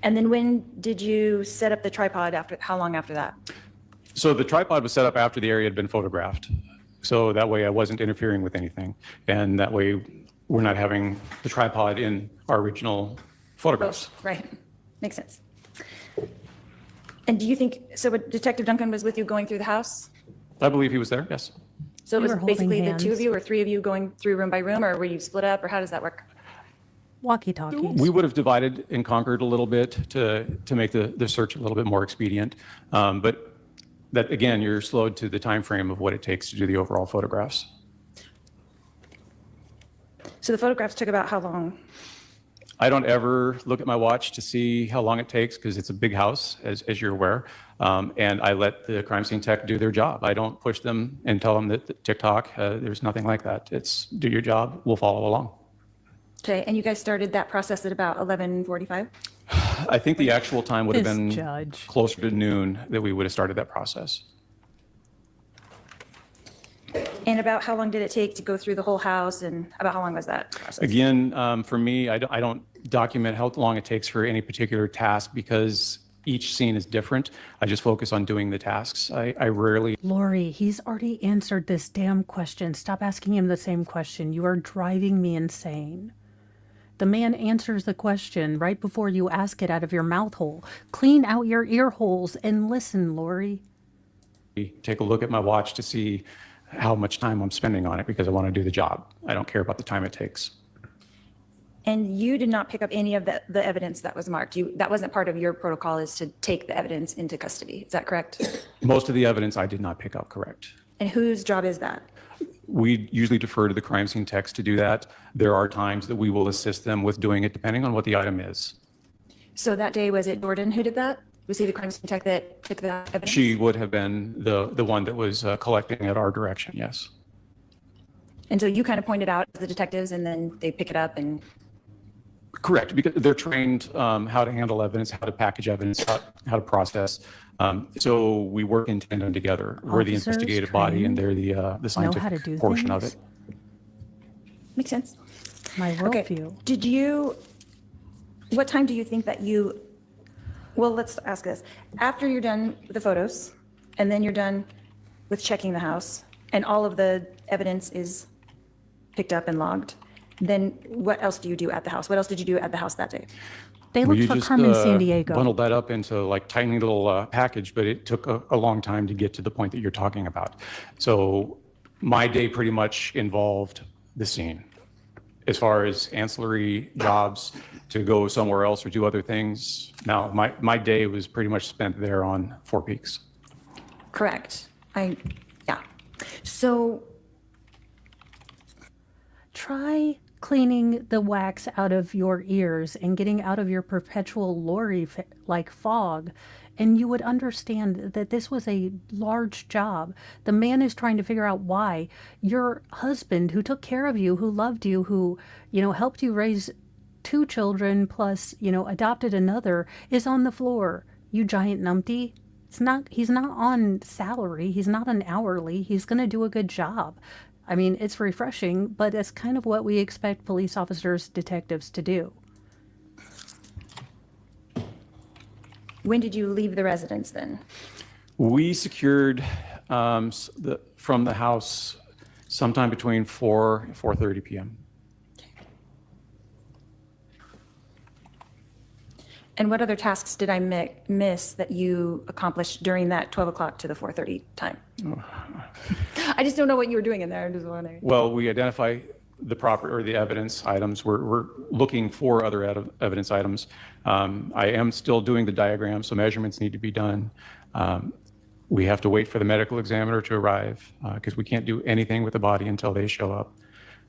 And then when did you set up the tripod after, how long after that?
So the tripod was set up after the area had been photographed. So that way I wasn't interfering with anything. And that way we're not having the tripod in our original photographs.
Right.
Makes sense. And do you think, so Detective Duncan was with you going through the house?
I believe he was there, yes.
So it
We
was
were holding
basically the two of
hands.
you or three of you going through room by room, or were you split up, or how does that work?
Walkie-talkies.
We would have divided and conquered a little bit to make the search a little bit more expedient. But that, again, you're slowed to the time frame of what it takes to do the overall photographs.
So the photographs took about how long?
I don't ever look at my watch to see how long it takes because it's a big house, as you're aware. And I let the crime scene tech do their job. I don't push them and tell them that TikTok, there's nothing like that. It's do your job, we'll follow along.
Okay, and you guys started that process at about 11:45?
I think the actual time would have
This
been
judge.
closer to noon that we would have started that process.
And about how long did it take to go through the whole house, and about how long was that process?
Again, for me, I don't document how long it takes for any particular task because each scene is different. I just focus on doing the tasks. I rarely.
Lori, he's already answered this damn question. Stop asking him the same question. You are driving me insane. The man answers the question right before you ask it out of your mouth hole. Clean out your ear holes and listen, Lori.
Take a look at my watch to see how much time I'm spending on it because I want to do the job. I don't care about the time it takes.
And you did not pick up any of the evidence that was marked. That wasn't part of your protocol, is to take the evidence into custody. Is that correct?
Most of the evidence I did not pick up, correct.
And whose job is that?
We usually defer to the crime scene techs to do that. There are times that we will assist them with doing it depending on what the item is.
So that day, was it Jordan who did that? Was he the crime scene tech that took that evidence?
She would have been the one that was collecting at our direction, yes.
And so you kind of pointed out the detectives, and then they pick it up and...
Correct, because they're trained how to handle evidence, how to package evidence, how to process. So we work in tandem together. We're the
Officers
investigative body, and
trained
they're the
how to do
scientific portion of
things?
it.
Makes sense.
My
Okay.
worldview.
What time do you think that you, well, let's ask this. After you're done with the photos, and then you're done with checking the house, and all of the evidence is picked up and logged, then what else do you do at the house? What else did you do at the house that day?
They
Well,
looked
you
for
just
Carmen San Diego.
bundled that up into like tiny little package, but it took a long time to get to the point that you're talking about. So my day pretty much involved the scene. As far as ancillary jobs to go somewhere else or do other things, now my day was pretty much spent there on Four Peaks.
Correct. Yeah. So,
Try cleaning the wax out of your ears and getting out of your perpetual Lori like fog, and you would understand that this was a large job. The man is trying to figure out why your husband, who took care of you, who loved you, who, helped you raise 2 children plus, adopted another, is on the floor. You giant numpty. He's not on salary. He's not an hourly. He's going to do a good job. I mean, it's refreshing, but it's kind of what we expect police officers, detectives to do.
when did you leave the residence then?
We secured from the house sometime between 4 and 4:30 p.m.
And what other tasks did I miss that you accomplished during that 12 o'clock to the 4:30 time? I just don't know what you were doing in there. I'm just wondering.
Well, we identify the proper or the evidence items. We're looking for other evidence items. I am still doing the diagram, so measurements need to be done. We have to wait for the medical examiner to arrive because we can't do anything with the body until they show up.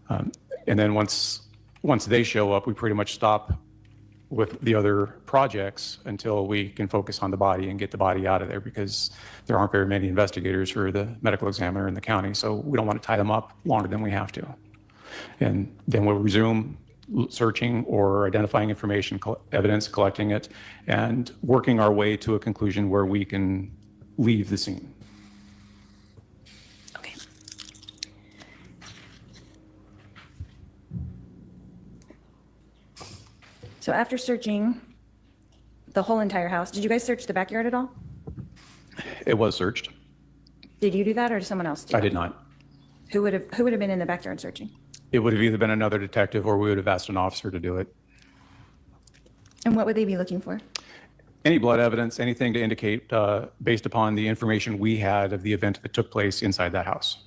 And then once they show up, we pretty much stop with the other projects until we can focus on the body and get the body out of there, because there aren't very many investigators for the medical examiner in the county. So we don't want to tie them up longer than we have to. And then we'll resume searching or identifying information, evidence, collecting it, and working our way to a conclusion where we can leave the scene.
Okay. So after searching the whole entire house, did you guys search the backyard at all?
It was searched.
Did you do that or did someone else do
I
that?
did not.
Who would have been in the backyard searching?
It would have either been another detective or we would have asked an officer to do it.
And what would they be looking for?
Any blood evidence, anything to indicate, based upon the information we had of the event that took place inside that house.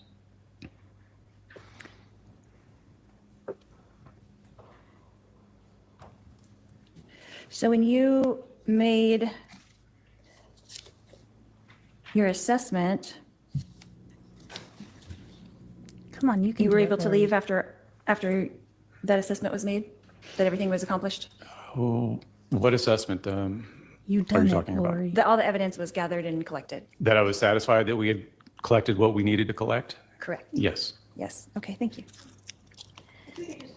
So when you made your assessment,
Come on, you can
you were
do it,
able to
Lori.
leave after that assessment was made? That everything was accomplished?
Oh, what assessment?
You
What are
done
you
it,
talking about?
Lori.
That all the evidence was gathered and collected?
That I was satisfied that we had collected what we needed to collect?
Correct.
Yes.
Yes. Okay, thank you.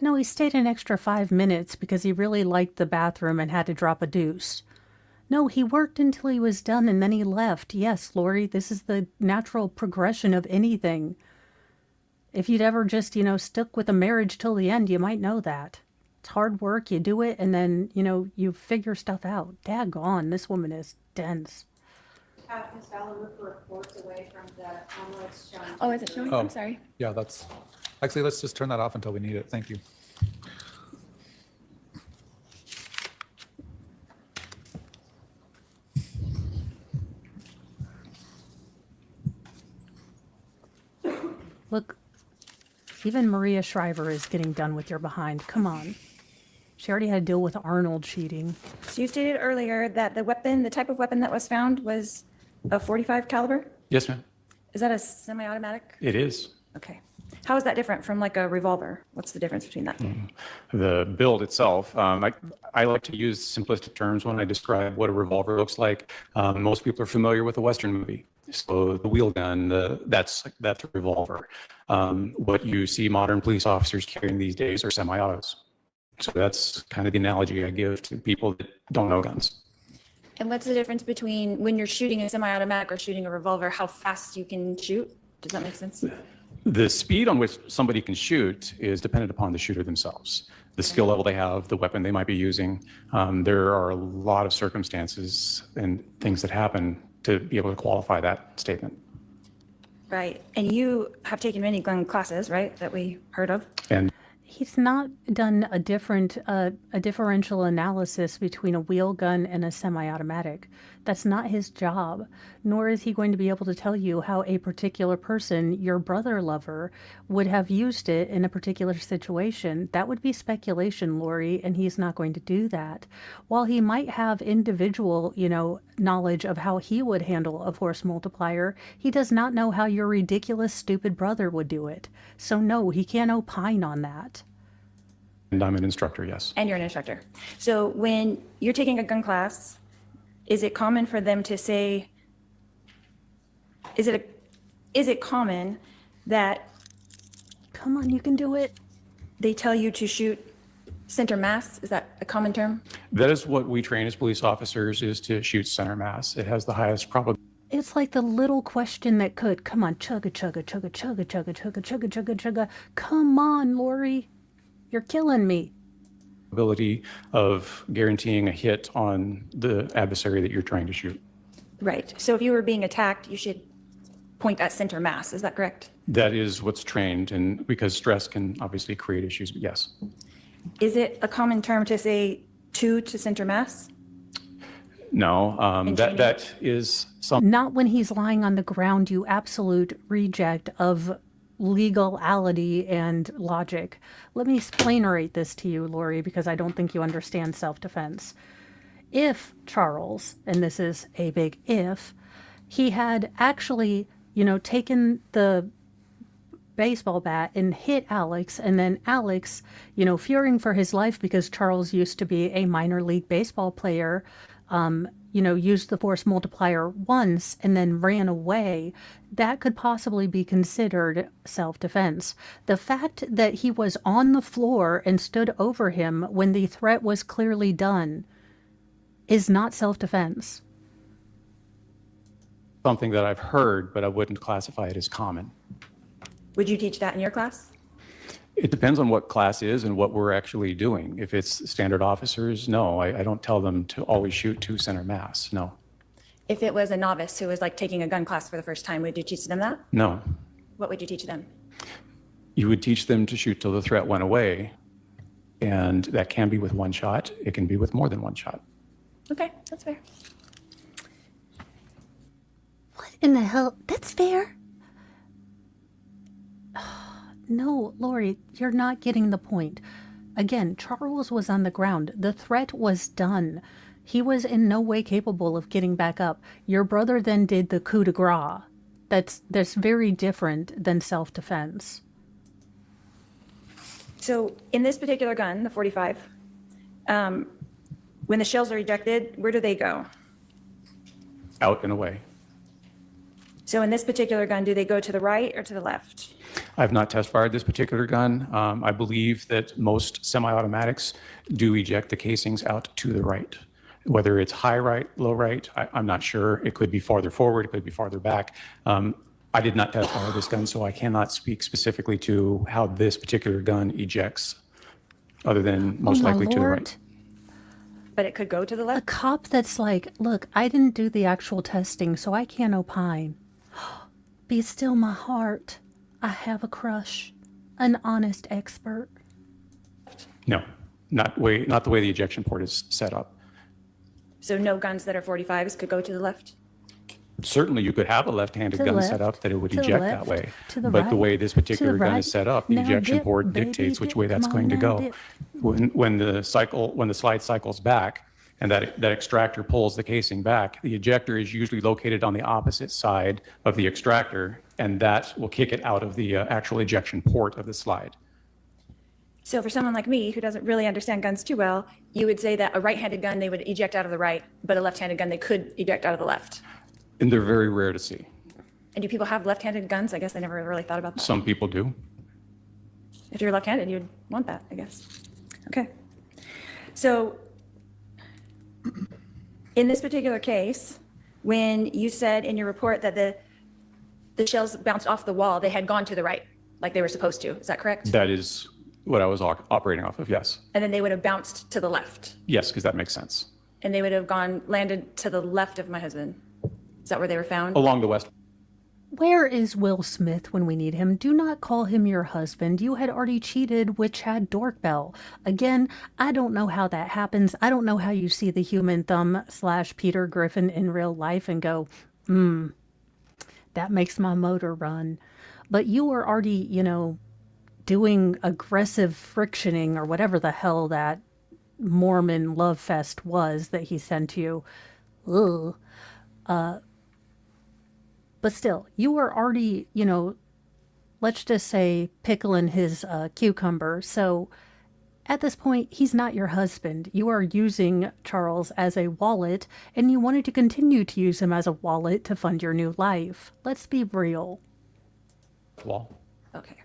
No, he stayed an extra 5 minutes because he really liked the bathroom and had to drop a deuce. No, he worked until he was done and then he left. Yes, Lori, this is the natural progression of anything. If you'd ever just, stuck with a marriage till the end, you might know that. It's hard work, you do it, and then, you figure stuff out. Daggone, this woman is dense.
Ms. Vallow, move the reports away from the onwards showing.
Oh, is it showing? I'm sorry.
Yeah, actually, let's just turn that off until we need it. Thank you.
Look, even Maria Shriver is getting done with your behind. Come on. She already had to deal with Arnold cheating.
So you stated earlier that the weapon, the type of weapon that was found was a .45 caliber?
Yes, ma'am.
Is that a semi-automatic?
It is.
Okay. How is that different from like a revolver? What's the difference between that?
The build itself, I like to use simplistic terms when I describe what a revolver looks like. Most people are familiar with a Western movie. So the wheel gun, that's a revolver. What you see modern police officers carrying these days are semi-autos. So that's kind of the analogy I give to people that don't know guns.
And what's the difference between when you're shooting a semi-automatic or shooting a revolver, how fast you can shoot? Does that make sense?
The speed on which somebody can shoot is dependent upon the shooter themselves, the skill level they have, the weapon they might be using. There are a lot of circumstances and things that happen to be able to qualify that statement.
Right. And you have taken many gun classes, right, that we heard of?
And
He's not done a differential analysis between a wheel gun and a semi-automatic. That's not his job, nor is he going to be able to tell you how a particular person, your brother lover, would have used it in a particular situation. That would be speculation, Lori, and he's not going to do that. While he might have individual, knowledge of how he would handle a force multiplier, he does not know how your ridiculous, stupid brother would do it. So no, he can't opine on that.
And I'm an instructor, yes.
And you're an instructor. So when you're taking a gun class, is it common for them to say, is it common that
Come on, you can do it.
they tell you to shoot center mass? Is that a common term?
That is what we train as police officers, is to shoot center mass. It has the highest probability
It's like the little question that could. Come on, chugga, chugga, chugga, chugga, chugga, chugga, chugga, chugga, chugga. Come on, Lori. You're killing me.
of guaranteeing a hit on the adversary that you're trying to shoot.
Right. So if you were being attacked, you should point at center mass. Is that correct?
That is what's trained, and because stress can obviously create issues, but yes.
Is it a common term to say to center mass?
No,
In
that
training?
is something
Not when he's lying on the ground, you absolute reject of legality and logic. Let me explainate this to you, Lori, because I don't think you understand self-defense. If Charles, and this is a big if, he had actually, taken the baseball bat and hit Alex, and then Alex, fearing for his life because Charles used to be a minor league baseball player, used the force multiplier once and then ran away, that could possibly be considered self-defense. The fact that he was on the floor and stood over him when the threat was clearly done is not self-defense.
something that I've heard, but I wouldn't classify it as common.
Would you teach that in your class?
It depends on what class is and what we're actually doing. If it's standard officers, no, I don't tell them to always shoot to center mass, no.
If it was a novice who was like taking a gun class for the first time, would you teach them that?
No.
What would you teach them?
You would teach them to shoot till the threat went away, and that can be with one shot. It can be with more than one shot.
Okay, that's fair.
What in the hell? That's fair.
No, Lori, you're not getting the point. Again, Charles was on the ground. The threat was done. He was in no way capable of getting back up. Your brother then did the coup de grace. That's very different than self-defense.
So in this particular gun, the .45, when the shells are ejected, where do they go?
Out and away.
So in this particular gun, do they go to the right or to the left?
I've not test fired this particular gun. I believe that most semi-automatics do eject the casings out to the right. Whether it's high right, low right, I'm not sure. It could be farther forward, it could be farther back. I did not test fire this gun, so I cannot speak specifically to how this particular gun ejects, other than most
my
likely to the
Lord.
right.
But it could go to the
A
left?
cop that's like, look, I didn't do the actual testing, so I can't opine. Be still my heart. I have a crush. An honest expert.
No, not the way the ejection port is set up.
So no guns that are .45s could go to the left?
Certainly, you could have a left-handed
To the
gun set
left,
up that it would
to the
eject
left,
that way.
to the
But the
right,
way this
to the
particular gun
right.
is set up, the
Now
ejection
dip,
port
baby,
dictates which
dip.
way that's
Come
going
on
to
now,
go.
dip.
When the slide cycles back and that extractor pulls the casing back, the ejector is usually located on the opposite side of the extractor, and that will kick it out of the actual ejection port of the slide.
So for someone like me who doesn't really understand guns too well, you would say that a right-handed gun, they would eject out of the right, but a left-handed gun, they could eject out of the left.
And they're very rare to see.
And do people have left-handed guns? I guess I never really thought about that.
Some people do.
If you're left-handed, you'd want that, I guess. Okay. So in this particular case, when you said in your report that the shells bounced off the wall, they had gone to the right, like they were supposed to. Is that correct?
That is what I was operating off of, yes.
And then they would have bounced to the left,
Yes, because that makes sense.
and they would have landed to the left of my husband. Is that where they were found?
Along the west.
Where is Will Smith when we need him? Do not call him your husband. You had already cheated with Chad Dorkbell. Again, I don't know how that happens. I don't know how you see the human thumb / Peter Griffin in real life and go, that makes my motor run. But you were already, doing aggressive frictioning or whatever the hell that Mormon love fest was that he sent you. Ugh. But still, you were already, let's just say pickling his cucumber. So at this point, he's not your husband. You are using Charles as a wallet, and you wanted to continue to use him as a wallet to fund your new life. Let's be real.
Wall.
Okay.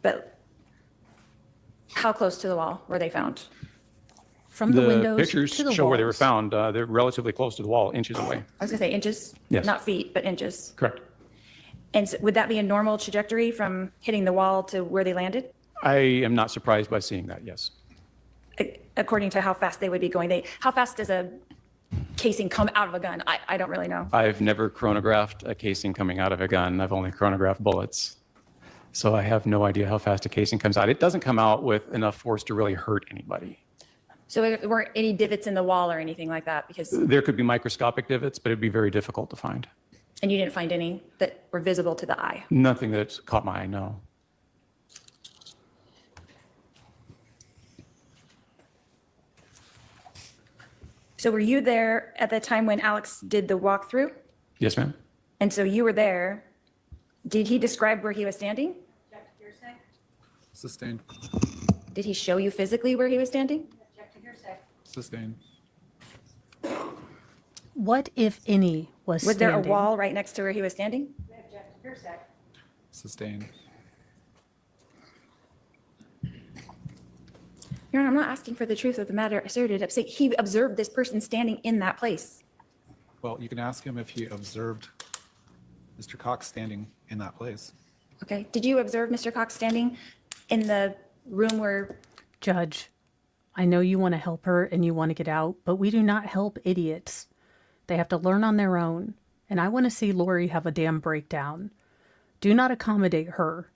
But how close to the wall were they found?
From the
The
windows
pictures
to the
show where they were
walls.
found. They're relatively close to the wall, inches away.
I was gonna say inches,
Yes.
not feet, but inches.
Correct.
And so would that be a normal trajectory from hitting the wall to where they landed?
I am not surprised by seeing that, yes.
According to how fast they would be going. How fast does a casing come out of a gun? I don't really know.
I've never chronographed a casing coming out of a gun. I've only chronographed bullets. So I have no idea how fast a casing comes out. It doesn't come out with enough force to really hurt anybody.
So there weren't any divots in the wall or anything like that because,
There could be microscopic divots, but it'd be very difficult to find.
and you didn't find any that were visible to the eye?
Nothing that's caught my eye, no.
So were you there at the time when Alex did the walkthrough?
Yes, ma'am?
And so you were there. Did he describe where he was standing?
Sustained.
Did he show you physically where he was standing?
Sustained.
What, if any, was
Was there a
standing?
wall right next to where he was standing?
Sustained.
Your Honor, I'm not asking for the truth of the matter asserted. I'm saying he observed this person standing in that place.
Well, you can ask him if he observed Mr. Cox standing in that place.
Okay. Did you observe Mr. Cox standing in the room where,
Judge, I know you want to help her and you want to get out, but we do not help idiots. They have to learn on their own. And I want to see Lori have a damn breakdown. Do not accommodate her.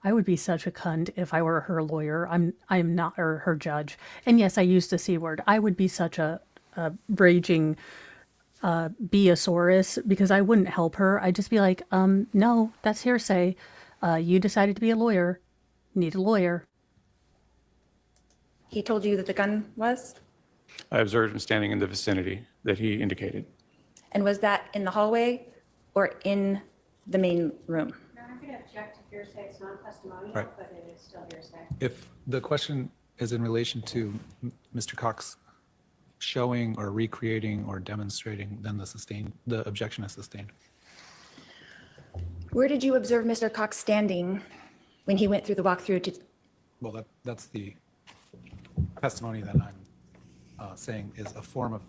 I would be such a cunt if I were her lawyer. I'm not her judge. And yes, I used the C word. I would be such a raging Beosaurus because I wouldn't help her. I'd just be like, no, that's hearsay. You decided to be a lawyer. Need a lawyer.
he told you that the gun was?
I observed him standing in the vicinity that he indicated.
And was that in the hallway or in the main room?
I'm going to object to hearsay. It's not testimonial,
Right.
but it is still hearsay.
If the question is in relation to Mr. Cox showing or recreating or demonstrating, then the objection is sustained.
Where did you observe Mr. Cox standing when he went through the walkthrough to,
Well, that's the testimony that I'm saying is a form of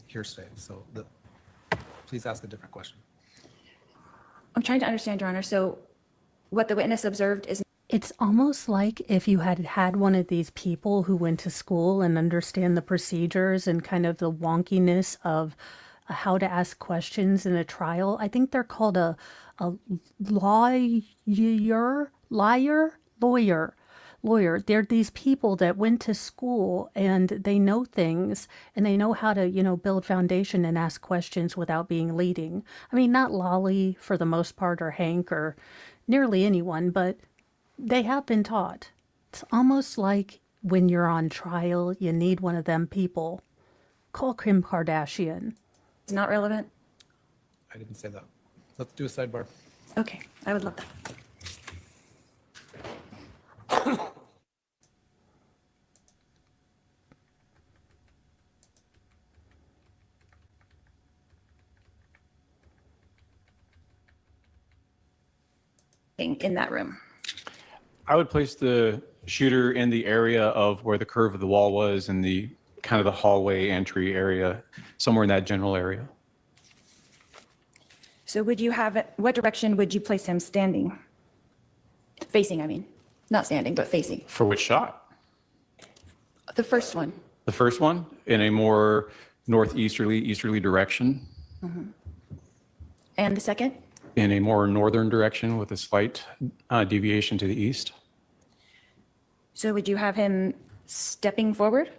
hearsay. So please ask a different question.
I'm trying to understand, Your Honor. So what the witness observed is,
It's almost like if you had had one of these people who went to school and understand the procedures and kind of the wonkiness of how to ask questions in a trial. I think they're called a lawyer. lawyer. They're these people that went to school and they know things and they know how to, build foundation and ask questions without being leading. I mean, not Lolly for the most part or Hank or nearly anyone, but they have been taught. It's almost like when you're on trial, you need one of them people. Call Kim Kardashian.
It's not relevant?
I didn't say that. Let's do a sidebar.
Okay, I would love that. In that room.
I would place the shooter in the area of where the curve of the wall was and the kind of the hallway entry area, somewhere in that general area.
So would you have it, what direction would you place him standing?
Facing, I mean. Not standing, but facing.
For which shot?
The first one.
The first one in a more easterly direction,
And the second?
in a more northern direction with a slight deviation to the east.
So would you have him stepping forward?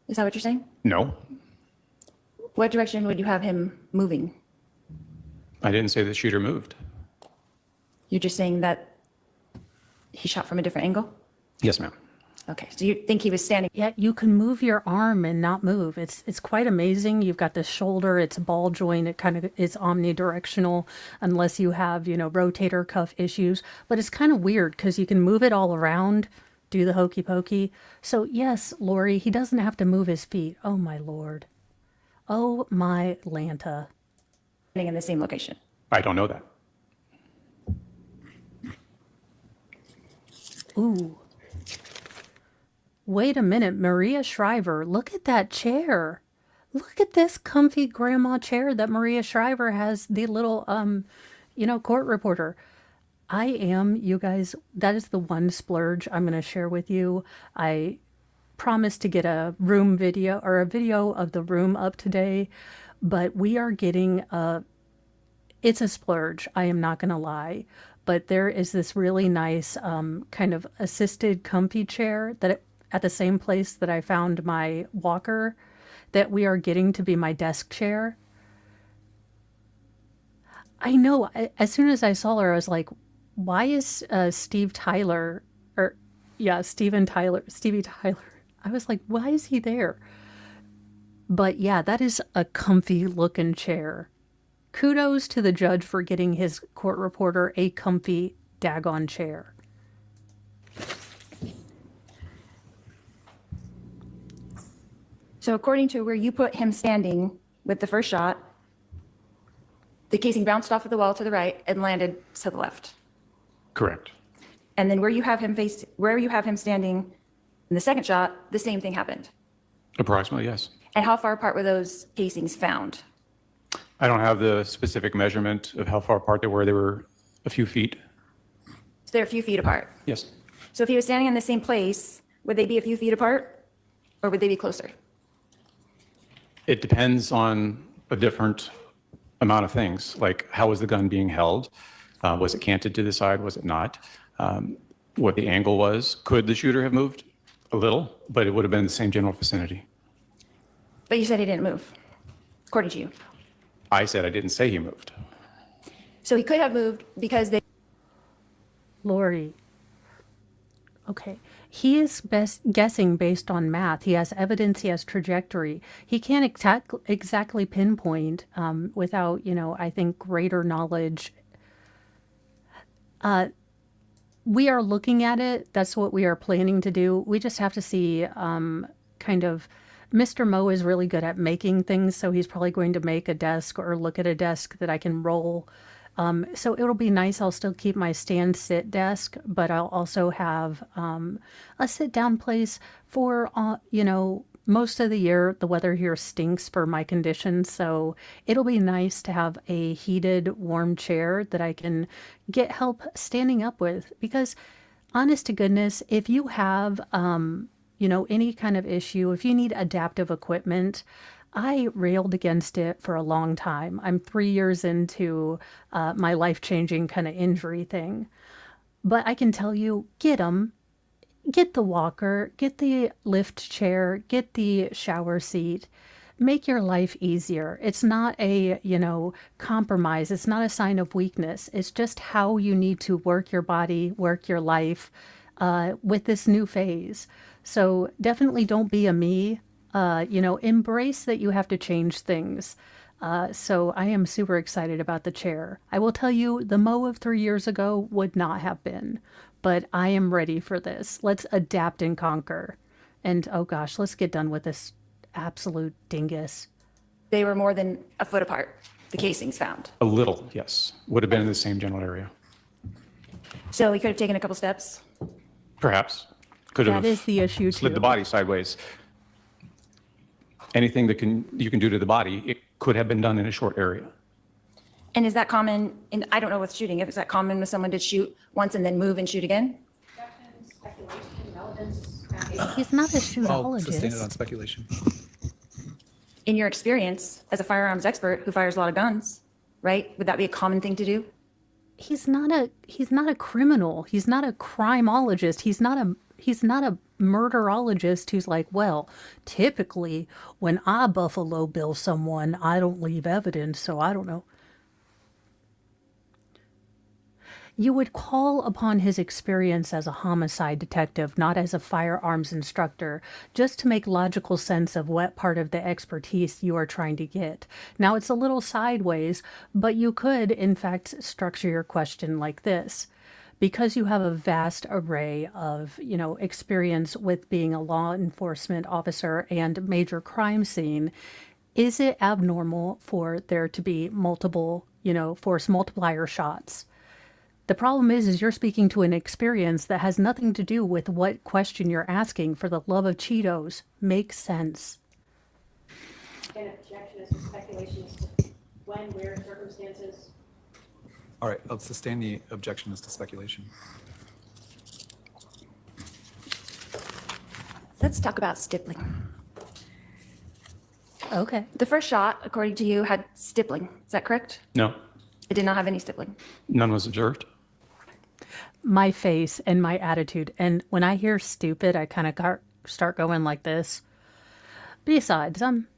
Is that what you're saying?
No,
What direction would you have him moving?
I didn't say the shooter moved.
You're just saying that he shot from a different angle?
Yes, ma'am.
Okay, so you think he was standing?
Yeah, you can move your arm and not move. It's quite amazing. You've got the shoulder, it's ball joint, it kind of is omnidirectional unless you have, rotator cuff issues. But it's kind of weird because you can move it all around, do the hokey pokey. So yes, Lori, he doesn't have to move his feet. Oh my Lord. Oh my Lanta.
In the same location.
I don't know that.
Ooh. Wait a minute, Maria Shriver, look at that chair. Look at this comfy grandma chair that Maria Shriver has, the little, court reporter. I am, you guys, that is the one splurge I'm going to share with you. I promised to get a room video or a video of the room up today, but we are getting it's a splurge. I am not going to lie. But there is this really nice kind of assisted comfy chair that at the same place that I found my walker that we are getting to be my desk chair. I know, as soon as I saw her, I was like, why is Stevie Tyler, I was like, why is he there? But yeah, that is a comfy looking chair. Kudos to the judge for getting his court reporter a comfy daggone chair.
So according to where you put him standing with the first shot, the casing bounced off of the wall to the right and landed to the left.
Correct.
And then where you have him standing in the second shot, the same thing happened.
Approximately, yes.
And how far apart were those casings found?
I don't have the specific measurement of how far apart they were. They were a few feet.
So they're a few feet apart.
Yes.
So if he was standing in the same place, would they be a few feet apart or would they be closer?
It depends on a different amount of things, like how was the gun being held? Was it canted to the side? Was it not? What the angle was. Could the shooter have moved? A little, but it would have been the same general vicinity.
But you said he didn't move, according to you.
I said I didn't say he moved.
So he could have moved because they...
Lori. Okay. He is best guessing based on math. He has evidence, he has trajectory. He can't exactly pinpoint without, I think, greater knowledge. We are looking at it. That's what we are planning to do. We just have to see kind of... Mr. Mo is really good at making things, so he's probably going to make a desk or look at a desk that I can roll. So it'll be nice. I'll still keep my stand-sit desk, but I'll also have a sit-down place for, most of the year. The weather here stinks for my condition, so it'll be nice to have a heated, warm chair that I can get help standing up with. Because, honest to goodness, if you have, any kind of issue, if you need adaptive equipment, I railed against it for a long time. I'm 3 years into my life-changing kind of injury thing. But I can tell you, get them. get the walker, get the lift chair, get the shower seat. Make your life easier. It's not a, compromise. It's not a sign of weakness. It's just how you need to work your body, work your life with this new phase. So definitely don't be a me. Embrace that you have to change things. So I am super excited about the chair. I will tell you, the Mo of 3 years ago would not have been, but I am ready for this. Let's adapt and conquer. And oh gosh, let's get done with this absolute dingus.
They were more than a foot apart, the casings found.
A little, yes. Would have been in the same general area.
So we could have taken a couple steps.
Perhaps. Could have
That is the issue
slid
too.
the body sideways. Anything that you can do to the body, it could have been done in a short area.
And is that common, and I don't know with shooting, if is that common with someone to shoot once and then move and shoot again?
He's not a
I'll sustain it on
shootologist.
speculation.
In your experience as a firearms expert who fires a lot of guns, right? Would that be a common thing to do?
He's not a criminal. He's not a crimeologist. He's not a murderologist who's like, well, typically when I Buffalo Bill someone, I don't leave evidence, so I don't know. You would call upon his experience as a homicide detective, not as a firearms instructor, just to make logical sense of what part of the expertise you are trying to get. Now, it's a little sideways, but you could, in fact, structure your question like this. Because you have a vast array of, experience with being a law enforcement officer and major crime scene, is it abnormal for there to be multiple, force multiplier shots? The problem is you're speaking to an experience that has nothing to do with what question you're asking. For the love of Cheetos, make sense.
An objection is to speculation as to when, where, circumstances.
All right, I'll sustain the objection as to speculation.
Let's talk about stippling.
Okay.
The first shot, according to you, had stippling. Is that correct?
No,
It did not have any stippling.
none was observed.
My face and my attitude. And when I hear stupid, I kind of start going like this. Besides, I'm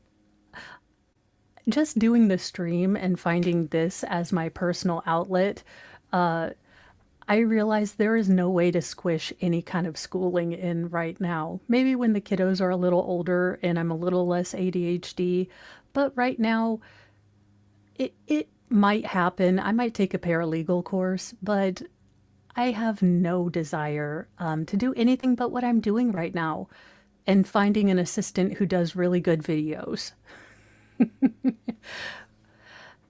just doing the stream and finding this as my personal outlet. I realize there is no way to squish any kind of schooling in right now. Maybe when the kiddos are a little older and I'm a little less ADHD, but right now it might happen. I might take a paralegal course, but I have no desire to do anything but what I'm doing right now and finding an assistant who does really good videos.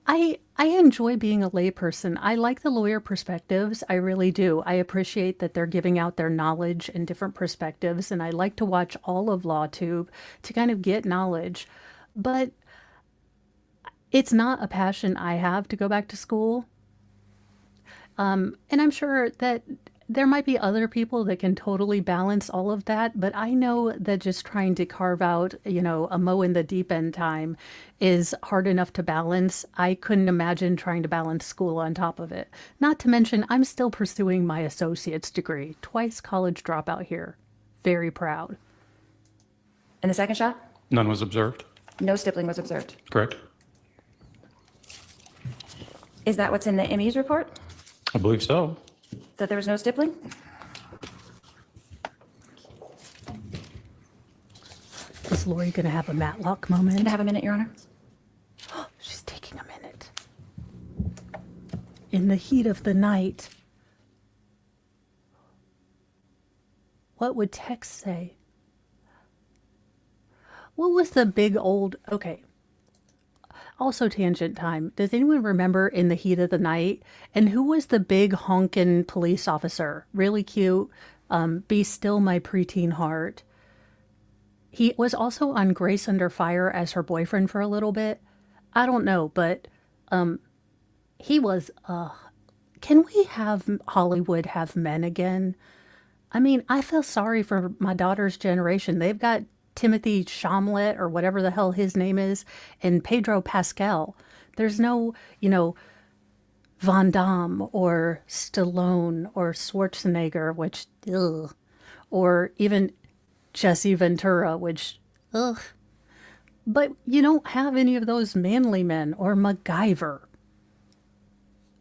I enjoy being a layperson. I like the lawyer perspectives. I really do. I appreciate that they're giving out their knowledge and different perspectives, and I like to watch all of LawTube to kind of get knowledge. But it's not a passion I have to go back to school. And I'm sure that there might be other people that can totally balance all of that, but I know that just trying to carve out, a Mo in the deep end time is hard enough to balance. I couldn't imagine trying to balance school on top of it. Not to mention, I'm still pursuing my associate's degree, twice college dropout here. Very proud.
And the second shot?
None was observed.
No stippling was observed.
Correct.
Is that what's in the ME's report?
I believe so.
That there was no stippling?
Is Lori going to have a Matlock moment?
Can I have a minute, Your Honor?
She's taking a minute. In the heat of the night. What would Tex say? What was the big old... Okay. Also tangent time. Does anyone remember In the Heat of the Night? And who was the big honkin' police officer? Really cute. Be Still My Preteen Heart. He was also on Grace Under Fire as her boyfriend for a little bit. I don't know, but he was... Can we have Hollywood have men again? I mean, I feel sorry for my daughter's generation. They've got Timothy Chalamet or whatever the hell his name is, and Pedro Pascal. There's no, Van Damme or Stallone or Schwarzenegger, which, ugh, or even Jesse Ventura, which, ugh. But you don't have any of those manly men or MacGyver.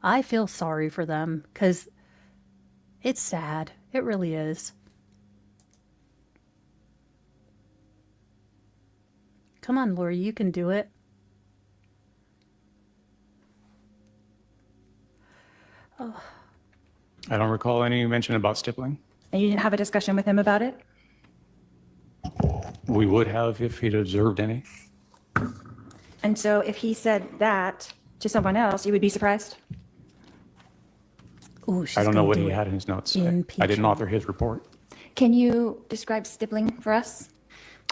I feel sorry for them because it's sad. It really is. Come on, Lori, you can do it.
I don't recall any mention about stippling.
And you didn't have a discussion with him about it?
We would have if he'd observed any.
And so if he said that to someone else, you would be surprised?
Ooh, she's
I don't know
gonna
what
do
he
it.
had in his notes. I
Impeach
didn't
him.
author his report.
Can you describe stippling for us?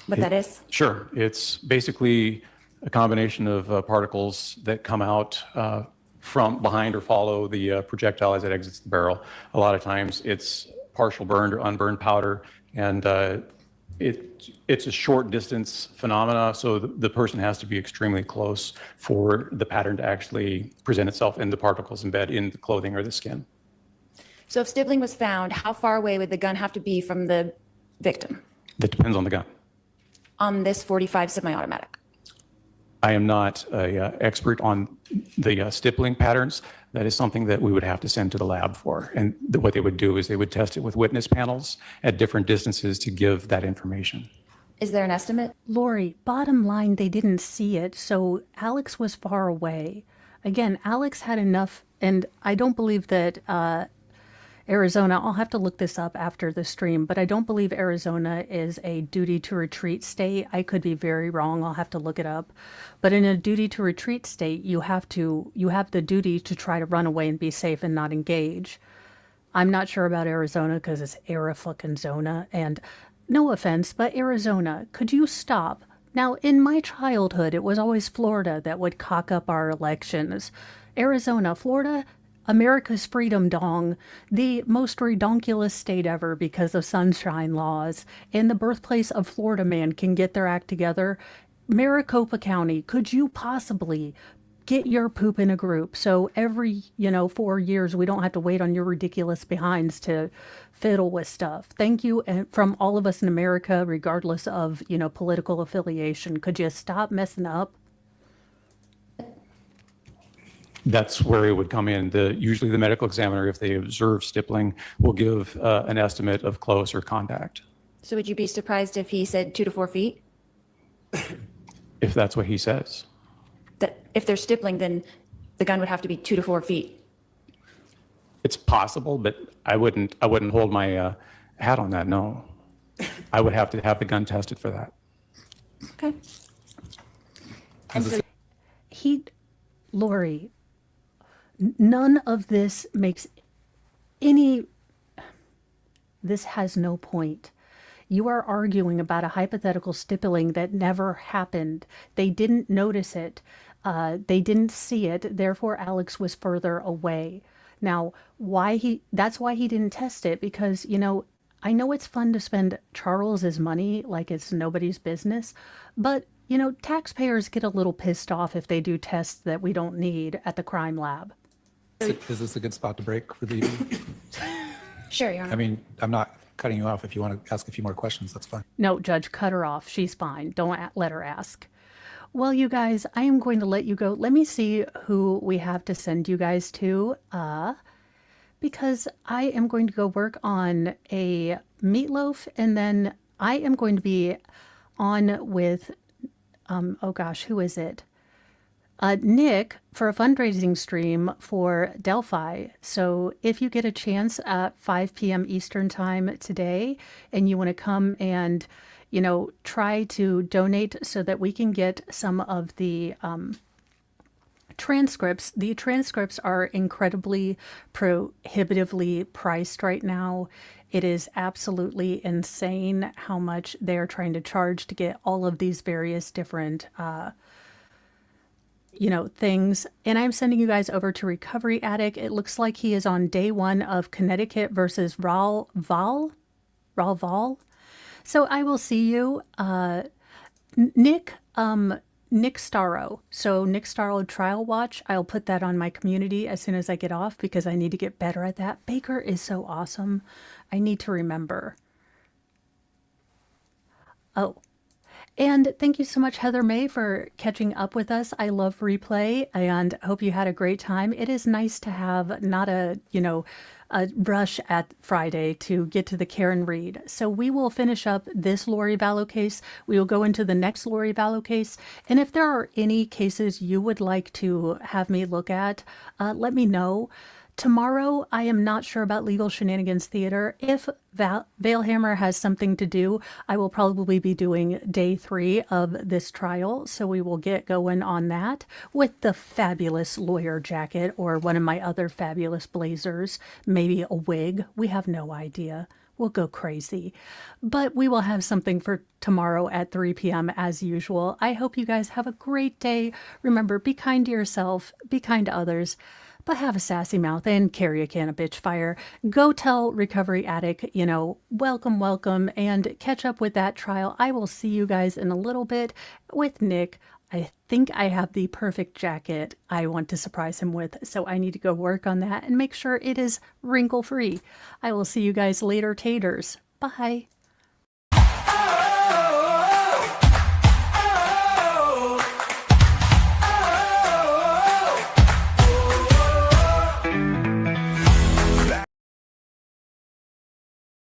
What that is?
Sure. It's basically a combination of particles that come out from behind or follow the projectile as it exits the barrel. A lot of times it's partial burned or unburned powder, and it's a short distance phenomena, so the person has to be extremely close for the pattern to actually present itself and the particles embed in the clothing or the skin.
So if stippling was found, how far away would the gun have to be from the victim
That depends on the gun.
on this 45 semi-automatic?
I am not an expert on the stippling patterns. That is something that we would have to send to the lab for. And what they would do is they would test it with witness panels at different distances to give that information.
Is there an estimate?
Lori, bottom line, they didn't see it, so Alex was far away. Again, Alex had enough, and I don't believe that Arizona, I'll have to look this up after the stream, but I don't believe Arizona is a duty to retreat state. I could be very wrong. I'll have to look it up. But in a duty to retreat state, you have the duty to try to run away and be safe and not engage. I'm not sure about Arizona because it's Ari-fucking-zona, and no offense, but Arizona, could you stop? Now, in my childhood, it was always Florida that would cock up our elections. Arizona, Florida, America's freedom dong, the most redonkulous state ever because of sunshine laws, and the birthplace of Florida man can get their act together. Maricopa County, could you possibly get your poop in a group so every 4 years we don't have to wait on your ridiculous behinds to fiddle with stuff? Thank you, and from all of us in America, regardless of political affiliation, could you stop messing up?
That's where it would come in. Usually the medical examiner, if they observe stippling, will give an estimate of close or contact,
So would you be surprised if he said 2 to 4 feet?
if that's what he says.
That if there's stippling, then the gun would have to be 2 to 4 feet.
It's possible, but I wouldn't hold my hat on that, no. I would have to have the gun tested for that.
Okay. And so
Lori, none of this makes this has no point. You are arguing about a hypothetical stippling that never happened. They didn't notice it. They didn't see it. Therefore, Alex was further away. Now, that's why he didn't test it, because, I know it's fun to spend Charles's money like it's nobody's business, but, taxpayers get a little pissed off if they do tests that we don't need at the crime lab.
Is this a good spot to break for the evening?
sure, Your Honor.
I mean, I'm not cutting you off. If you want to ask a few more questions, that's fine.
No, Judge, cut her off. She's fine. Don't let her ask. Well, you guys, I am going to let you go. Let me see who we have to send you guys to, because I am going to go work on a meatloaf, and then I am going to be on with, oh gosh, who is it? Nick, for a fundraising stream for Delphi. So if you get a chance at 5 p.m. Eastern time today and you want to come and, try to donate so that we can get some of the transcripts. The transcripts are incredibly prohibitively priced right now. It is absolutely insane how much they're trying to charge to get all of these various different things. And I'm sending you guys over to Recovery Addict. It looks like he is on day 1 of Connecticut versus Raul Val. So I will see you, Nick Starro. So Nick Starro Trial Watch. I'll put that on my community as soon as I get off because I need to get better at that. Baker is so awesome. I need to remember. Oh, and thank you so much, Heather May, for catching up with us. I love replay and hope you had a great time. It is nice to have not a rush at Friday to get to the Karen Read. So we will finish up this Lori Vallow case. We will go into the next Lori Vallow case. And if there are any cases you would like to have me look at, let me know. Tomorrow, I am not sure about Legal Shenanigans Theater. If Veilhammer has something to do, I will probably be doing day 3 of this trial. So we will get going on that with the fabulous lawyer jacket or one of my other fabulous blazers, maybe a wig. We have no idea. We'll go crazy. But we will have something for tomorrow at 3 p.m. as usual. I hope you guys have a great day. Remember, be kind to yourself, be kind to others, but have a sassy mouth and carry a can of bitch fire. Go tell Recovery Addict, welcome, welcome, and catch up with that trial. I will see you guys in a little bit with Nick. I think I have the perfect jacket I want to surprise him with, so I need to go work on that and make sure it is wrinkle-free. I will see you guys later, taters. Bye.